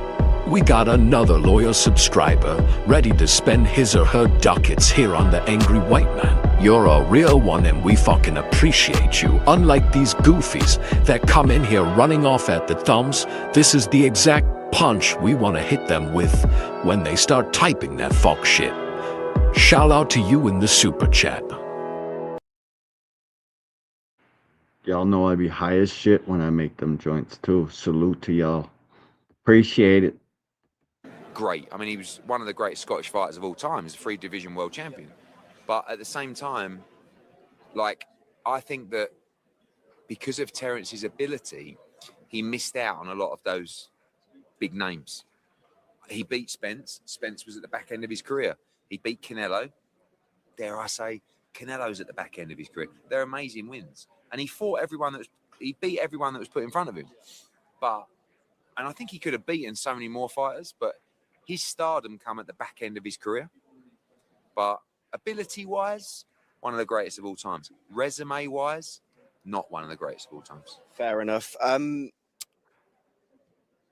We got another loyal subscriber ready to spend his or her ducats here on the Angry White Man. You're a real one and we fucking appreciate you. Unlike these goofies that come in here running off at the thumbs, this is the exact punch we want to hit them with when they start typing that fuck shit. Shout out to you in the super chat. Y'all know I be high as shit when I make them joints too. Salute to y'all. Appreciate it. Great. I mean, he was one of the greatest Scottish fighters of all time. He's a 3-division world champion. But at the same time, I think that because of Terrence's ability, he missed out on a lot of those big names. He beat Spence. Spence was at the back end of his career. He beat Canelo. Dare I say, Canelo's at the back end of his career. They're amazing wins. And he beat everyone that was put in front of him. But And I think he could have beaten so many more fighters, but his stardom come at the back end of his career. But ability-wise, one of the greatest of all times. Resume-wise, not one of the greatest of all times. Fair enough.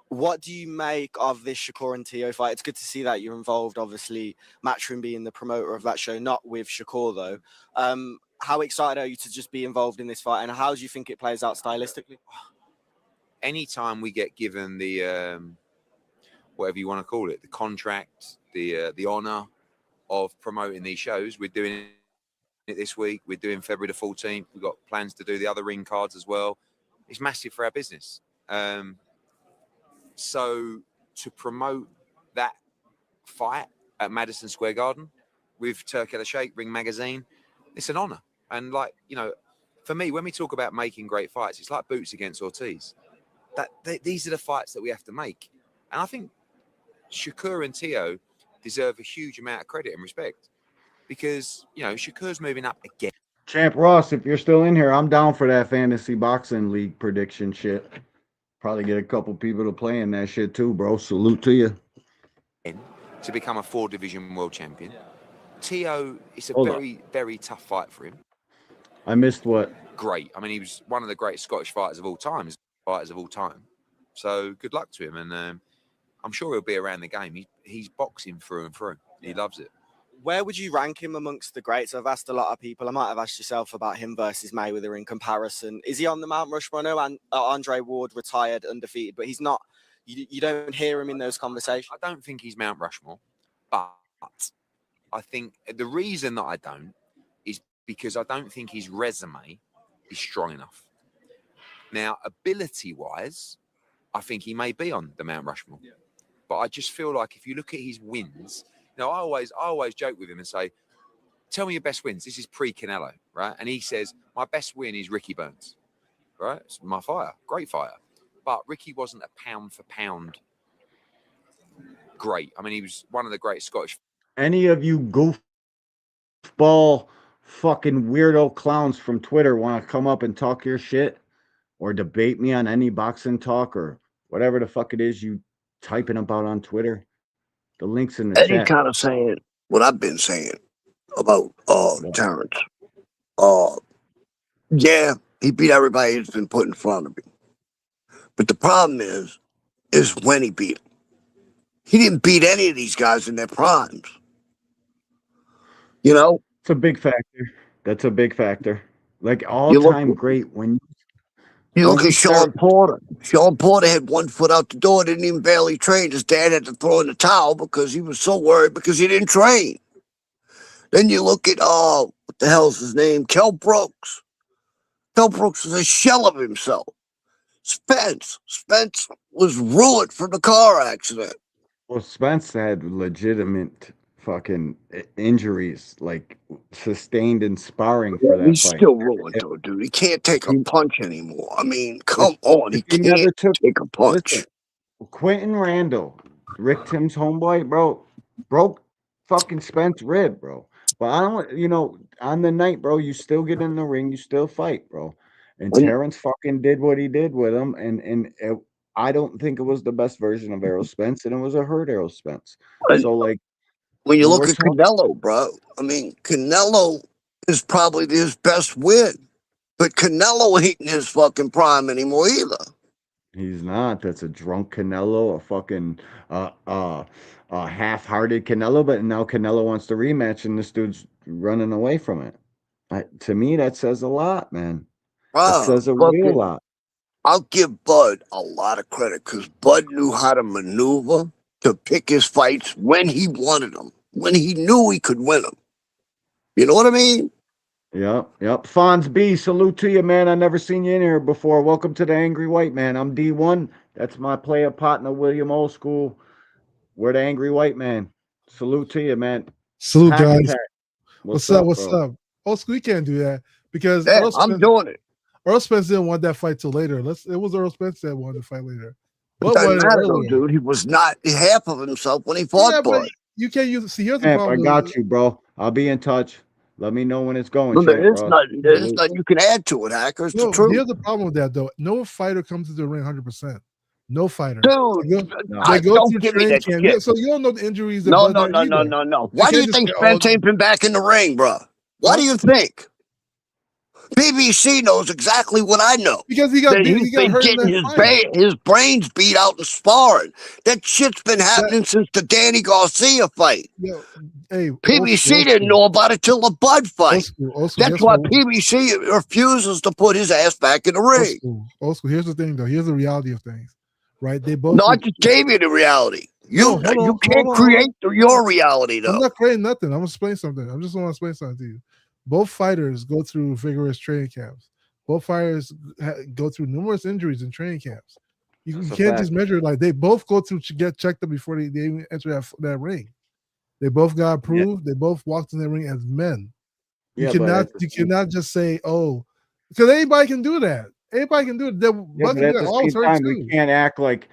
What do you make of this Shakur and Tio fight? It's good to see that you're involved, obviously, Matchroom being the promoter of that show, not with Shakur, though. How excited are you to just be involved in this fight, and how do you think it plays out stylistically? Anytime we get given the, whatever you want to call it, the contract, the honor of promoting these shows, we're doing it this week. We're doing February the 14th. We've got plans to do the other ring cards as well. It's massive for our business. So to promote that fight at Madison Square Garden with Turkey the Sheikh, Ring Magazine, it's an honor. And like, you know, for me, when we talk about making great fights, it's like Boots against Ortiz. These are the fights that we have to make. And I think Shakur and Tio deserve a huge amount of credit and respect because, you know, Shakur's moving up again. Champ Ross, if you're still in here, I'm down for that fantasy boxing league prediction shit. Probably get a couple people to play in that shit too, bro. Salute to you. To become a 4-division world champion. Tio, it's a very tough fight for him. I missed what? Great. I mean, he was one of the greatest Scottish fighters of all time. So good luck to him. And I'm sure he'll be around the game. He's boxing through and through. He loves it. Where would you rank him amongst the greats? I've asked a lot of people. I might have asked yourself about him versus Mayweather in comparison. Is he on the Mount Rushmore? I know Andre Ward retired undefeated, but he's not. You don't hear him in those conversations. I don't think he's Mount Rushmore, but I think the reason that I don't is because I don't think his resume is strong enough. Now, ability-wise, I think he may be on the Mount Rushmore, but I just feel like if you look at his wins. Now, I always joke with him and say, tell me your best wins. This is pre-Canelo, right? And he says, my best win is Ricky Burns, right? It's my fighter, great fighter. But Ricky wasn't a pound-for-pound great. I mean, he was one of the great Scottish. Any of you goofball fucking weirdo clowns from Twitter want to come up and talk your shit or debate me on any boxing talk or whatever the fuck it is you typing about on Twitter? The link's in the chat. Eddie kind of saying what I've been saying about Terrence. Yeah, he beat everybody that's been put in front of him. But the problem is when he beat him. He didn't beat any of these guys in their primes. You know? It's a big factor. That's a big factor. Like all-time great when you look at Sean Porter. Sean Porter had 1 foot out the door, didn't even barely train. His dad had to throw in the towel because he was so worried because he didn't train. Then you look at, what the hell's his name? Kell Brooks. Kell Brooks was a shell of himself. Spence was ruined from the car accident. Well, Spence had legitimate fucking injuries, like sustained in sparring for that He's fight. still ruined, though, dude. He can't take a punch anymore. I mean, come on. He can't take a punch. Listen, Quentin Randall, Rick Tim's homeboy, bro, broke fucking Spence rib, bro. But I don't, you know, on the night, bro, you still get in the ring, you still fight, bro. And Terrence fucking did what he did with him, and I don't think it was the best version of Errol Spence, and it was a hurt Errol Spence. So, like, when you look at Canelo, bro, I mean, Canelo is probably his best win, but Canelo ain't in his fucking prime anymore either. He's not. That's a drunk Canelo, a fucking half-hearted Canelo. But now Canelo wants to rematch, and this dude's running away from it. To me, that says a lot, man. It says a real lot. I'll give Bud a lot of credit because Bud knew how to maneuver to pick his fights when he wanted them, when he knew he could win them. You know what I mean? Yep. Fonz B, salute to you, man. I never seen you in here before. Welcome to the Angry White Man. I'm D1. That's my player partner, William Old School. We're the Angry White Man. Salute to you, man. Salute, guys. What's up? Old School, you can't do that because I'm doing it. Earl Spence didn't want that fight till later. It was Earl Spence that wanted the fight later. But doesn't matter though, dude. He was not half of himself when he fought Bud. You can't use. See, here's the problem. I got you, bro. I'll be in touch. Let me know when it's going. Well, there's nothing you can add to it, Hacker. It's the truth. Here's the problem with that, though. No fighter comes to the ring 100%. No fighter. Dude, They go don't through give me training that camp. shit. Yeah, so you don't know the injuries. That No. either. Why do you can't just think say, Spence ain't been back in the ring, bro? Why do you think? BBC knows exactly what I know. Because he got That beat, he's he got been hurt in getting that fight. his brains beat out in sparring. That shit's been happening since the Danny Garcia fight. Yo, hey, PBC didn't know about it till the Bud fight. That's why PBC refuses to put his ass back in the ring. Old school. Here's the thing, though. Here's the reality of things, right? They both. No, I just gave you the reality. You can't hold create on. your reality, though. I'm not creating nothing. I'm gonna explain something. I just want to explain something to you. Both fighters go through vigorous training camps. Both fighters go through numerous injuries in training camps. You can't just measure it like they both go through to get checked up before they even enter that ring. They both got approved. They both walked in the ring as men. You cannot just say, oh, because anybody can do that. Anybody can do it. But at the same time, we can't act like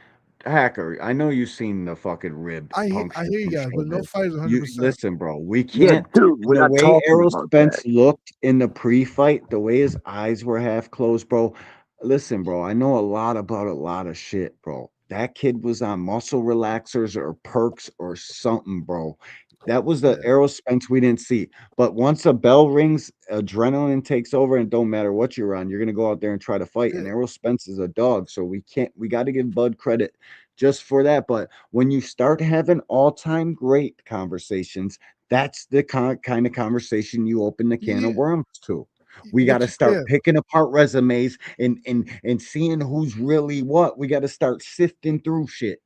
Hacker. I know you've seen the fucking rib. I hear you guys, but no fight is 100%. Listen, bro, we can't. Dude, the way Errol Spence looked in the pre-fight, the way his eyes were half closed, bro. Listen, bro, I know a lot about a lot of shit, bro. That kid was on muscle relaxers or perks or something, bro. That was the Errol Spence we didn't see. But once a bell rings, adrenaline takes over, and don't matter what you're on, you're gonna go out there and try to fight. And Errol Spence is a dog, so we got to give Bud credit just for that. But when you start having all-time great conversations, that's the kind of conversation you open the can of worms to. We got to start picking apart resumes and seeing who's really what. We got to start sifting through shit.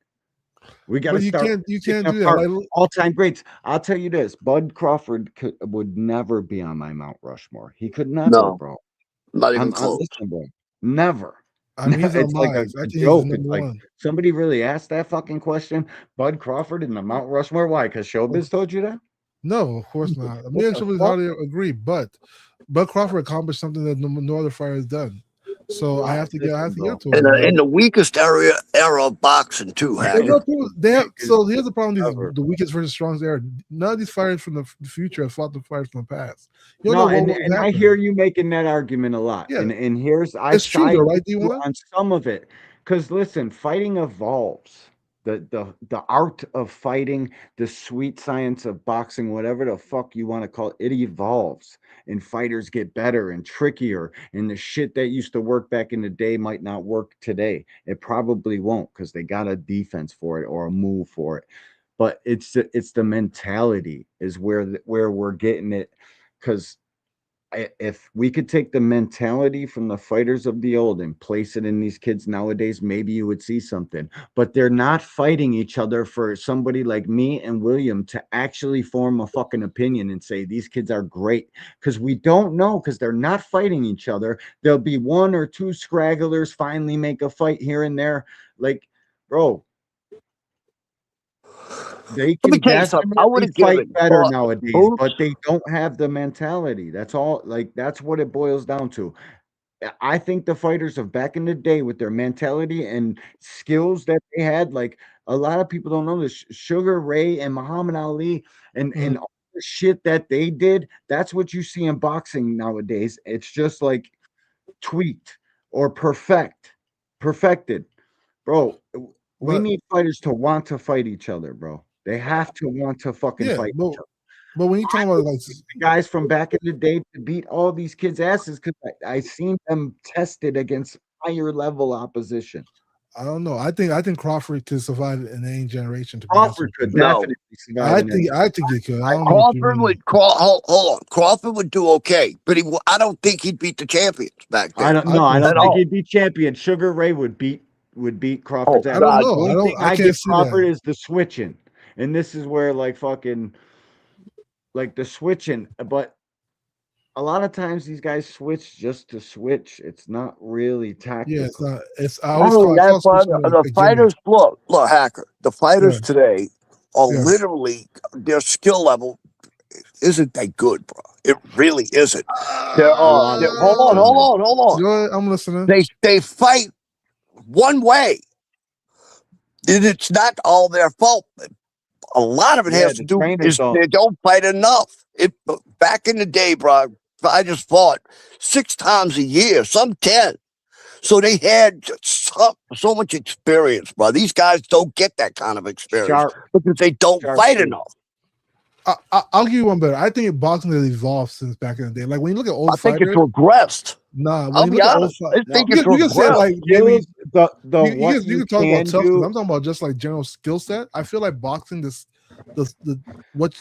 We got to start. You can't do that. Like, all-time greats. I'll tell you this: Bud Crawford would never be on my Mount Rushmore. He could never, bro. Not even close. Listen, bro. Never. I mean, he's it's on like a joke. It's like somebody really asked that fucking question. Bud Crawford in the Mount Rushmore. Why? Because Showbiz told you that? No, of course not. Me and Showbiz hardly agree, but Bud Crawford accomplished something that no other fighter has done. So I have to get to it. In the weakest era of boxing, too. So here's the problem: the weakest versus strongest era. None of these fighters from the future have fought the fighters from the past. And I hear you making that argument a lot. Yeah. And here's it's true, though, right? on some of it, because listen, fighting evolves. The art of fighting, the sweet science of boxing, whatever the fuck you want to call it, it evolves, and fighters get better and trickier, and the shit that used to work back in the day might not work today. It probably won't, because they got a defense for it or a move for it. But it's the mentality is where we're getting it, because if we could take the mentality from the fighters of the old and place it in these kids nowadays, maybe you would see something. But they're not fighting each other for somebody like me and William to actually form a fucking opinion and say these kids are great, because we don't know, because they're not fighting each other. There'll be one or two scragglers finally make a fight here and there. Like, bro, they can definitely fight better nowadays, but they don't have the mentality. That's all. Like, that's what it boils down to. I think the fighters of back in the day, with their mentality and skills that they had, like, a lot of people don't know this. Sugar Ray and Muhammad Ali and all the shit that they did, that's what you see in boxing nowadays. It's just like tweaked or perfected. Bro, we need fighters to want to fight each other, bro. They have to want to fucking fight each other. But when you talk about like the guys from back in the day to beat all these kids' asses, because I seen them tested against higher level opposition. I don't know. I think Crawford could survive in any generation. Crawford could definitely survive. I think he could. Crawford would do okay, but I don't think he'd beat the champions back then. I don't think he'd beat champion. Sugar Ray would beat Crawford's ass. I don't know. I can't see Crawford that. is the switching. And this is where like fucking like the switching, but a lot of times these guys switch just to switch. It's not really tactical. Yeah, it's not. It's I always call the fighters. Look, Hacker. The fighters today are literally their skill level isn't that good, bro. It really isn't. Hold on. I'm listening. They fight one way, and it's not all their fault. A lot of it has to do is they don't fight enough. Back in the day, bro, I just fought 6 times a year, some 10. So they had so much experience, bro. These guys don't get that kind of experience because they don't fight enough. I'll give you one better. I think boxing has evolved since back in the day. Like when you look at old fighters, I think it's regressed. Nah, when I'll you be look at honest. old I think it's you can say regressed. like maybe you can talk about can toughness. do- I'm talking about just like general skill set. I feel like boxing the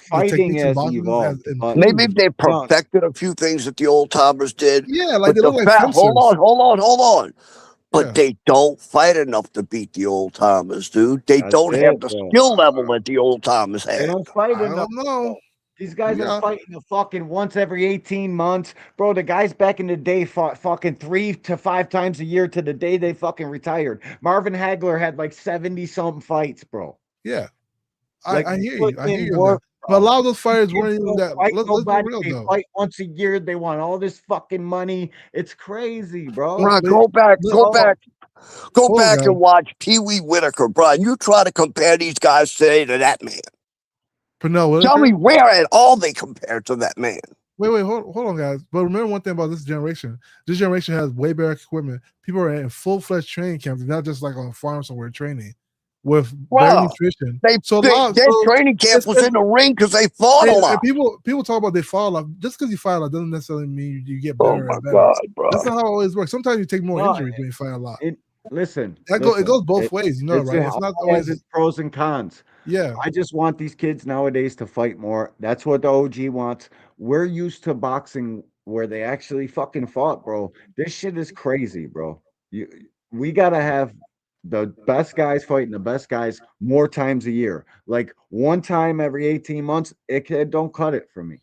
Fighting techniques in has boxing evolved, has but- improved. Maybe they perfected a few things that the old timers did. Yeah, like but they look like hold on. But Yeah. they don't fight enough to beat the old timers, dude. They That's don't have it, the bro. skill level that the old timers They had. don't fight I enough. don't know. These guys Yeah. are fighting a fucking once every 18 months. Bro, the guys back in the day fought fucking 3 to 5 times a year to the day they fucking retired. Marvin Hagler had like 70-something fights, bro. Yeah. Like, I hear put you. I hear in you on work, that. But a bro. lot of those fighters These kids weren't even don't that. fight Let's be nobody. real They though. fight once a year. They want all this fucking money. It's crazy, bro. Bro, go back Hold on, and watch Pee Wee Whitaker, bro. And you try to compare these guys today to that man. Pernell Whitaker? Tell me where at all they compare to that man. Wait, hold on, guys. But remember one thing about this generation. This generation has way better equipment. People are in full-fledged training camps, not just like on a farm somewhere training with better nutrition. Their training camp was in the ring because they fought a lot. And people talk about they fall a lot. Just because you fight a lot doesn't necessarily mean you get better. Oh my and better. God, bro. That's not how it always works. Sometimes you take more No, injuries when you fight a lot. Listen, It goes both ways, you know, right? It's not always its pros and cons. Yeah. I just want these kids nowadays to fight more. That's what the OG wants. We're used to boxing where they actually fucking fought, bro. This shit is crazy, bro. We gotta have the best guys fighting the best guys more times a year. Like one time every 18 months, it don't cut it for me.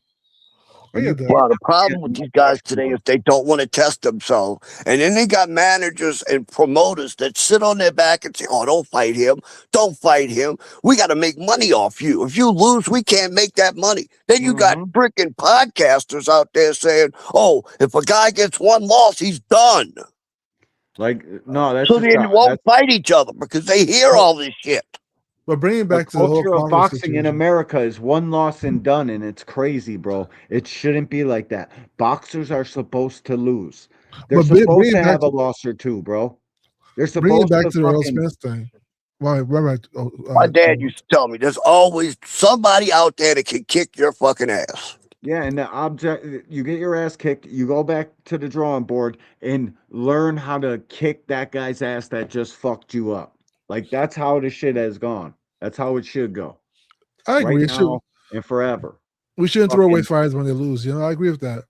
Well, the problem with these guys today is they don't want to test themselves. And then they got managers and promoters that sit on their back and say, oh, don't fight him. Don't fight him. We got to make money off you. If you lose, we can't make that money. Then you got freaking podcasters out there saying, oh, if a guy gets one loss, he's done. Like, no, that's so they won't fight each other because they hear all this shit. But bringing back the to the whole culture of Congress boxing in situation. America is one loss and done, and it's crazy, bro. It shouldn't be like that. Boxers are supposed to lose. They're But supposed bring to it have back a loss or two, bro. They're Bring it supposed back to to the Earl fucking. Spence thing. Right. My dad used to tell me there's always somebody out there that can kick your fucking ass. Yeah, and the object, you get your ass kicked, you go back to the drawing board and learn how to kick that guy's ass that just fucked you up. Like, that's how the shit has gone. That's how it should go. I agree. Right It should- now and forever. We shouldn't throw away Fucking- fighters when they lose. You know, I agree with that.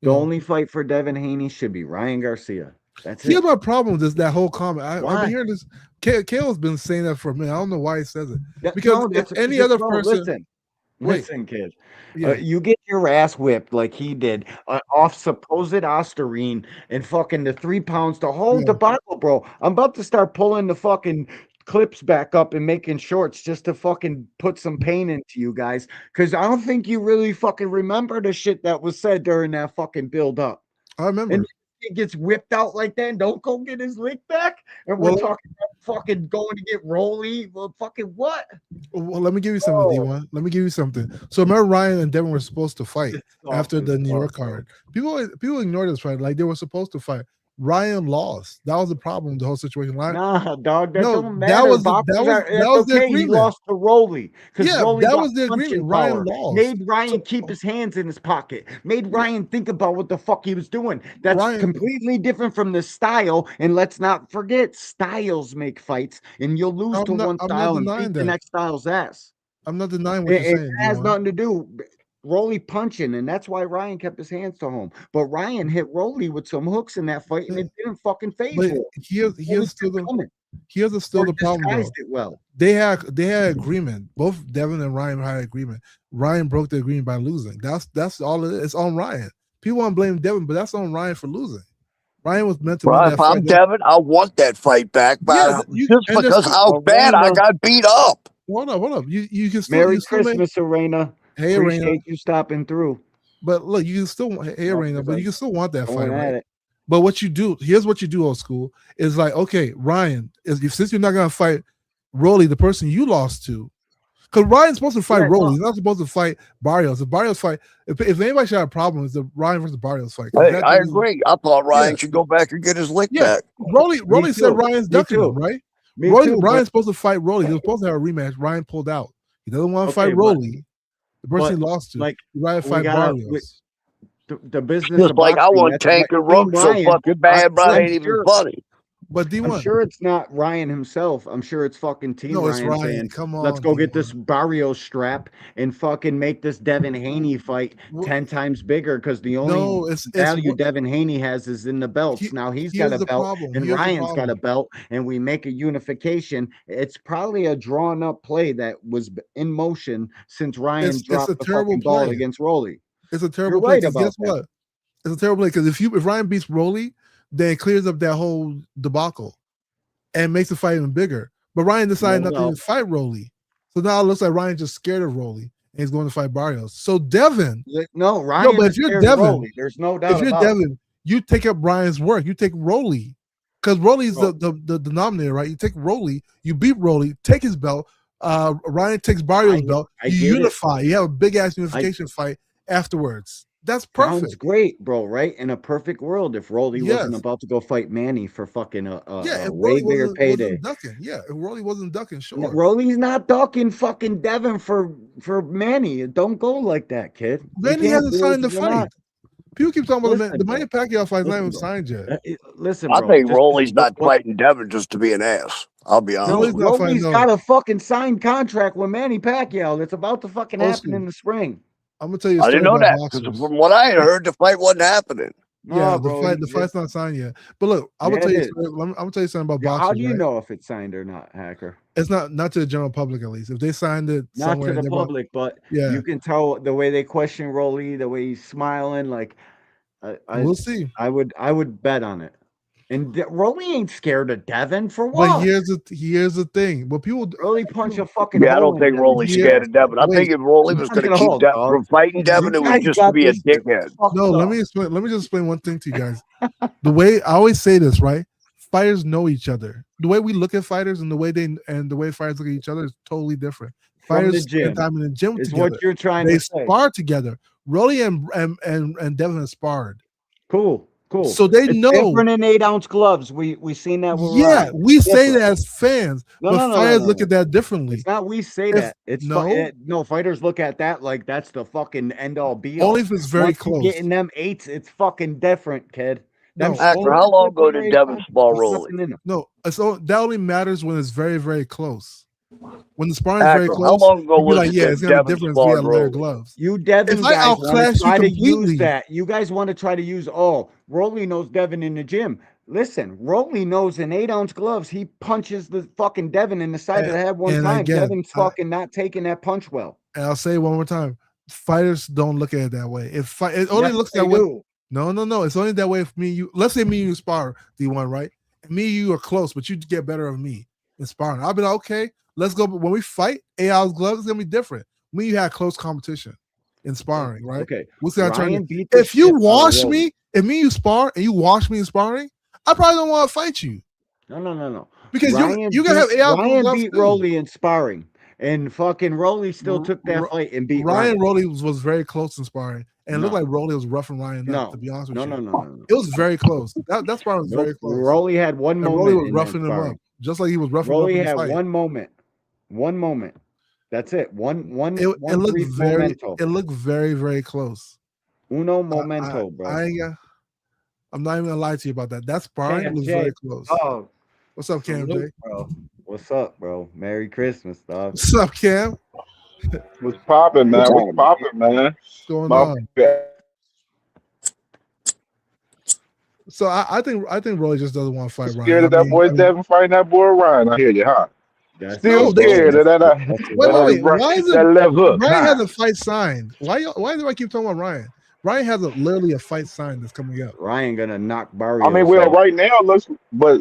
The only fight for Devin Haney should be Ryan Garcia. That's Here's it. my problem with that whole comment. I've Why? been hearing this. Kale's been saying that for a minute. I don't know why he says it. That- Because no, if that's- any just- other no, person, Listen, kid. Yeah. You get your ass whipped like he did off supposed Osterine and fucking the 3 pounds to hold the Bible, bro. I'm about to start pulling the fucking clips back up and making shorts just to fucking put some pain into you guys. Because I don't think you really fucking remember the shit that was said during that fucking build up. I remember. And he gets whipped out like that and don't go get his lick back. And we're talking about fucking going to get Rolly. Well, fucking what? Well, let me give you something, D1. Let me give you something. So remember Ryan and Devin were supposed to fight after the New York card. People ignore this fight. Like they were supposed to fight. Ryan lost. That was the problem with the whole situation. Nah, dog, that No, don't that matter. was the- Boxers that was- are- that it's was the okay. He agreement. lost to Rolly. Yeah, Rolly that got was the punching agreement. Ryan power. lost. Made Ryan keep his hands in his pocket. Made Ryan think about what the fuck he was doing. That's Ryan- completely different from the style. And let's not forget, styles make fights. And you'll lose I'm to not- one I'm not style and denying beat the that. next style's ass. I'm not denying what It, you're it saying. has D1. nothing to do. Rolly punching, and that's why Ryan kept his hands to home. But Ryan hit Rolly with some hooks in that fight, and it didn't fucking phase But him. here's still the problem though. Disguised it well. They had agreement. Both Devin and Ryan had agreement. Ryan broke the agreement by losing. That's all it is. It's on Ryan. People want to blame Devin, but that's on Ryan for losing. Ryan was meant to win Well, that if I'm fight. Devin, I want that fight back, but Yeah, just and because there's- how bad I got beat up. Hold up. You can still Merry you still Christmas, Arena. Hey, Appreciate Arena. you stopping through. But look, you can still Arena, but you can still want that Going fight, at right? it. But what you do, here's what you do, old school, is like, okay, Ryan, since you're not gonna fight Rolly, the person you lost to, Because Ryan's supposed to fight Yeah, Rolly. no. He's not supposed to fight Barrios. If Barrios fight, if anybody should have a problem, it's the Ryan versus Barrios fight. Hey, I agree. I thought Ryan should go back and get his lick back. Rolly said Ryan's ducking him, right? Ryan's supposed to fight Rolly. He was supposed to have a rematch. Ryan pulled out. He doesn't want to fight Rolly. The person he lost to. Like, Ryan fight Barrios. The business Just of like I boxing, want that's Tank what and Rope so Ryan- fucking bad, bro. I'm Ain't even sure- funny. But D1. I'm sure it's not Ryan himself. I'm sure it's fucking Team No, it's Ryan Ryan. saying, Come on, let's go get D1. this Barrios strap and fucking make this Devin Haney fight 10 times bigger because the only value Devin Haney has is in the belts. Now he's got a belt and Ryan's got a belt, and we make a unification. It's probably a drawn up play that was in motion since Ryan dropped the fucking ball against Rolly. It's a terrible You're play. right 'Cause about guess that. what? It's a terrible play because if Ryan beats Rolly, then it clears up that whole debacle and makes the fight even bigger. But Ryan decided not to even fight Rolly. So now it looks like Ryan's just scared of Rolly and he's going to fight Barrios. So Devin. No, Ryan but is if you're scared of Devin, Rolly. There's no doubt if you're about it. Devin, you take up Ryan's work. You take Rolly. Because Rolly's the denominator, right? You take Rolly, you beat Rolly, take his belt. Ryan takes Barrios' belt. You unify. You have a big ass unification fight afterwards. That's perfect. Sounds great, bro, right? In a perfect world, if Rolly wasn't about to go fight Manny for fucking a if way Rolly bigger payday. wasn't ducking. Yeah, if Rolly wasn't ducking, sure. Rolly's not ducking fucking Devin for Manny. Don't go like that, kid. Manny hasn't signed the fight. People keep talking about the Manny Pacquiao fight's not even signed yet. Listen, I bro, think Rolly's not fighting Devin just to be an ass. I'll be honest. No, Rolly's got a fucking signed contract with Manny Pacquiao that's about to fucking happen in the spring. I'm gonna tell you. I didn't know that because from what I had heard, the fight wasn't happening. Yeah, the fight's not signed yet. But look, I'm gonna tell you. I'm gonna tell you something about boxing. How do you know if it's signed or not, Hacker? It's not to the general public at least. If they signed it, not to the public, but you can tell the way they question Rolly, the way he's smiling. Like, we'll see. I would bet on it. And Rolly ain't scared of Devin for what? But here's the thing. But people Rolly punch a fucking. Yeah, I don't think Rolly's scared of Devin. I think if Rolly was going to keep Devin from fighting Devin, it was just to be a dickhead. No, let me explain. Let me just explain one thing to you guys. The way I always say this, right? Fighters know each other. The way we look at fighters and the way fighters look at each other is totally different. Fighters spend time in the gym is together. What you're trying they to say. spar together. Rolly and Devin have sparred. Cool. So they know different in 8-ounce gloves. We seen that. With Ryan. We say that as fans, but fighters look at that differently. It's not we say that. It's no fighters look at that like that's the fucking end all be all. Only if it's very close. Getting them 8s, it's fucking different, kid. Actor, how long ago did Devin spar Rolly? No, so that only matters when it's very, very close. When the sparring is very close, how long ago was it it's gonna be different if we had leather gloves. You Devin if guys want to try to use that. You guys want to try to use Rolly knows Devin in the gym. Listen, Rolly knows in 8-ounce gloves, he punches the fucking Devin in the side of the head one time. Again, Devin's fucking not taking that punch well. And I'll say one more time, fighters don't look at it that way. It only looks that way. No. It's only that way if me, you. Let's say me and you spar D1, right? And me and you are close, but you get better of me in sparring. I'll be like, okay, let's go. But when we fight, 8-ounce gloves, it's gonna be different. When you had close competition in sparring, right? Okay. What's gonna turn? If you wash me, if me and you spar and you wash me in sparring, I probably don't want to fight you. No. Because you gotta have 8-ounce gloves. Ryan beat Rolly in sparring. And fucking Rolly still took that fight and beat Ryan. Rolly was very close in sparring. And it looked like Rolly was roughing Ryan up, to be honest with you. No. It was very close. That sparring was very close. Rolly had one moment. Rolly was roughing him up. Just like he was roughing him up in the fight. Rolly had one moment. That's it. One it looked very, very close. Uno momento, bro. I'm not even gonna lie to you about that. That sparring was very close. Oh, what's up, Cam J? Bro. What's up, bro? Merry Christmas, dog. What's up, Cam? What's popping, man? What's popping, man? What's going on? So I think Rolly just doesn't want to fight Ryan. Scared of that boy Devin fighting that boy Ryan. I hear you, huh? Still scared of that. Wait. Why is that left hook? Ryan has a fight signed. Why do I keep talking about Ryan? Ryan has literally a fight signed that's coming up. Ryan gonna knock Barrios. I mean, well, right now it looks, but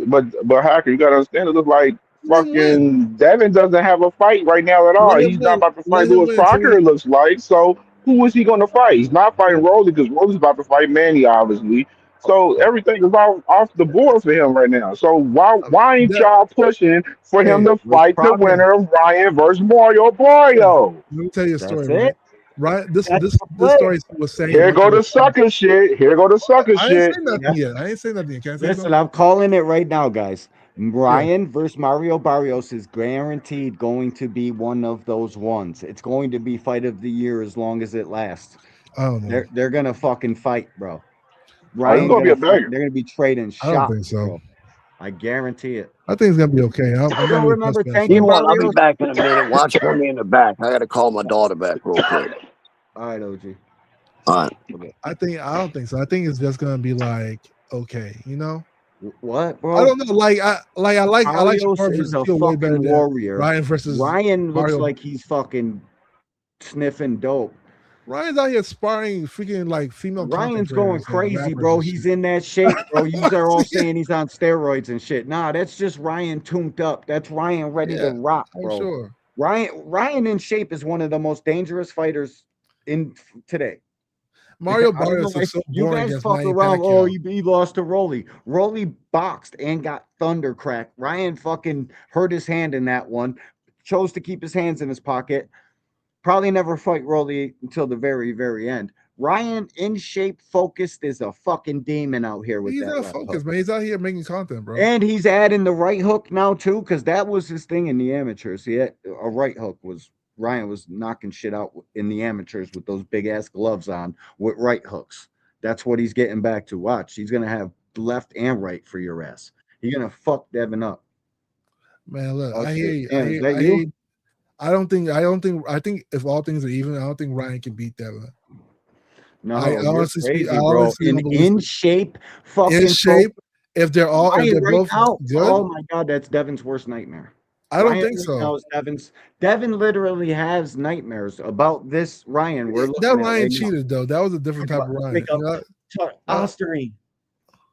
Hacker, you gotta understand, it looks like fucking Devin doesn't have a fight right now at all. He's not about to fight Lewis Crocker, it looks like. So who is he gonna fight? He's not fighting Rolly because Rolly's about to fight Manny, obviously. So everything is off the board for him right now. So why ain't y'all pushing for him to fight the winner of Ryan versus Mario Barrio? Let me tell you a That's story, it. right? Right, this That's this the this play. story was saying. Here go the sucker shit. Here go the sucker I ain't shit. say nothing yet. I ain't say nothing yet. Can I say Listen, something? I'm calling it right now, guys. Ryan versus Mario Barrios is guaranteed going to be one of those ones. It's going to be fight of the year as long as it lasts. I don't know. They're gonna fucking fight, bro. Oh, this is gonna be a banger. They're gonna be trading I don't shots, think so. bro. I guarantee it. I think it's gonna be okay. I'm don't not really remember pressed tanking Meanwhile, I'll be Barrios. back in a minute. Watch for me in the back. I got to call my daughter back real quick. All right, OG. All right. I don't think so. I think it's just gonna be like okay, you know. What, bro? I don't know. I like Barrios Shakur is versus a Steel way better fucking than warrior. Ryan versus Ryan looks Mario. like he's fucking sniffing dope. Ryan's out here sparring freaking like female. Ryan's going crazy, bro. He's in that shape, bro. You are all saying he's on steroids and shit. Nah, that's just Ryan tuned up. That's Ryan ready to rock, I'm bro. sure. Ryan in shape is one of the most dangerous fighters in today. Mario I don't know Barrios why is so you boring guys against fuck Manny around. Pacquiao. Oh, he lost to Rolly. Rolly boxed and got thunder cracked. Ryan fucking hurt his hand in that one. Chose to keep his hands in his pocket. Probably never fight Rolly until the very, very end. Ryan, in shape, focused, is a fucking demon out here with He's that not left focused, hook. man. He's out here making content, bro. And he's adding the right hook now too, because that was his thing in the amateurs. He had a right hook. Was Ryan was knocking shit out in the amateurs with those big ass gloves on with right hooks. That's what he's getting back to. Watch, he's gonna have left and right for your ass. He's gonna fuck Devin up. Man, look, Oh, I shit. hear you. Damn, is that you? I think if all things are even, I don't think Ryan can beat Devin. No, I you're honestly crazy, speak, I bro. honestly don't believe In it. shape, fucking In shape, if they're Ryan right both now, good, oh my god, that's Devin's worst nightmare. I don't Ryan think right so. now is Devin literally has nightmares about this Ryan. We're looking That at Ryan right cheated though. That was a different type of Ryan. Wake up, Ostery.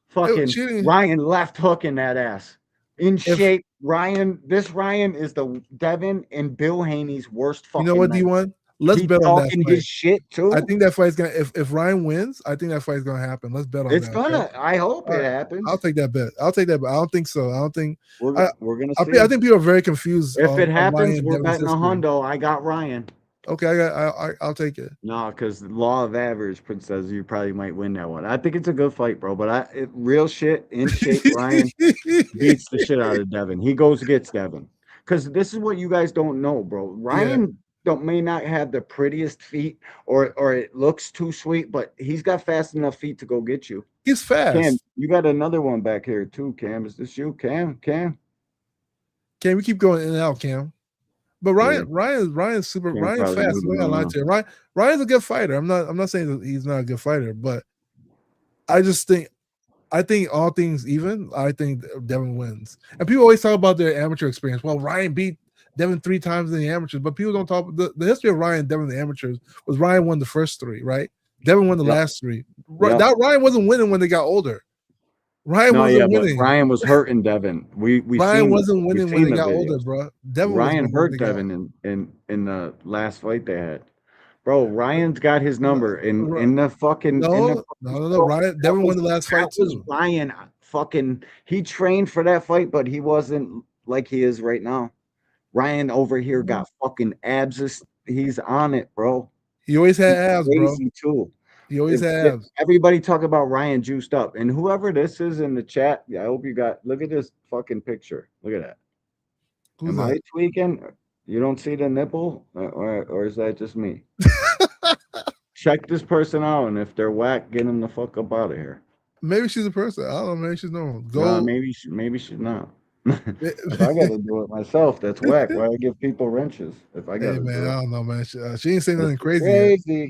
Fucking cheating. Ryan left hook in that ass. In shape, Ryan. This Ryan is the Devin and Bill Haney's worst fucking. You know what, D1? Let's He's bet on that talking fight. his shit too. I think that fight's gonna. If Ryan wins, I think that fight's gonna happen. Let's bet on It's that. gonna. Okay? I hope All it right. happens. I'll take that bet. I don't think so. I don't think. We're gonna see. I think people are very confused. If it on happens, Ryan we're Devin's betting a history. hundo. I got Ryan. Okay, I'll take it. No, because the law of average says you probably might win that one. I think it's a good fight, bro. But real shit in shape, Ryan beats the shit out of Devin. He gets Devin. Because this is what you guys don't know, bro. Ryan may not have the prettiest feet or it looks too sweet, but he's got fast enough feet to go get you. He's fast. Cam, you got another one back here too, Cam. Is this you, Cam? Cam, we keep going in and out, Cam. But Ryan's super. Cam Ryan's fast. I'm not gonna lie to you. Ryan's a good fighter. I'm not saying that he's not a good fighter, but I think all things even, I think Devin wins. And people always talk about their amateur experience. Well, Ryan beat Devin 3 times in the amateurs, but people don't talk. The history of Ryan and Devin in the amateurs was Ryan won the first 3, right? Devin won the last 3. That Ryan wasn't winning when they got older. Ryan wasn't winning. Ryan was hurting Devin. Ryan wasn't winning when they got older, bro. Ryan hurt Devin in the last fight they had. Bro, Ryan's got his number in the fucking. No. Ryan, Devin won the last fight too. Ryan fucking. He trained for that fight, but he wasn't like he is right now. Ryan over here got fucking abs. He's on it, bro. He always had abs, bro. Too. He always had abs. Everybody talk about Ryan juiced up, and whoever this is in the chat, I hope you got. Look at this fucking picture. Look at that. Am I tweaking? You don't see the nipple, or is that just me? Check this person out, and if they're whack, get them the fuck up out of here. Maybe she's a person. I don't know. Maybe she's normal. Maybe she's not. If I got to do it myself, that's whack. Why I give people wrenches if I got to do it? I don't know, man. She ain't saying nothing crazy. Yet.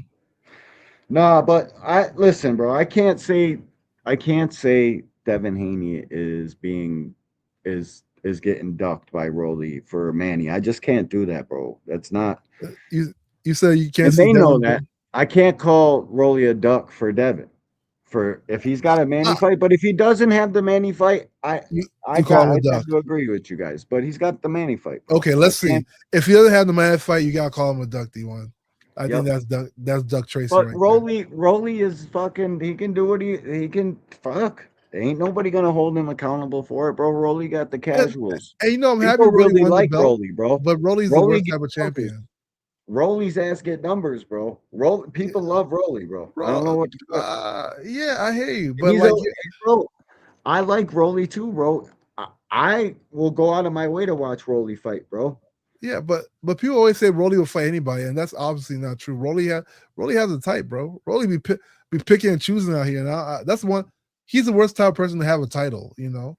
Nah, but listen, bro. I can't say Devin Haney is getting ducked by Rolly for Manny. I just can't do that, bro. That's not. You said you can't. And they know that. I can't call Rolly a duck for Devin. For if he's got a Manny fight, but if he doesn't have the Manny fight, I have to agree with you guys. But he's got the Manny fight. Bro. Okay, let's see. If he doesn't have the Manny fight, you gotta call him a duck, D1. I think that's Duck Tracy but right Rolly is fucking. He can do what he can. Fuck. Ain't nobody gonna hold him accountable for it, bro. Rolly got the casuals. And you know, I'm happy People Rolly really won like the belt, Rolly, bro. but Rolly's the worst type of champion. Rolly's ass get numbers, bro. People love Rolly, bro. I don't know what to do. Yeah, I hear you, but like, bro, I like Rolly too, bro. I will go out of my way to watch Rolly fight, bro. Yeah, but people always say Rolly will fight anybody, and that's obviously not true. Rolly has a type, bro. Rolly be picking and choosing out here, and that's one. He's the worst type of person to have a title, you know.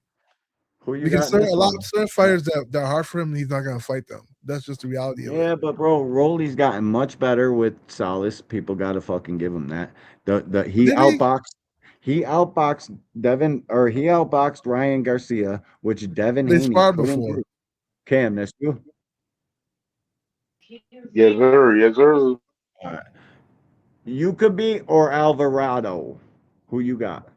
Who you because got? certain fighters that are hard for him, he's not gonna fight them. That's just the reality of it. Yeah, but bro, Rolly's gotten much better with Solace. People gotta fucking give him that. He outboxed Devin, or he outboxed Ryan Garcia, which Devin They Haney sparred couldn't before. do. Cam, that's you. Yes, sir. Yes, sir. All right. You could be or Alvarado. Who you got?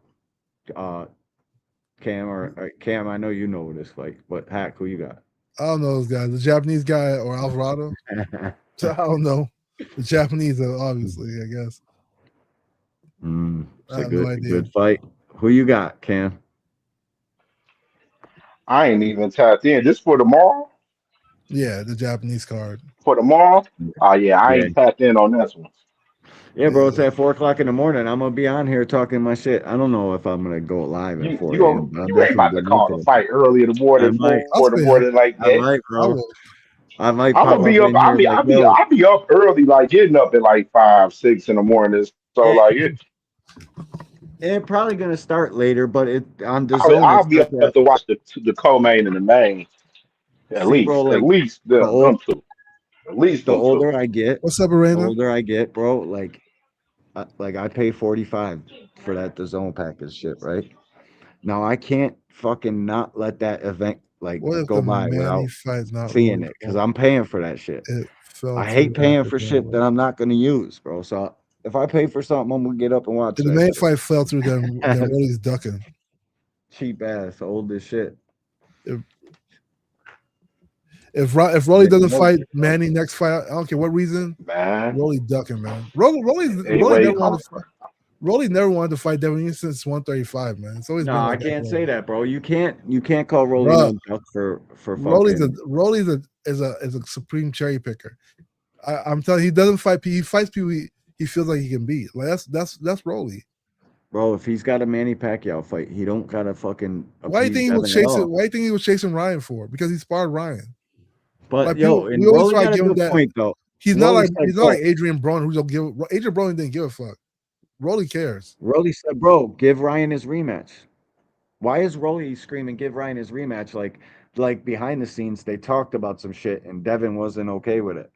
Cam or Cam? I know you know this fight, but Hack, who you got? I don't know those guys. The Japanese guy or Alvarado. I don't know. The Japanese, obviously, I guess. It's a good fight. Who you got, Cam? I ain't even tapped in. Just for tomorrow? Yeah, the Japanese card. For tomorrow? Oh, yeah, I ain't tapped in on this one. Yeah, bro, it's at 4 o'clock in the morning. I'm gonna be on here talking my shit. I don't know if I'm gonna go live at 4 a.m. You ain't about to call the fight early in the morning, for the morning like that. I might, bro. I might. I'm gonna be up. I'll be up early, like getting up at like 5, 6 in the morning. So like it's probably gonna start later, but it on the zone. I'll be up to watch the co-main and the main. At least them two. At least the older I get. What's up, Arena? The older I get, bro. Like I pay $45 for that DAZN package shit, right? Now I can't fucking not let that event go by without seeing it because I'm paying for that shit. I hate paying for shit that I'm not gonna use, bro. So if I pay for something, I'm gonna get up and watch it. The main fight fell through them. Rolly's ducking. Cheap ass, old as shit. If Rolly doesn't fight Manny next fight, I don't care what reason, man. Rolly ducking, man. Rolly never wanted to fight Devin since 135, man. It's always no, I can't say that, bro. You can't call Rolly no duck for Rolly's is a supreme cherry picker. I'm telling you, he doesn't fight people. He fights people he feels like he can beat. Like that's Rolly. Bro, if he's got a Manny Pacquiao fight, he don't gotta fucking. Why do you think he was chasing? Why do you think he was chasing Ryan for? Because he sparred Ryan. But like yo, we always try to give him that point though. He's not like Adrian Broner, who's give. Adrian Broner didn't give a fuck. Rolly cares. Rolly said, "Bro, give Ryan his rematch." Why is Rolly screaming, "Give Ryan his rematch"? Like behind the scenes, they talked about some shit, and Devin wasn't okay with it.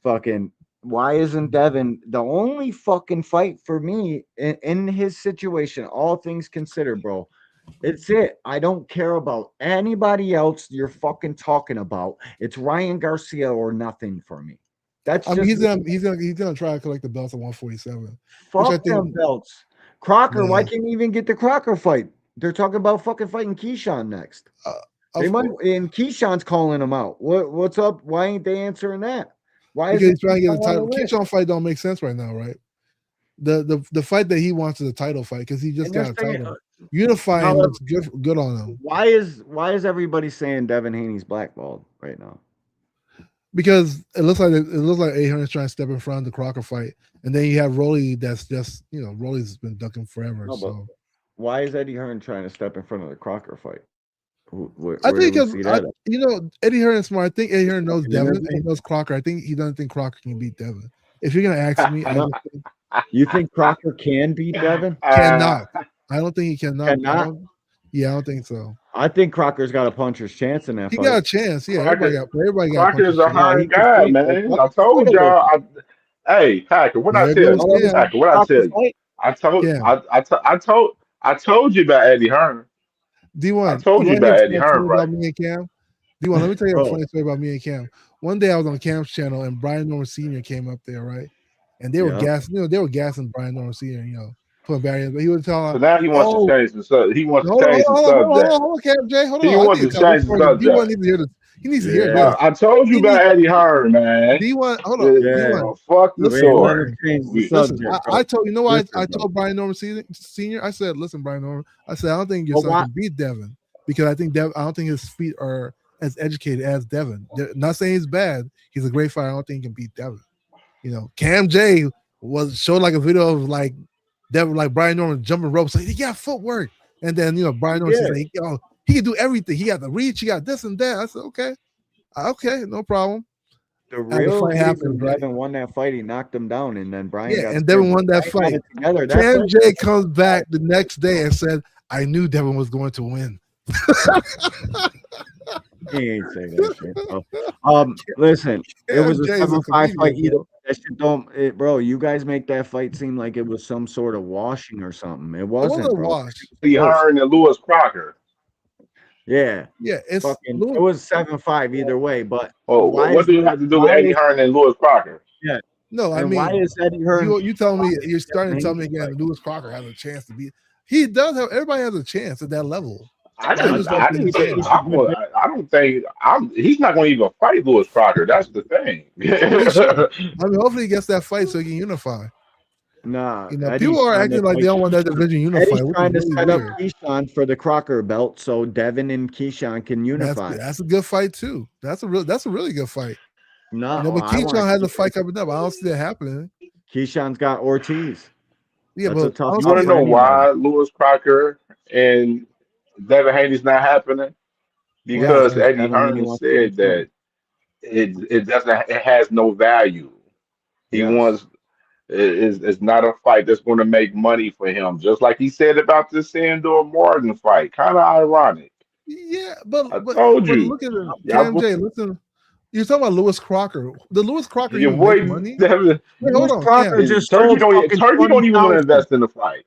Fucking, why isn't Devin the only fucking fight for me in his situation? All things considered, bro. It's it. I don't care about anybody else you're fucking talking about. It's Ryan Garcia or nothing for me. That's he's gonna try to collect the belts at 147. Fuck them belts. Crocker, why can't he even get the Crocker fight? They're talking about fucking fighting Keyshawn next. They might, and Keyshawn's calling him out. What's up? Why ain't they answering that? Why is he's trying to get the title? Keyshawn fight don't make sense right now, right? The fight that he wants is a title fight because he just got a title. Unifying looks good on him. Why is everybody saying Devin Haney's blackballed right now? Because it looks like A-Hearn's trying to step in front of the Crocker fight, and then you have Rolly. That's just Rolly's been ducking forever. No, so why is Eddie Hearn trying to step in front of the Crocker fight? I think Eddie Hearn is smart. I think Eddie Hearn knows Devin and he knows Crocker. I think he doesn't think Crocker can beat Devin. If you're gonna ask me, you think Crocker can beat Devin? Cannot. I don't think he cannot. I don't think so. I think Crocker's got a puncher's chance in that fight. He got a chance. Yeah, everybody got Crocker's a hard guy, man. I told y'all. Hey, Hacker, what I tell you? Hacker, what I tell you? I told you about Eddie Hearn. D1, I told you about Eddie Hearn, right? Me and Cam. D1, let me tell you a funny story about me and Cam. One day I was on Cam's channel and Brian Norman Sr. came up there, right? And they were gassing, they were gassing Brian Norman Sr., putting barriers, but he would tell. So now he wants to change the subject. He wants to change the subject. Hold on, Cam J. Hold on. He wants to change the subject. He needs to hear this. I told you about Eddie Hearn, man. D1, hold on. D1. Fuck the story. Listen, I told you know why I told Brian Norman Senior. I said, listen, Brian Norman. I said I don't think your son can beat Devin because I don't think his feet are as educated as Devin. Not saying he's bad. He's a great fighter. I don't think he can beat Devin. You know, Cam J showed like a video of like Devin, like Brian Norman jumping ropes. Like he got footwork, and then Brian Norman says, like, he can do everything. He got the reach. He got this and that. I said, okay, no problem. The real reason Devin won that fight, he knocked him down, and then Brian and Devin won that fight. Cam J comes back the next day and said, I knew Devin was going to win. He ain't saying that shit, bro. Listen, it was a 7-5 fight. That shit don't, bro. You guys make that fight seem like it was some sort of washing or something. It wasn't, bro. Wash. Eddie Hearn and Lewis Crocker. Yeah, it was 7-5 either way. But what do you have to do with Eddie Hearn and Lewis Crocker? Yeah, no, I mean, why is Eddie Hearn? You tell me you're starting to tell me again. Lewis Crocker has a chance to beat. He does have. Everybody has a chance at that level. I don't think he's not going to even fight Lewis Crocker. That's the thing. I mean, hopefully he gets that fight so he can unify. Nah, people are acting like they don't want that division unified. Eddie's trying to set up Keyshawn for the Crocker belt so Devin and Keyshawn can unify. That's a good fight too. That's a really good fight. No, but Keyshawn has a fight coming up. I don't see that happening. Keyshawn's got Ortiz. Yeah, but you want to know why Lewis Crocker and Devin Haney's not happening? Because Eddie Hearn said that it has no value. He wants. It's not a fight that's going to make money for him, just like he said about the Sandor Morgan fight. Kind of ironic. Yeah, but told you. Look at Cam J. Listen, you're talking about Lewis Crocker. The Lewis Crocker, you make money. Lewis Crocker just Turkey don't even want to invest in the fight.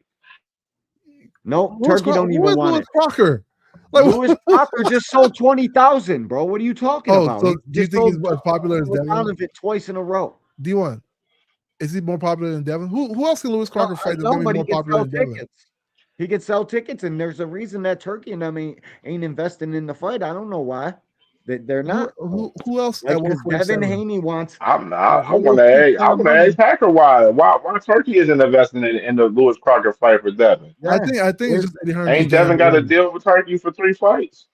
No, Turkey don't even want Lewis Crocker. Like Lewis Crocker just sold 20,000, bro. What are you talking about? So do you think he's as popular as Devin? Out of it twice in a row. D1. Is he more popular than Devin? Who else can Lewis Crocker fight that's going to be more popular than Devin? He can sell tickets, and there's a reason that Turkey and ain't investing in the fight. I don't know why. They're not. Who else? Like, Devin Haney wants. I'm not. I want to ask Hacker why Turkey isn't investing in the Lewis Crocker fight for Devin. Yeah. I think it's just Eddie Hearn. Ain't Devin got a deal with Turkey for 3 fights?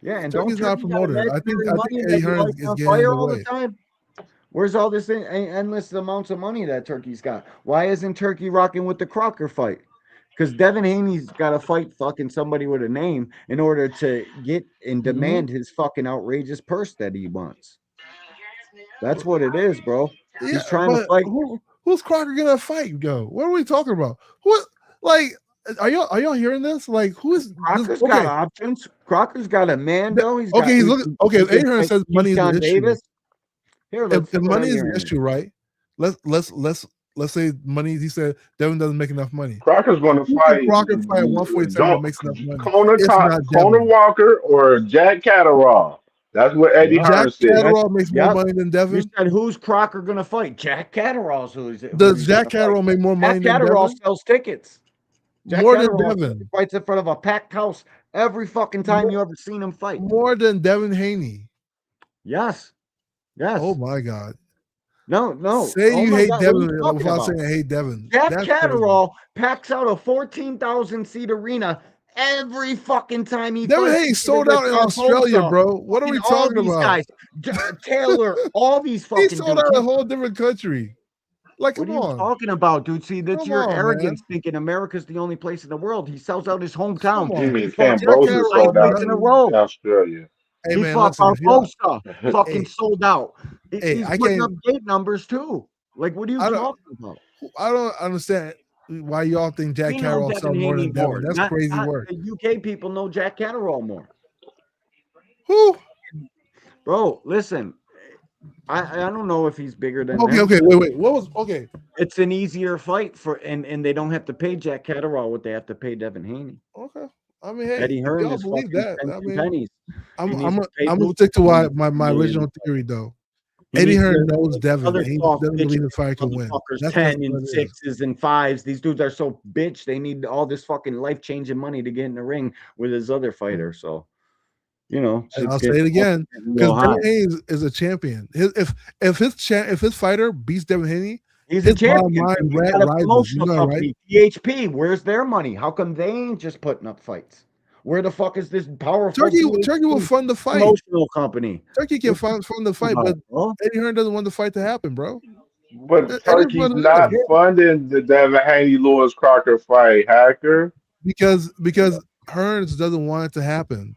Yeah, and Turkey's not a promoter. I think Eddie Hearn is getting all the time. Where's all this endless amounts of money that Turkey's got? Why isn't Turkey rocking with the Crocker fight? Because Devin Haney's got to fight fucking somebody with a name in order to get and demand his fucking outrageous purse that he wants. That's what it is, bro. Yeah, he's trying to fight. Who's Crocker gonna fight? What are we talking about? What, like, are y'all hearing this? Like, who is Crocker's got options? Crocker's got a Mando. He's looking. Okay, Eddie Hearn says money is an issue. Here, if money is an issue, right? Let's say money. He said Devin doesn't make enough money. Crocker's going to fight. Crocker fight 147 makes enough money. Conor Walker or Jack Catterall. That's what Eddie Hearn said. Jack Catterall makes more money than Devin. You said who's Crocker going to fight? Jack Catterall's Does Jack Catterall make more money than Devin? Jack Catterall sells tickets. More than Devin. Fights in front of a packed house every fucking time you ever seen him fight. More than Devin Haney. Yes. Yes. Oh my God. No. Say you hate Devin without saying I hate Devin. Jack Catterall packs out a 14,000 seat arena every fucking time he Devin Haney sold out in Australia, bro. What are we talking about? Guys, Taylor, all these fucking he sold out in a whole different country. Like, what are you talking about, dude? See, that's your arrogance thinking America's the only place in the world. He sells out his hometown. He sold out in Australia. Hey, he fought Barbosa, fucking sold out. He's putting up gate numbers too. Like, what are you talking about? I don't understand why y'all think Jack Catterall sells more than Devin. That's crazy work. The UK people know Jack Catterall more. Who? Bro, listen. I don't know if he's bigger than. Okay, wait. What was okay? It's an easier fight and they don't have to pay Jack Catterall what they have to pay Devin Haney. Okay. I mean, hey, Eddie Hearn y'all is believe that. I mean, pennies. I'm gonna stick to my original theory though. Eddie Hearn knows Devin. He doesn't believe the fight can win. That's 10 and 6s and 5s. These dudes are so bitch. They need all this fucking life changing money to get in the ring with his other fighter. So You know, I'll say it again because Devin Haney is a champion. If his fighter beats Devin Haney, he's a champion. You got a promotional company, THP. Where's their money? How come they ain't just putting up fights? Where the fuck is this powerful Turkey will fund the fight? Promotional company. Turkey can fund the fight, but Eddie Hearn doesn't want the fight to happen, bro. But Turkey's not funding the Devin Haney Lewis Crocker fight, hacker. Because Hearns doesn't want it to happen.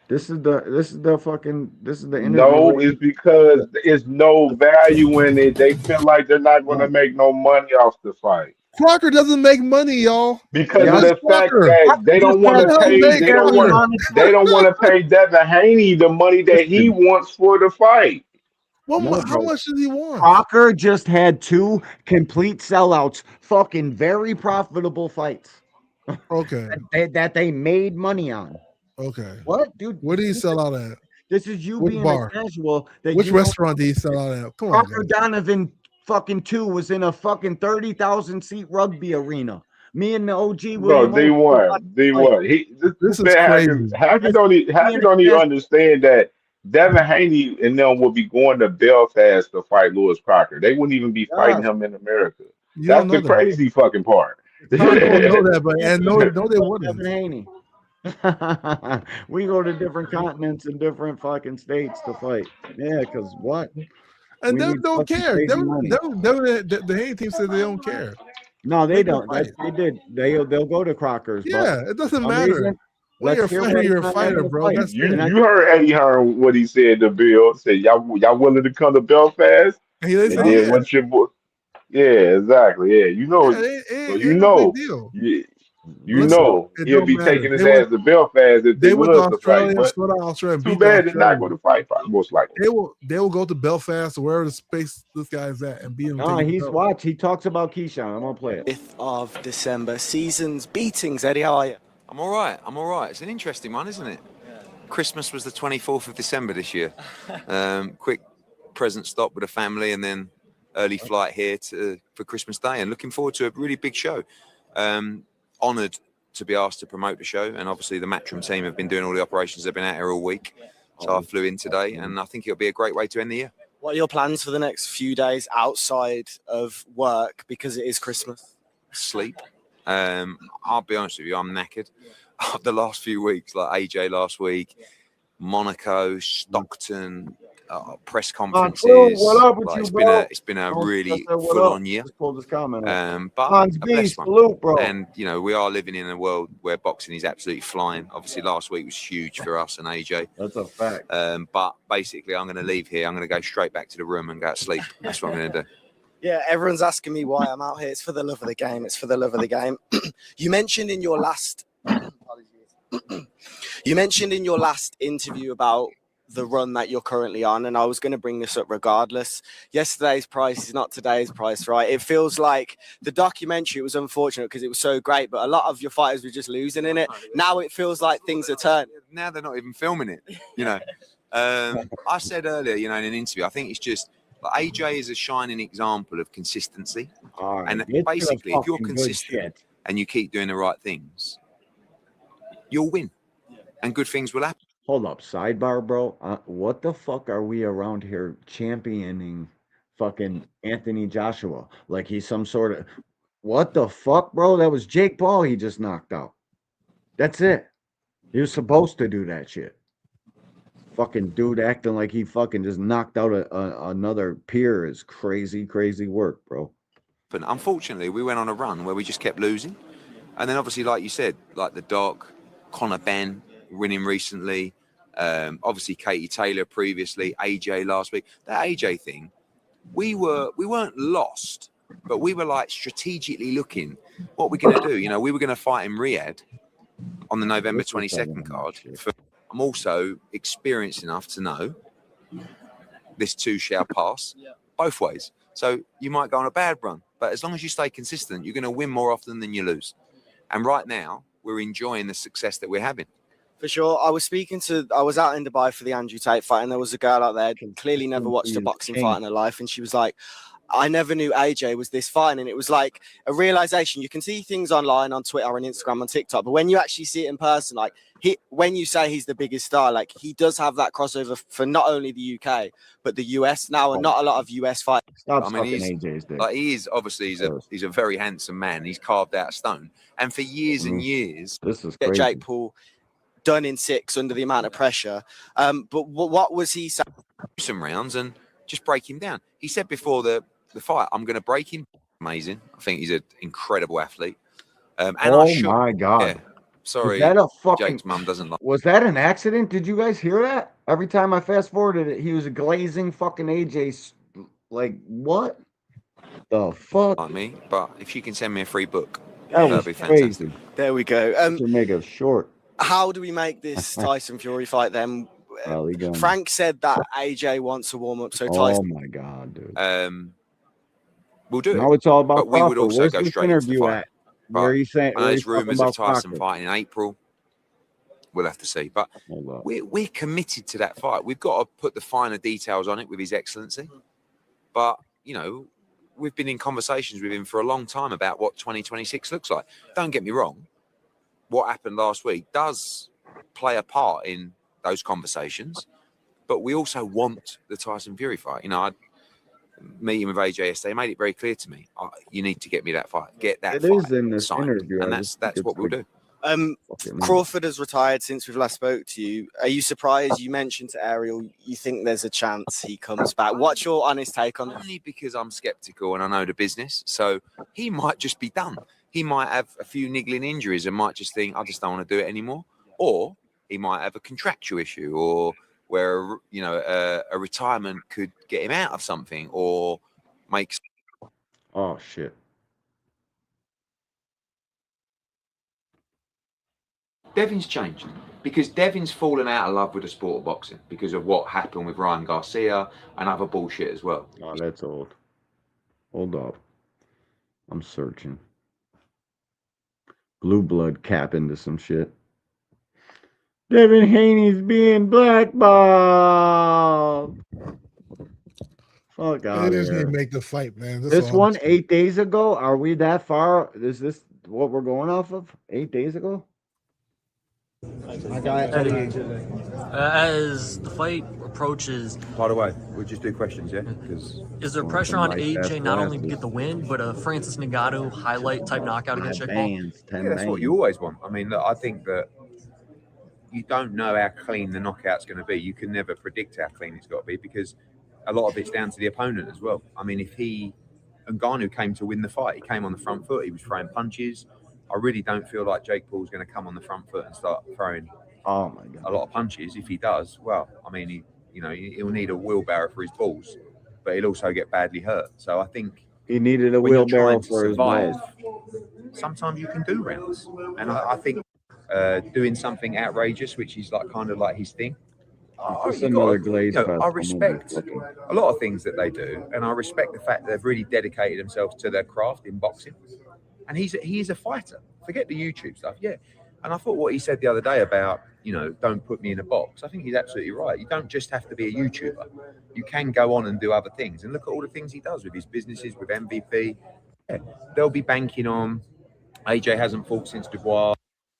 This is the interview. No, it's because it's no value in it. They feel like they're not going to make no money off the fight. Crocker doesn't make money, y'all, because of the fact that they don't want to pay. They don't want to pay Devin Haney the money that he wants for the fight. Well, how much does he want? Crocker just had 2 complete sellouts, fucking very profitable fights. Okay, that they made money on. Okay. What, dude? Where did he sell out at? This is you Which being bar? a casual. Which restaurant did he sell out at? Come on, Crocker Donovan fucking 2 was in a fucking 30,000 seat rugby arena. Me and the OG Bro, D1. This is crazy. Hacker don't even understand that Devin Haney and them will be going to Belfast to fight Lewis Crocker. They wouldn't even be fighting him in America. That's the crazy fucking part. I don't know that, but no, they wouldn't. Devin Haney. We go to different continents and different fucking states to fight. Yeah, because what? And they don't care. The Haney team said they don't care. No, they don't. They did. They'll go to Crocker's. Yeah, it doesn't matter. You're a fighter, bro. You heard Eddie Hearn what he said to Bill. Said y'all willing to come to Belfast? And they said, then what's your boy? Yeah, exactly. Yeah, you know. You know he'll be taking his ass to Belfast if they was to fight. But too bad they're not going to fight, most likely. They will go to Belfast or wherever the space this guy is at and beat him. No, he talks about Keyshawn. I'm gonna play it. 5th of December. Season's beatings. Eddie, how are you? I'm all right. It's an interesting one, isn't it? Christmas was the 24th of December this year. Quick present stop with a family and then early flight here for Christmas Day, and looking forward to a really big show. Honoured to be asked to promote the show, and obviously the Matchroom team have been doing all the operations. They've been out here all week, so I flew in today, and I think it'll be a great way to end the year. What are your plans for the next few days outside of work, because it is Christmas? Sleep. I'll be honest with you, I'm knackered. The last few weeks, like AJ last week, Monaco, Stockton, press conferences. What up with you, bro? It's been a really full-on year. But salute, bro. And we are living in a world where boxing is absolutely flying. Obviously, last week was huge for us and AJ. That's a fact. But basically, I'm going to leave here. I'm going to go straight back to the room and go to sleep. That's what I'm going to do. Yeah, everyone's asking me why I'm out here. It's for the love of the game. It's for the love of the game. You mentioned in your last interview about the run that you're currently on, and I was going to bring this up regardless. Yesterday's price is not today's price, right? It feels like the documentary was unfortunate because it was so great, but a lot of your fighters were just losing in it. Now it feels like things are turning. Now they're not even filming it, I said earlier, in an interview, I think it's just like AJ is a shining example of consistency. And basically, if you're consistent and you keep doing the right things, you'll win and good things will happen. Hold up, sidebar, bro. What the fuck are we around here championing fucking Anthony Joshua? Like he's some sort of... What the fuck, bro? That was Jake Paul he just knocked out. That's it. He was supposed to do that shit. Fucking dude acting like he fucking just knocked out another peer is crazy, crazy work, bro. But unfortunately, we went on a run where we just kept losing. And then obviously, like you said, like the Doc, Conor Benn winning recently, obviously Katie Taylor previously, AJ last week. That AJ thing, we weren't lost, but we were like strategically looking what we're going to do. We were going to fight in Riyadh on the November 22nd card. I'm also experienced enough to know this too shall pass both ways. So you might go on a bad run, but as long as you stay consistent, you're going to win more often than you lose. And right now, we're enjoying the success that we're having. For sure. I was out in Dubai for the Andrew Tate fight, and there was a girl out there who clearly never watched a boxing fight in her life, and she was like, I never knew AJ was this fine. And it was like a realization. You can see things online on Twitter and Instagram and TikTok, but when you actually see it in person, like when you say he's the biggest star, like he does have that crossover for not only the UK, but the US now, and not a lot of US fighters. Stop I mean, AJ's dick. like, he is obviously he's a very handsome man. He's carved out of stone, and for years and years, this is get crazy. Jake Paul done in 6 under the amount of pressure. But what was he saying? Some rounds and just break him down. He said before the fight, "I'm going to break him." Amazing. I think he's an incredible athlete. And my God. Yeah. Sorry, that a fucking, Jake's mum doesn't like. Was that an accident? Did you guys hear that? Every time I fast forwarded it, he was glazing fucking AJ. Like, what the fuck? Like me, but if you can send me a free book, that'd be fantastic. There we go. To make it short. How do we make this Tyson Fury fight then? Frank said that AJ wants to warm up, so Tyson. Oh my God, dude. We'll do it. Now it's all about. But we would also Where's go this straight into the interview fight. at? Where are you saying? There's rumours of Tyson fighting in April. We'll have to see. But we're committed to that fight. We've got to put the finer details on it with His Excellency. But, you know, we've been in conversations with him for a long time about what 2026 looks like. Don't get me wrong. What happened last week does play a part in those conversations. But we also want the Tyson Fury fight. You know, I meeting with AJ yesterday made it very clear to me. You need to get me that fight. Get that fight. It is in this interview. And that's what we'll do. Crawford has retired since we've last spoke to you. Are you surprised? You mentioned to Ariel, you think there's a chance he comes back. What's your honest take on that? Only because I'm skeptical and I know the business. So he might just be done. He might have a few niggling injuries and might just think, I just don't want to do it anymore. Or he might have a contractual issue, or where, you know, a retirement could get him out of something or make. Oh, shit. Devin's changed because Devin's fallen out of love with the sport of boxing because of what happened with Ryan Garcia and other bullshit as well. Oh, that's old. Hold up. I'm searching. Blue blood cap into some shit. Devin Haney's being blackballed. Fuck out They of just need here. to make the fight, man. That's This all one I'm saying. 8 days ago. Are we that far? Is this what we're going off of? 8 days ago? I got as the fight approaches. By the way, we'll just do questions, yeah? Because is there pressure on AJ not only to get the win, but a Francis Ngannou highlight type knockout against Jake Paul? Yeah, that's what you always want. I mean, look, I think that you don't know how clean the knockout's going to be. You can never predict how clean it's got to be because a lot of it's down to the opponent as well. I mean, if Ngannou came to win the fight, he came on the front foot, he was throwing punches. I really don't feel like Jake Paul's going to come on the front foot and start throwing a lot of punches. If he does, well, I mean, he'll need a wheelbarrow for his balls, but he'll also get badly hurt. So I think he needed a when you're wheelbarrow trying to for his survive, balls. sometimes you can do rounds, and I think doing something outrageous, which is kind of like his thing. Just another glaze fest. I respect a lot of things that they do, and I respect the fact that they've really dedicated themselves to their craft in boxing. And he is a fighter. Forget the YouTube stuff, yeah. And I thought what he said the other day about, don't put me in a box. I think he's absolutely right. You don't just have to be a YouTuber. You can go on and do other things. And look at all the things he does with his businesses, with MVP. Yeah, they'll be banking on AJ hasn't fought since Dubois.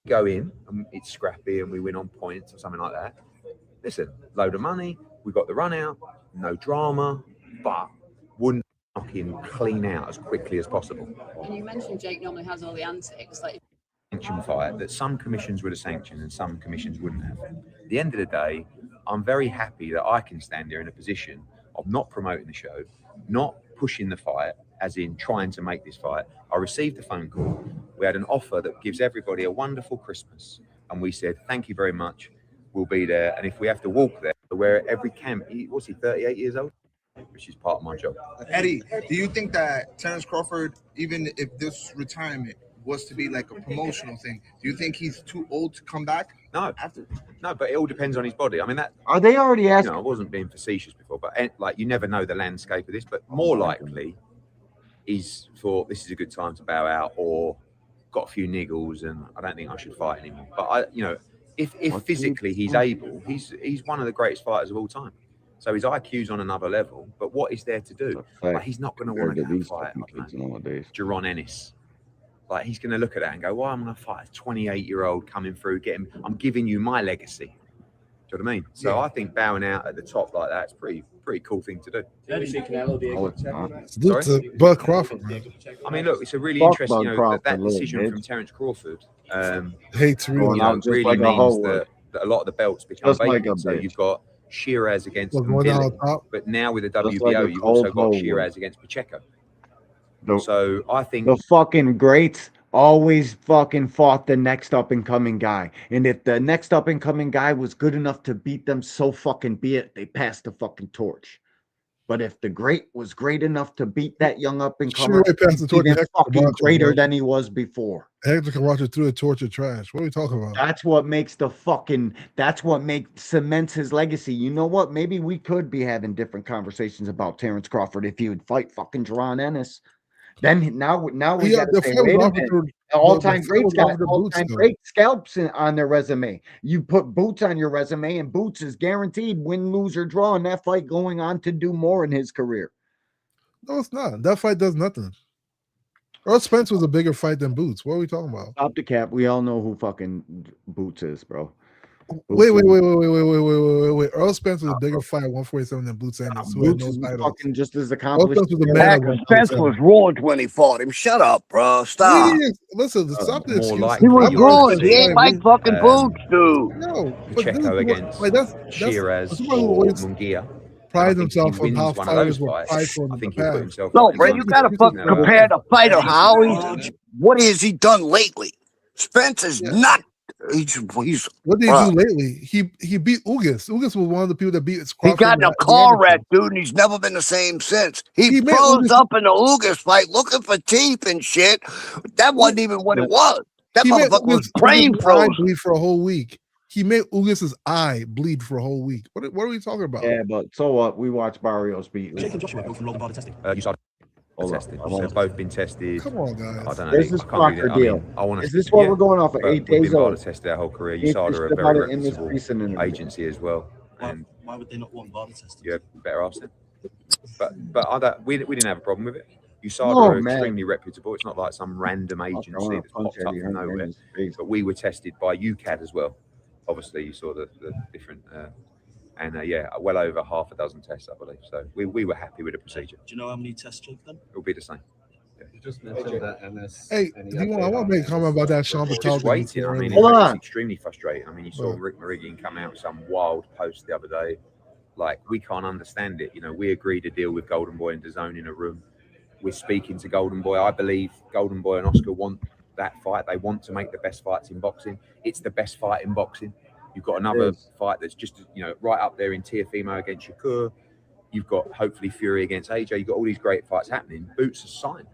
Go in and it's scrappy and we win on points or something like that. Listen, load of money. We got the run out, no drama, but wouldn't knock him clean out as quickly as possible. And you mentioned Jake normally has all the antics. Sanction fight that some commissions would have sanctioned and some commissions wouldn't have. At the end of the day, I'm very happy that I can stand there in a position of not promoting the show, not pushing the fight, as in trying to make this fight. I received a phone call. We had an offer that gives everybody a wonderful Christmas. And we said, thank you very much. We'll be there. And if we have to walk there, where every camp, what's he, 38 years old? Which is part of my job. Eddie, do you think that Terence Crawford, even if this retirement was to be like a promotional thing, do you think he's too old to come back? No, but it all depends on his body. I mean, that are they already asking? I wasn't being facetious before, but you never know the landscape of this. But more likely, he's thought this is a good time to bow out, or got a few niggles, and I don't think I should fight anymore. But if physically he's able, he's one of the greatest fighters of all time. So his IQ's on another level. But what is there to do? Like, he's not going to want to go and fight Jaron Ennis. Like, he's going to look at that and go, well, I'm going to fight a 28-year-old coming through. I'm giving you my legacy. Do you know what I mean? So I think bowing out at the top like that is pretty cool thing to do. Salute to Bud Crawford, man. I mean, look, it's a really interesting, that decision from Terence Crawford hates really means that a lot of the belts become vacant. So you've got Shiraz against Mvili, but now with the WBO, you've also got Shiraz against Pacheco. So I think the fucking greats always fucking fought the next up-and-coming guy. And if the next up-and-coming guy was good enough to beat them, so fucking be it. They passed the fucking torch. But if the great was great enough to beat that young up-and-comer, he's even fucking greater than he was before. Hector can watch it through a torch of trash. What are we talking about? That's what makes cements his legacy. You know what? Maybe we could be having different conversations about Terence Crawford if he would fight fucking Jaron Ennis. Then now we got to say, wait a minute. All-time greats got all-time great scalps on their resume. You put Boots on your resume, and Boots is guaranteed win, lose, or draw in that fight, going on to do more in his career. No, it's not. That fight does nothing. Earl Spence was a bigger fight than Boots. What are we talking about? Stop the cap. We all know who fucking Boots is, bro. Wait. Earl Spence was a bigger fight at 147 than Boots Ennis, who had no titles. Fucking just as accomplished. Spence was ruined when he fought him. Shut up, bro. Stop. Listen, stop the excuse. He was ruined. He ain't like fucking Boots, dude. No, Pacheco against Shiraz or Munguia. Prides himself on how fighters were prideful in the past. No, bro, you gotta compare the fighter. What has he done lately? Spence is not. What did he do lately? He beat Ugas. Ugas was one of the people that beat Crawford. He got in a car wreck, dude, and he's never been the same since. He froze up in the Ugas fight looking for teeth and shit. That wasn't even what it was. That motherfucker was brain frozen. Bleed for a whole week. He made Ugas's eye bleed for a whole week. What are we talking about? Yeah, but so what? We watched Barrios beat. You saw tested. They've both been tested. Come on, guys. I don't know. This is Crocker deal. Is this what we're going off of? 8 days old. Tested their whole career. You saw they're a very reputable agency as well. And why would they not want VADA testing? Yeah, better ask them. But we didn't have a problem with it. You saw they're extremely reputable. It's not like some random agency that's popped up from nowhere. But we were tested by UCAD as well. Obviously, you saw the different. Well over half a dozen tests, I believe. So we were happy with the procedure. Do you know how many tests, Jake, then? It'll be the same. You just mentioned that MS. Hey, I want to make a comment about that Sean Patel. Just waiting. I mean, it's extremely frustrating. I mean, you saw Rick Merigian come out with some wild post the other day. Like, we can't understand it. You know, we agreed to deal with Golden Boy and DAZN in a room. We're speaking to Golden Boy. I believe Golden Boy and Oscar want that fight. They want to make the best fights in boxing. It's the best fight in boxing. You've got another fight that's just, right up there in Teofimo against Shakur. You've got, hopefully, Fury against AJ. You've got all these great fights happening. Boots is signed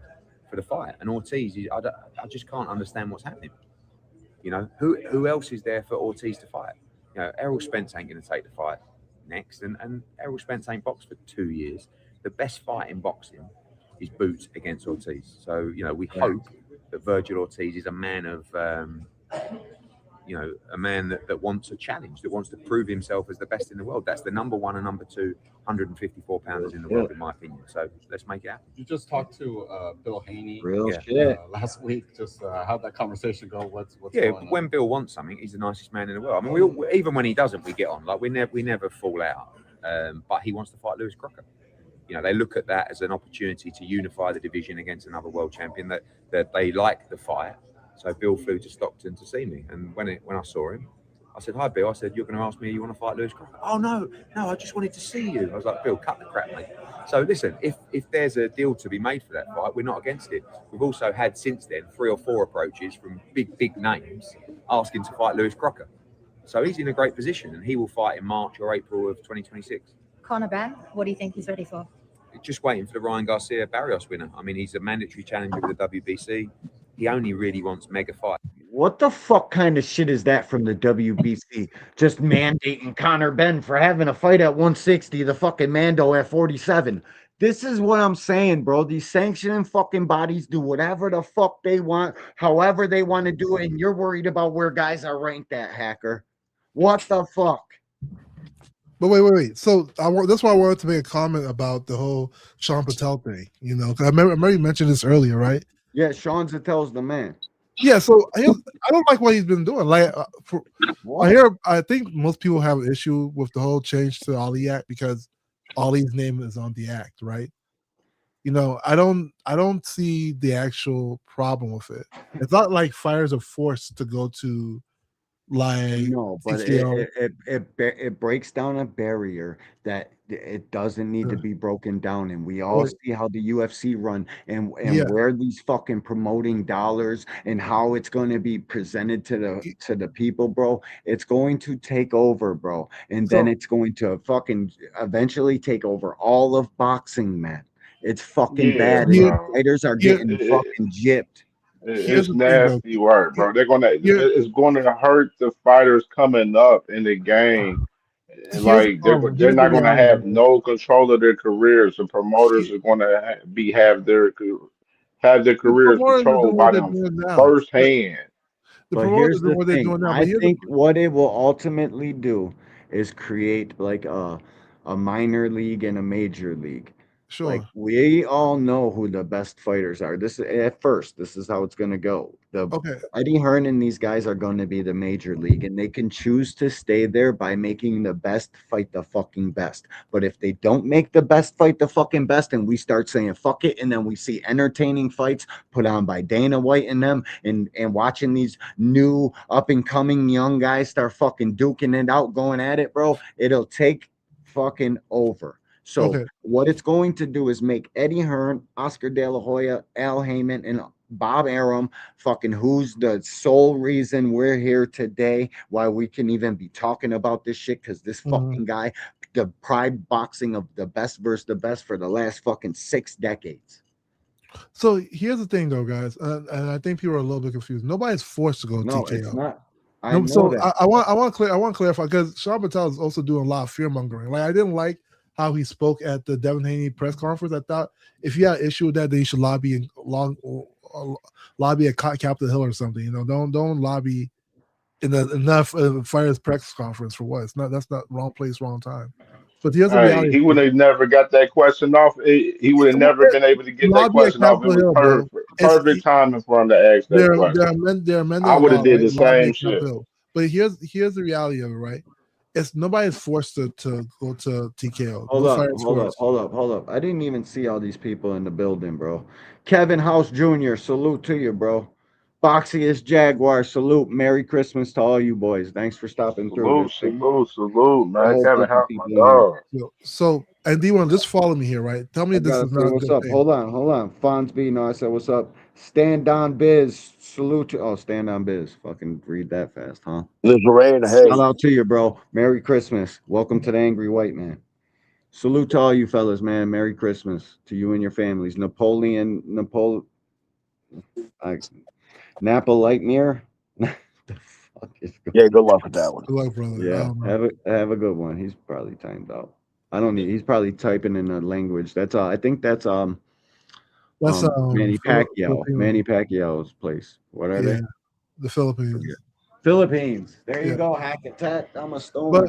for the fight. And Ortiz, I just can't understand what's happening. Who else is there for Ortiz to fight? Errol Spence ain't going to take the fight next. And Errol Spence ain't boxed for 2 years. The best fight in boxing is Boots against Ortiz. So, we hope that Virgil Ortiz is a man of... a man that wants a challenge, that wants to prove himself as the best in the world. That's the number one and number two 154 pounders in the world, in my opinion. So let's make it happen. You just talked to Bill Haney last week. Just how'd that conversation go? What's going on? When Bill wants something, he's the nicest man in the world. I mean, even when he doesn't, we get on. Like, we never fall out. But he wants to fight Lewis Crocker. They look at that as an opportunity to unify the division against another world champion. That they like the fight. So Bill flew to Stockton to see me, and when I saw him, I said, "Hi, Bill." I said, "You're going to ask me you want to fight Lewis Crocker?" "Oh no, I just wanted to see you." I was like, "Bill, cut the crap, mate." So listen, if there's a deal to be made for that fight, we're not against it. We've also had since then 3 or 4 approaches from big names asking to fight Lewis Crocker. So he's in a great position, and he will fight in March or April of 2026. Conor Ben, what do you think he's ready for? Just waiting for the Ryan Garcia Barrios winner. I mean, he's a mandatory challenger with the WBC. He only really wants mega fight. What the fuck kind of shit is that from the WBC? Just mandating Conor Ben for having a fight at 160, the fucking Mando at 47. This is what I'm saying, bro. These sanctioning fucking bodies do whatever the fuck they want, however they want to do it, and you're worried about where guys are ranked at, hacker. What the fuck? But wait. So that's why I wanted to make a comment about the whole Sean Patel thing. You know, because I remember you mentioned this earlier, right? Yeah, Sean Patel's the man. Yeah. So I don't like what he's been doing. Like, I think most people have an issue with the whole change to Ali Act because Ali's name is on the act, right? You know, I don't see the actual problem with it. It's not like fighters are forced to go to like no, but it breaks down a barrier that it doesn't need to be broken down, and we all see how the UFC run and where these fucking promoting dollars and how it's going to be presented to the people, bro. It's going to take over, bro, and then it's going to fucking eventually take over all of boxing, man. It's fucking bad. Fighters are getting fucking gypped. It's nasty work, bro. It's going to hurt the fighters coming up in the game. Like they're not going to have no control of their careers. The promoters are going to have their careers controlled by them firsthand. But here's the thing. I think what it will ultimately do is create like a minor league and a major league. Sure. Like we all know who the best fighters are. This is how it's gonna go. Eddie Hearn and these guys are going to be the major league, and they can choose to stay there by making the best fight the fucking best. But if they don't make the best fight the fucking best, and we start saying fuck it, and then we see entertaining fights put on by Dana White and them, and watching these new up and coming young guys start fucking duking it out, going at it, bro, it'll take fucking over. So what it's going to do is make Eddie Hearn, Oscar De La Hoya, Al Heyman, and Bob Arum fucking who's the sole reason we're here today, why we can even be talking about this shit, because this fucking guy, the pride boxing of the best versus the best for the last fucking 6 decades. So here's the thing, though, guys, and I think people are a little bit confused. Nobody's forced to go TKO. No, it's not. I want to clarify because Sean Patel is also doing a lot of fear mongering. Like I didn't like how he spoke at the Devin Haney press conference. I thought if you had an issue with that, then you should lobby at Capitol Hill or something. You know, don't lobby in the fighters press conference for what? It's not. That's not wrong place, wrong time. But here's the reality. He would have never got that question off. He would have never been able to get that question off. It was perfect timing for him to ask that question. I would have did the same shit. But here's the reality of it, right? It's nobody's forced to go to TKO. Hold up. I didn't even see all these people in the building, bro. Kevin House Jr., salute to you, bro. Boxiest Jaguar, salute. Merry Christmas to all you boys. Thanks for stopping through. Salute, man. Kevin House, my dog. So, and D1, just follow me here, right? Tell me this is not what's up. Thing. Hold on. Fonz B, no, I said, what's up? Stand on Biz, salute to. Oh, Stand on Biz. Fucking read that fast, huh? Shout out to you, bro. Merry Christmas. Welcome to the Angry White Man. Salute to all you fellas, man. Merry Christmas to you and your families. Napa Lightmere. The fuck is going good luck with that one. Good luck, brother. Yeah, have a good one. He's probably timed out. He's probably typing in a language. That's I think that's Manny Pacquiao. Manny Pacquiao's place. What are they? The Philippines. Philippines. There you go, hack attack. I'm a stoner.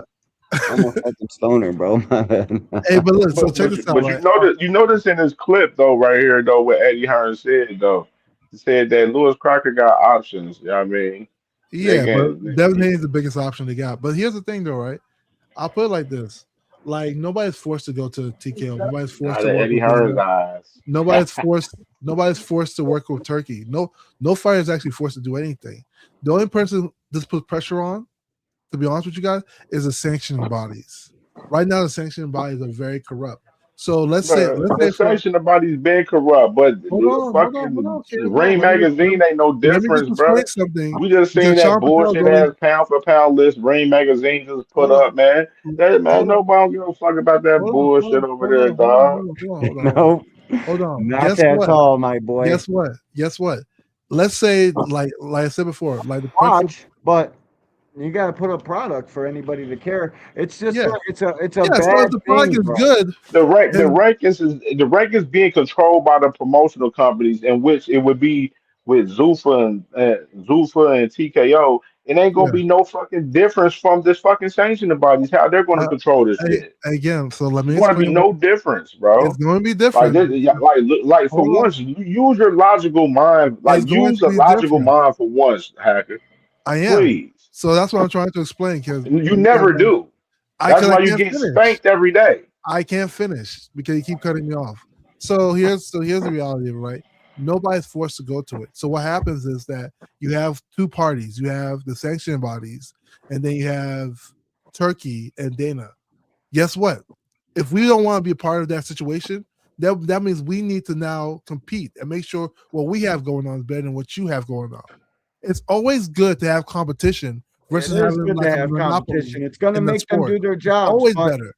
I'm a fucking stoner, bro. Hey, but look, so check this out. But you notice in this clip though, right here though, what Eddie Hearn said though. He said that Lewis Crocker got options. You know what I mean? Yeah, but Devin Haney is the biggest option they got. But here's the thing though, right? I'll put it like this. Like nobody's forced to go to TKO. Nobody's forced to work Eddie Hearn's eyes. Nobody's forced to work with Turkey. No fighter is actually forced to do anything. The only person this puts pressure on, to be honest with you guys, is the sanctioning bodies. Right now, the sanctioning bodies are very corrupt. So let's say the sanctioning bodies been corrupt, but Ring Magazine ain't no difference, bro. We just seen that bullshit ass pound for pound list Ring Magazine just put up, man. Nobody don't give a fuck about that bullshit over there, dog. No, hold on. Not at all, my boy. Guess what? Let's say, like I said before, like the watch, but you got to put a product for anybody to care. It's just it's a bad so the product thing, is bro. good. The rankings being controlled by the promotional companies, in which it would be with Zuffa and TKO, it ain't gonna be no fucking difference from this fucking sanctioning bodies. How they're gonna control this shit? Again, so let me There's gonna be explain. no difference, It's bro. going to be Like different. this, like for Hold on. once, use your logical mind. Like It's going use to a be logical different. mind for once, hacker. I am. Please. So that's what I'm trying to explain. Because You never do. I That's why you can't get finish. spanked every day. I can't finish because you keep cutting me off. So here's the reality of it, right? Nobody's forced to go to it. So what happens is that you have two parties. You have the sanctioning bodies, and then you have Turkey and Dana. Guess what? If we don't want to be a part of that situation, that means we need to now compete and make sure what we have going on is better than what you have going on. It's always good to have competition versus having like a monopoly. It's gonna make them do their jobs. Always better.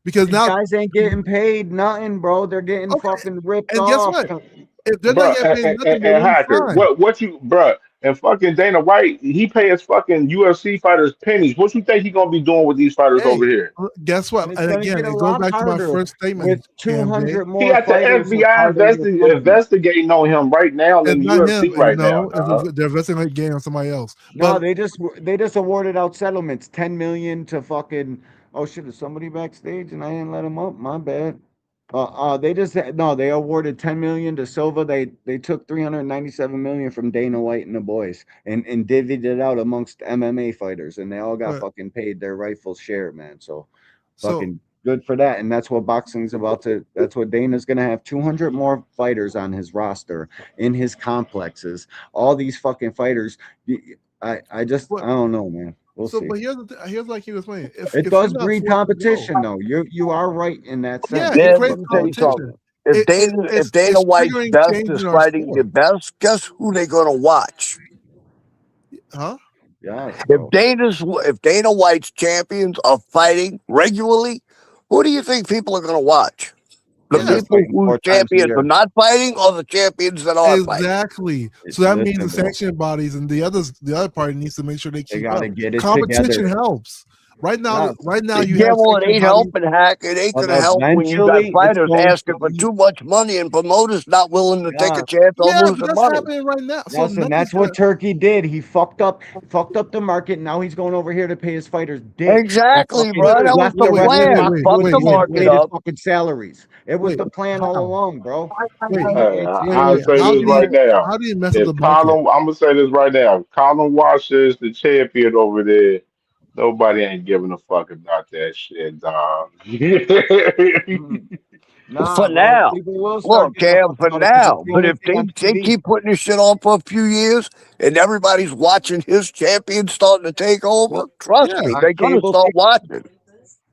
Because these now guys ain't getting paid nothing, bro. They're getting fucking ripped and off. guess what? If they're Bruh, not getting paid nothing, and hacker, what you, bruh, and fucking Dana White, he pays fucking UFC fighters pennies. What you think he gonna be doing with these fighters over here? Guess what? It's And gonna again, get a it goes lot back to my harder first statement. with 200 He more got the fighters. FBI investigating on him right now in It's the not UFC him. right now. No, Dog. they're investigating on somebody else. No, But they just awarded out settlements, 10 million to fucking. Oh shit! Is somebody backstage and I didn't let him up? My bad. They awarded 10 million to Silva. They took 397 million from Dana White and the boys and divvied it out amongst MMA fighters, and they all got fucking paid their rightful share, man. So fucking good for that. And that's what boxing's about to. That's what Dana's gonna have 200 more fighters on his roster in his complexes. All these fucking fighters. I don't know, man. We'll see. But here's like he was saying. It does breed competition, though. You are right in that sense. Yeah, Man, it creates let me tell you competition. something. If Dana White's triggering best change is in our fighting sport. the best, guess who they gonna watch? Huh? Yeah. If Dana White's champions are fighting regularly, who do you think people are gonna watch? The people whose champions are not fighting, or the champions that are fighting? Exactly. So that means the sanction bodies and the other party needs to make sure they keep up. Competition helps. Right now, you have well, it ain't bodies. helping, hack. It ain't gonna help when you got fighters asking for too much money and promoters not willing to take a chance on losing that's money. happening right now. Yes, and that's what Turkey did. He fucked up the market. Now he's going over here to pay his fighters dick. Exactly, bro. That was the plan. Fuck the market up. Fucking salaries. It was the plan all along, bro. I'll say this right now. How do you mess If up the market? Colin, I'm gonna say this right now. If Colin Wash is the champion over there, nobody ain't giving a fuck about that shit, dog. For now, look, Cam, for now. But if they keep putting this shit on for a few years and everybody's watching his champion starting to take over, trust me, they're gonna start watching.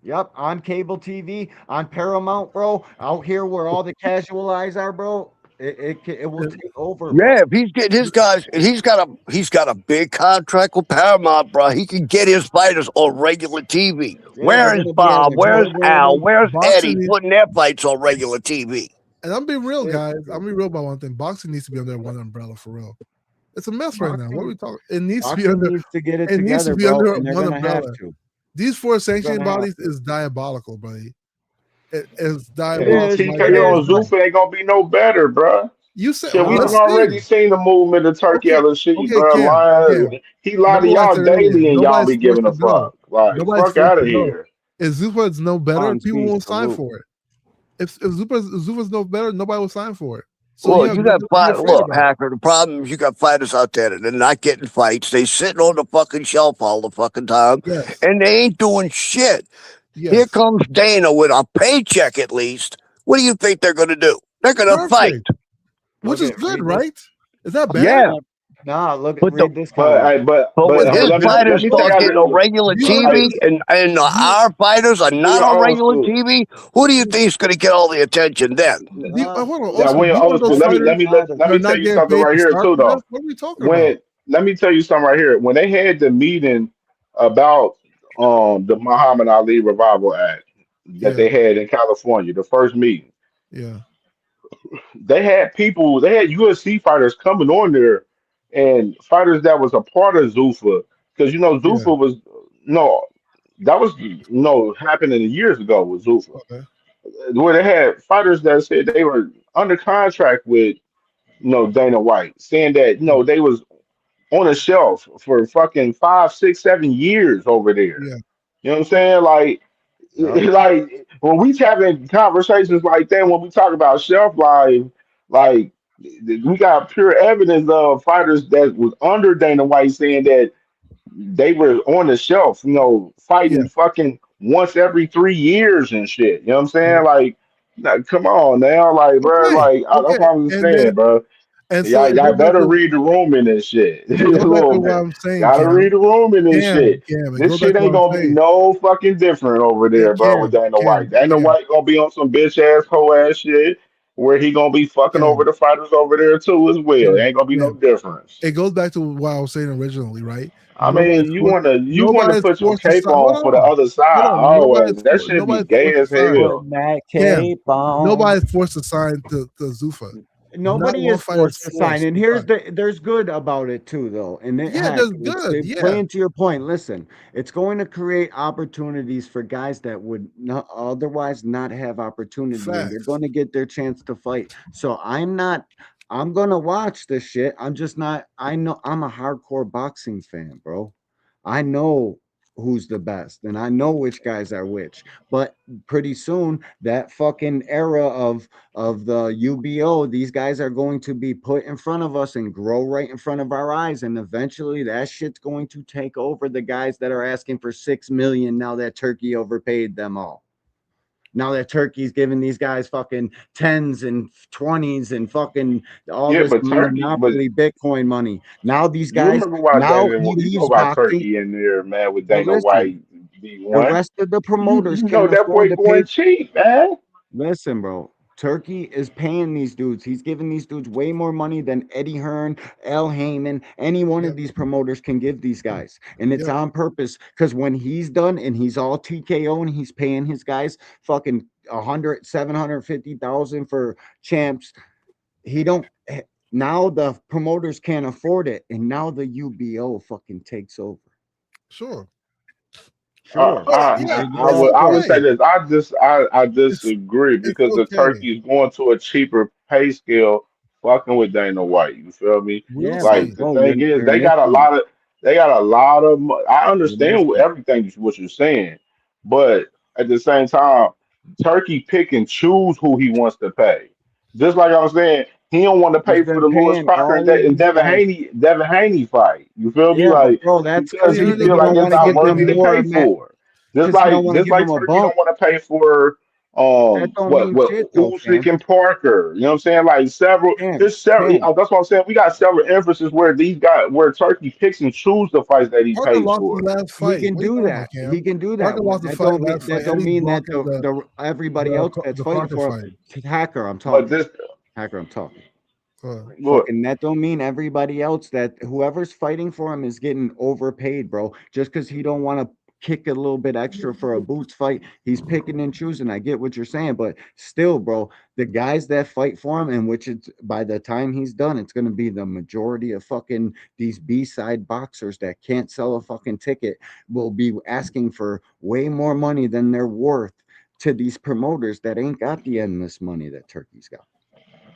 Yep, on cable TV, on Paramount, bro. Out here where all the casual eyes are, bro. It will take over. Yeah, if he's getting his guys, and he's got a big contract with Paramount, bro. He can get his fighters on regular TV. Where is Bob? Where's Al? Where's Eddie putting their fights on regular TV? And I'm being real, guys. I'm being real about one thing. Boxing needs to be under one umbrella for real. It's a mess right now. What are we talking? It needs to be under. To get it needs together, to be bro, under and they're one gonna have umbrella. to. These four sanctioning gonna have bodies is diabolical, buddy. It's And diabolical. TKO and Zuffa ain't gonna be no better, bro. You said Shit, we've already seen the movement of Turkey LSC, bro. Cam. He lied to y'all daily, and y'all be giving a fuck. Like, fuck out of here. If Zuffa's no better, people won't sign for it. If Zuffa's no better, nobody will sign for it. So Look, you got fighters. Look, Hacker. The problem is you got fighters out there that are not getting fights. They sitting on the fucking shelf all the fucking time, and they ain't doing shit. Here comes Dana with a paycheck at least. What do you think they're gonna do? They're gonna fight, which is good, right? Is that bad? Yeah. Nah, look. But Read this. But when his fighters start getting on regular TV and our fighters are not on regular TV, who do you think is going to get all the attention then? Let me tell you something right here too, though. What are we talking about? Let me tell you something right here. When they had the meeting about the Muhammad Ali Revival Act that they had in California, the first meeting, they had UFC fighters coming on there and fighters that was a part of Zuffa, because Zuffa was happening years ago with Zuffa, where they had fighters that said they were under contract with Dana White, saying that they was on a shelf for fucking 5, 6, 7 years over there. Yeah. You know what I'm saying? Like, like when we having conversations like that, when we talk about shelf life, like we got pure evidence of fighters that was under Dana White saying that they were on the shelf, Yeah. fighting fucking once every 3 years and shit. You know what I'm saying? Like, come on now, like, bro, Okay. like, that's Okay. what I'm And saying, then bro. so Y'all, it y'all goes back better to read the room in this shit. A it goes back to little what bit. I'm saying, Gotta Cam. read the room in this shit. Cam. It This goes back shit to what ain't I'm gonna be saying. no fucking different over there, bro, with Dana White. Dana Cam. White gonna be on some bitch ass, hoe ass shit where he gonna be fucking over the fighters over there too as well. It ain't gonna be no difference. It goes back to what I was saying originally, right? I mean, you wanna put your Forced to cape sign. on for the other side always. That should be Nobody's gay forced to as sign. hell. that Cam, cape on. nobody's forced to sign to Zuffa. Not Nobody one is fighter is forced to sign, and to here's sign. there's good about it too, though. And Yeah, heck, that's good. Yeah. playing to your point. Listen, it's going to create opportunities for guys that would not otherwise not have opportunity, and they're Facts. going to get their chance to fight. So I'm gonna watch this shit. I'm just not. I know I'm a hardcore boxing fan, bro. I know who's the best, and I know which guys are which. But pretty soon, that fucking era of the UBO, these guys are going to be put in front of us and grow right in front of our eyes, and eventually that shit's going to take over the guys that are asking for 6 million now that Turkey overpaid them all. Now that Turkey's giving these guys fucking 10s and 20s and fucking all Yeah, this but Turkey, but monopoly Bitcoin money. Now these you guys, remember why now Dana? he You know leaves why boxing. Turkey in there, man, with But Dana listen, White be the one. rest of the You promoters you know can't that afford boy to pay. going cheap, man. Listen, bro. Turkey is paying these dudes. He's giving these dudes way more money than Eddie Hearn, Al Heyman, any one of these promoters can give these guys. And it's on purpose because when he's done and he's all TKO and he's paying his guys fucking 750,000 for champs, he don't. Now the promoters can't afford it, and now the UBO fucking takes over. Sure. Sure. I would say this. I disagree It's because the okay. Turkey is going to a cheaper pay scale, fucking with Dana White. You feel me? We'll Like see. the bro, thing is, you're they got a lot of. I You're understand missing. everything what you're saying, but at the same time, Turkey pick and choose who he wants to pay. Just like I was saying, he don't want to He's pay for been the Lewis paying Crocker all of and these guys. Devin Haney fight. You feel me? Yeah, but Like bro, that's because because he he feel like don't it's want to not give worthy them to more, pay for. because he don't want to Just give like them a Turkey bump. don't want to pay for That don't what mean shit though, Usyk Cam. and Parker. You know what I'm saying? Like Cam, there's several. Cam. That's what I'm saying. We got several instances where where Turkey picks and choose the fights that he Parker pays lost his for. last He fight. can What are you do talking about, that. Cam? He can do that. Parker lost the That fight don't mean last that fight. don't Eddie mean that broke his the everybody else that's the fighting Crocker for fight. Hacker. I'm But talking. this Hacker. I'm talking. look, Fucking that don't mean everybody else that whoever's fighting for him is getting overpaid, bro. Just because he don't want to kick a little bit extra for a boots fight, he's picking and choosing. I get what you're saying, but still, bro, the guys that fight for him, and which it's by the time he's done, it's gonna be the majority of fucking these B-side boxers that can't sell a fucking ticket will be asking for way more money than they're worth to these promoters that ain't got the endless money that Turkey's got.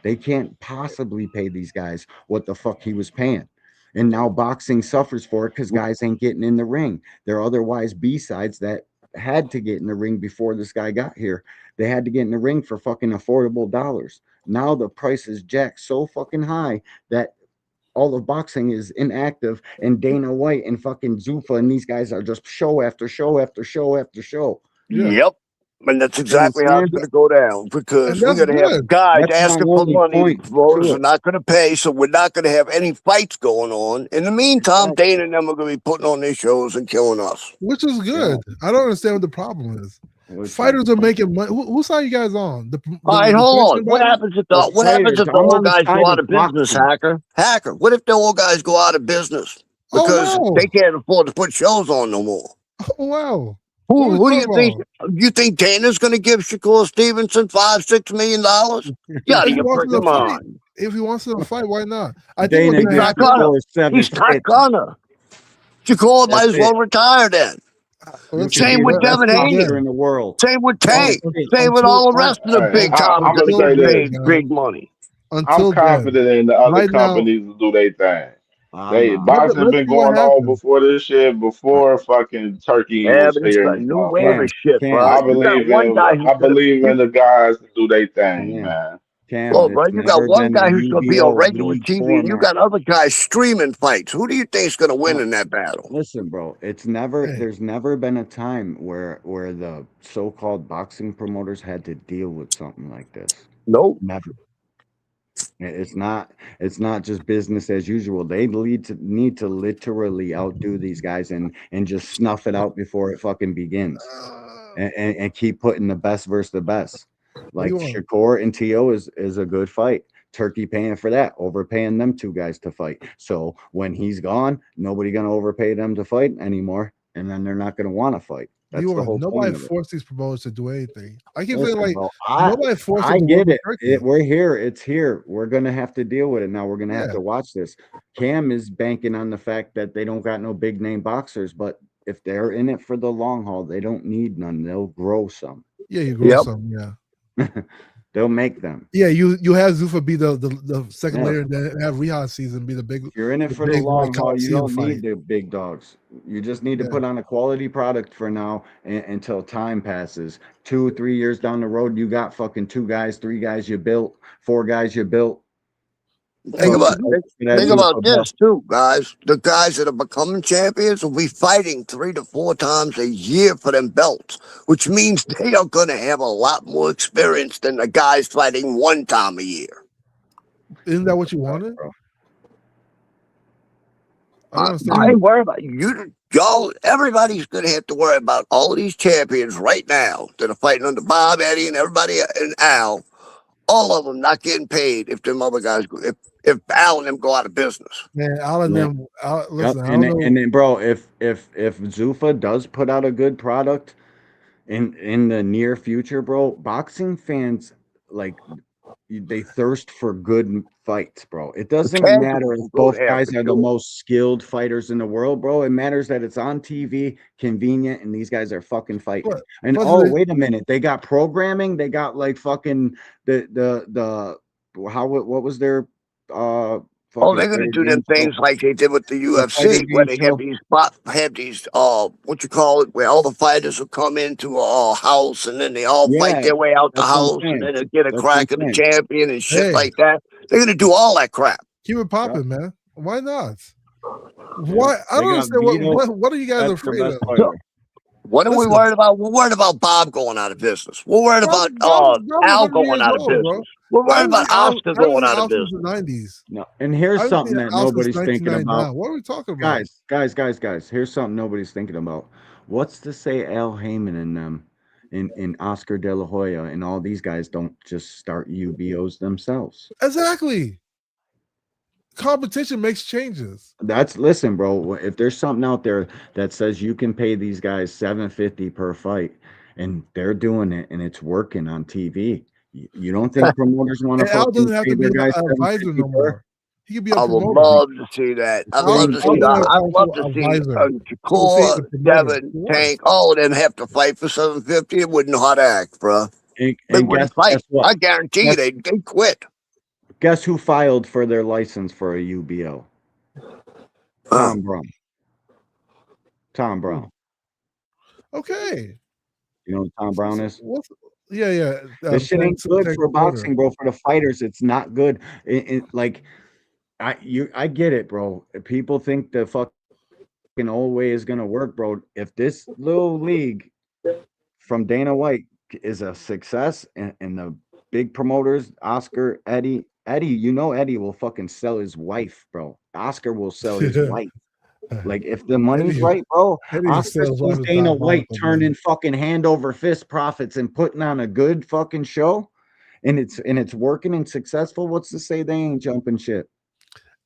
They can't possibly pay these guys what the fuck he was paying. And now boxing suffers for it because guys ain't getting in the ring. They're otherwise B-sides that had to get in the ring before this guy got here. They had to get in the ring for fucking affordable dollars. Now the price is jacked so fucking high that all of boxing is inactive, and Dana White and fucking Zuffa and these guys are just show after show after show after show. Yep. And that's You know what I'm exactly how it's saying? going to go down And because we're that's going to have good. guys That's my asking for only money. The point promoters to are it. not going to pay, so we're not going to have any fights going on. In the meantime, Exactly. Dana and them are going to be putting on their shows and killing us. Which is Yeah. good. I don't understand what the problem is. Which Fighters are making money. Whose side you guys on? All right, hold on. What body? happens if The what happens fighters. if the I'm old on the guys side go out of of business, boxing. Hacker? What if the old guys go out of business Oh because wow! they can't afford to put shows on no more? Oh wow! Who do you think? You think Dana's going to give Shakur Stevenson $5-6 million? You out of If he your wants freaking to fight, mind. why not? I think Dana what's gonna gives Not happen. gonna. Shakur 7 He's not fifty. gonna. Shakur might That's as it. well retire then. You could Listen, Same be the with best Devin Haney. boxer in the world. Same with That's Tank. it. Same with all the rest of the hey, big timers I'm that gonna are Until say getting then, this. paid man. big money. I'm Until then, confident in the other right now, companies to do their thing. Boxing been going on before this shit, before fucking Turkey Yeah, was but it's here a in this new wave motherfucker. of shit, bro. I You got believe one in guy who's I gonna believe in the guys to do their thing, man. Look, bro, it's you got never one been a guy who's gonna be on UBO regular league TV, and you format. got other guys streaming fights. Who do you think's gonna win in that battle? Listen, bro, there's never been a time where the so-called boxing promoters had to deal with something like this. Nope. Never. It's not just business as usual. They need to literally outdo these guys and just snuff it out before it fucking begins. And keep putting the best versus the best. Like Shakur and T.O. is a good fight. Turkey paying for that, overpaying them two guys to fight. So when he's gone, nobody gonna overpay them to fight anymore, and then they're not gonna want to fight. That's the whole nobody point of it. forced these promoters to do anything. I keep Listen, saying like bro, nobody forced them I to get work with it. Turkey. We're here. It's here. We're gonna have to deal with it now. We're gonna have Yeah. to watch this. Cam is banking on the fact that they don't got no big name boxers, but if they're in it for the long haul, they don't need none. They'll grow some. Yeah, you grow some. Yeah. They'll make them. Yeah, you have Zuffa be the second layer, and then have Rehab season be the big. If you're in it for the long haul, you don't need the big dogs. You just need to put on a quality product for now until time passes. 2-3 years down the road, you got fucking 2 guys, 3 guys you built, 4 guys you built. Think about this too, guys. The guys that are becoming champions will be fighting 3 to 4 times a year for them belts, which means they are going to have a lot more experience than the guys fighting 1 time a year. Isn't that what you wanted? I ain't worried about you. Y'all, everybody's going to have to worry about all of these champions right now that are fighting under Bob, Eddie, and everybody, and Al. All of them not getting paid if them other guys, if Al and them go out of business. Man, Al and them. Listen, and then, bro, if Zuffa does put out a good product in the near future, bro, boxing fans they thirst for good fights, bro. It doesn't matter if both guys are the most skilled fighters in the world, bro. It matters that it's on TV, convenient, and these guys are fucking fighting. And wait a minute, they got programming. They got like fucking what was their they're gonna do them things like they did with the UFC, where they have these what you call it, where all the fighters will come into a house and then they all fight their way out the house and then they get a crack at the champion and shit like that. They're gonna do all that crap. Keep it popping, man. Why not? Why? I don't understand. What are you guys afraid of? What are we worried about? We're worried about Bob going out of business. We're worried about Al going out of business. We're worried about Oscar going out of business. In the 90s. No, and here's something that nobody's thinking about. What are we talking about? Guys, here's something nobody's thinking about. What's to say Al Heyman and them and Oscar De La Hoya and all these guys don't just start UBOs themselves? Exactly. Competition makes changes. Listen, bro, if there's something out there that says you can pay these guys $750 per fight and they're doing it and it's working on TV, you don't think promoters want to Al doesn't have to be an advisor no more. He could be a promoter. I would love to see that. I'd love to see that. I'd love to see Shakur, Devin, Tank, all of them have to fight for $750. They wouldn't know how to act, bro. They wouldn't fight. I guarantee you they'd quit. Guess who filed for their license for a UBO? Tom Brown. Okay. You know what Tom Brown is? Yeah. This shit ain't good for boxing, bro. For the fighters, it's not good. I get it, bro. People think the fucking old way is gonna work, bro. If this little league from Dana White is a success, and the big promoters, Oscar, Eddie, you know Eddie will fucking sell his wife, bro. Oscar will sell his wife. Like if the money's right, bro, Oscar sees Dana White turning fucking hand over fist profits and putting on a good fucking show, and it's working and successful. What's to say they ain't jumping shit?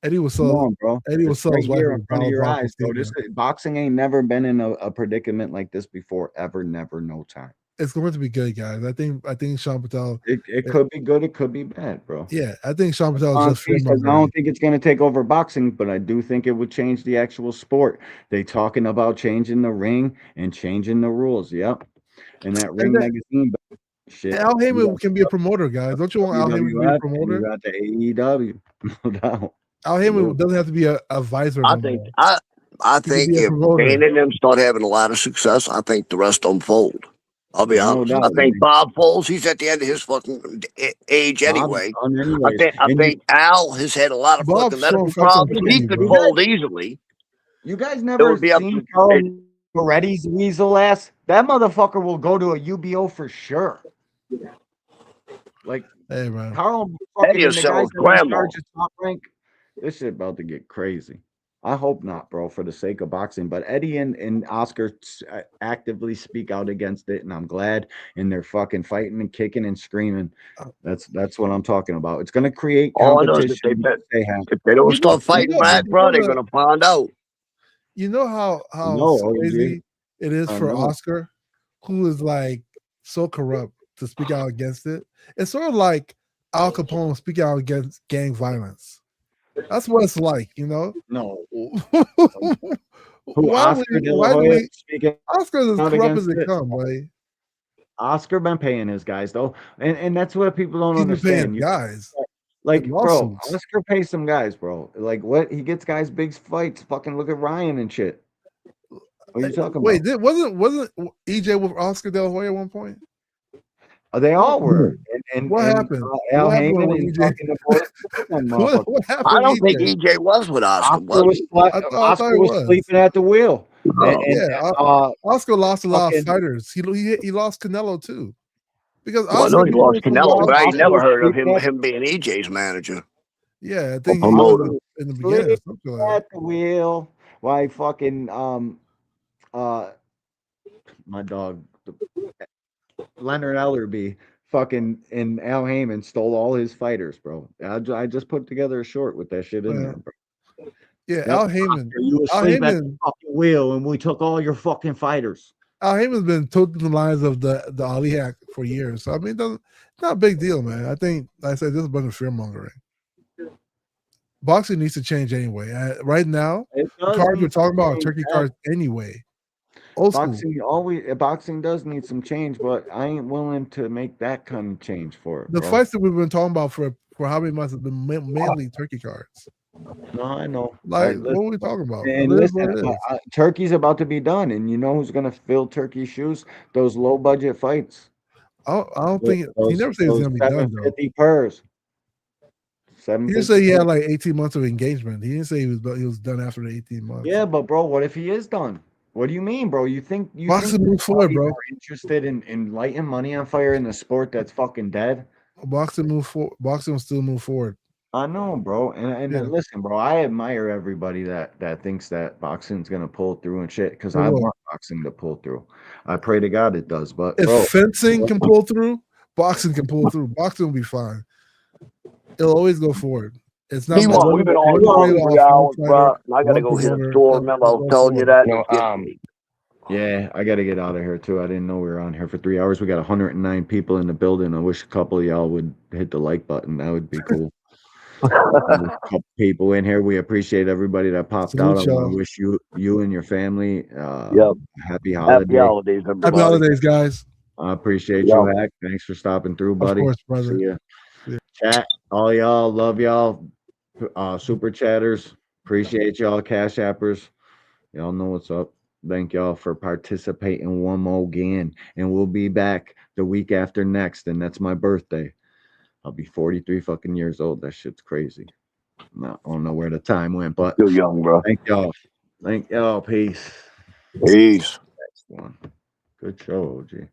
Eddie will sell, bro. Eddie will sell his wife in front of your eyes, bro. Boxing ain't never been in a predicament like this before, ever, never, no time. It's going to be good, guys. I think Sean Patel. It could be good. It could be bad, bro. Yeah, I think Sean Patel is just. I don't think it's going to take over boxing, but I do think it would change the actual sport. They talking about changing the ring and changing the rules. Yep, and that Ring magazine. Shit. Al Heyman can be a promoter, guys. Don't you want Al Heyman to be a promoter? You got the AEW, no doubt. Al Heyman doesn't have to be a advisor. I think if Kane and them start having a lot of success, I think the rest of them fold. I'll be honest. I think Bob folds. He's at the end of his fucking age anyway. I think Al has had a lot of fucking medical problems. He could fold easily. You guys never seen Carl Moretti's weasel ass? That motherfucker will go to a UBO for sure. Like, hey, man. Carl fucking the guys that are in charge of Top Rank. This shit about to get crazy. I hope not, bro, for the sake of boxing. But Eddie and Oscar actively speak out against it, and I'm glad. And they're fucking fighting and kicking and screaming. That's what I'm talking about. It's gonna create competition. If they don't start fighting back, bro, they're gonna find out. You know how crazy it is for Oscar, who is like so corrupt, to speak out against it. It's sort of like Al Capone speaking out against gang violence. That's what it's like, you know? No. Oscar's as corrupt as they come, right? Oscar been paying his guys though, and that's what people don't He's understand. Paying guys, like bro, Oscar pays some guys, bro. Like what he gets guys big fights. Fucking look at Ryan and shit. What are you talking about? Wait, wasn't EJ with Oscar De La Hoya at one point? They all were. And what happened? Al what happened Heyman and fucking what happened? I don't think EJ was with Oscar. Oscar was sleeping at the wheel. Oscar lost a lot of fighters. He lost Canelo too. Because I know he lost Canelo, but I ain't never heard of him being EJ's manager. Yeah, I think he was in the beginning. At the wheel. Why fucking my dog Leonard Ellerby fucking and Al Heyman stole all his fighters, bro. I just put together a short with that shit in there, bro. Yeah, Al Heyman. You were asleep at the fucking wheel, and we took all your fucking fighters. Al Heyman's been toting the lines of the Ali Act for years, so I mean, it's not a big deal, man. I think, like I said, this is a bunch of fear mongering. Boxing needs to change anyway. Right now, the cards we're talking about are turkey cards anyway. Boxing does need some change, but I ain't willing to make that kind of change for it. The fights that we've been talking about for how many months have been mainly turkey cards. No, I know. Like, what are we talking about? And listen, Turkey's about to be done, and you know who's going to fill Turkey's shoes? Those low budget fights. I don't think he never said it was going to be done though. 50 purrs. He didn't say he had like 18 months of engagement. He didn't say he was done after the 18 months. Yeah, but bro, what if he is done? What do you mean, bro? You think move forward, bro? Interested in lighting money on fire in the sport that's fucking dead? Boxing will still move forward. I know, bro. And listen, bro, I admire everybody that thinks that boxing's gonna pull through and shit. Because I want boxing to pull through. I pray to God it does. But if fencing can pull through, boxing can pull through. Boxing will be fine. It'll always go forward. It's not. We've been on 3 hours, bro. I gotta go hit a store. Remember, I was telling you that. Yeah, I gotta get out of here too. I didn't know we were on here for 3 hours. We got 109 people in the building. I wish a couple of y'all would hit the like button. That would be cool. A couple people in here. We appreciate everybody that popped out. I want to wish you and your family happy holidays. Happy holidays, everybody. Happy holidays, guys. I appreciate you, Hack. Thanks for stopping through, buddy. Of course, brother. See ya. Chat, all y'all, love y'all. Super chatters, appreciate y'all. Cash appers, y'all know what's up. Thank y'all for participating one more again, and we'll be back the week after next, and that's my birthday. I'll be 43 fucking years old. That shit's crazy. I don't know where the time went, but still young, bro. Thank y'all. Peace. Peace. Next one. Good show, OG.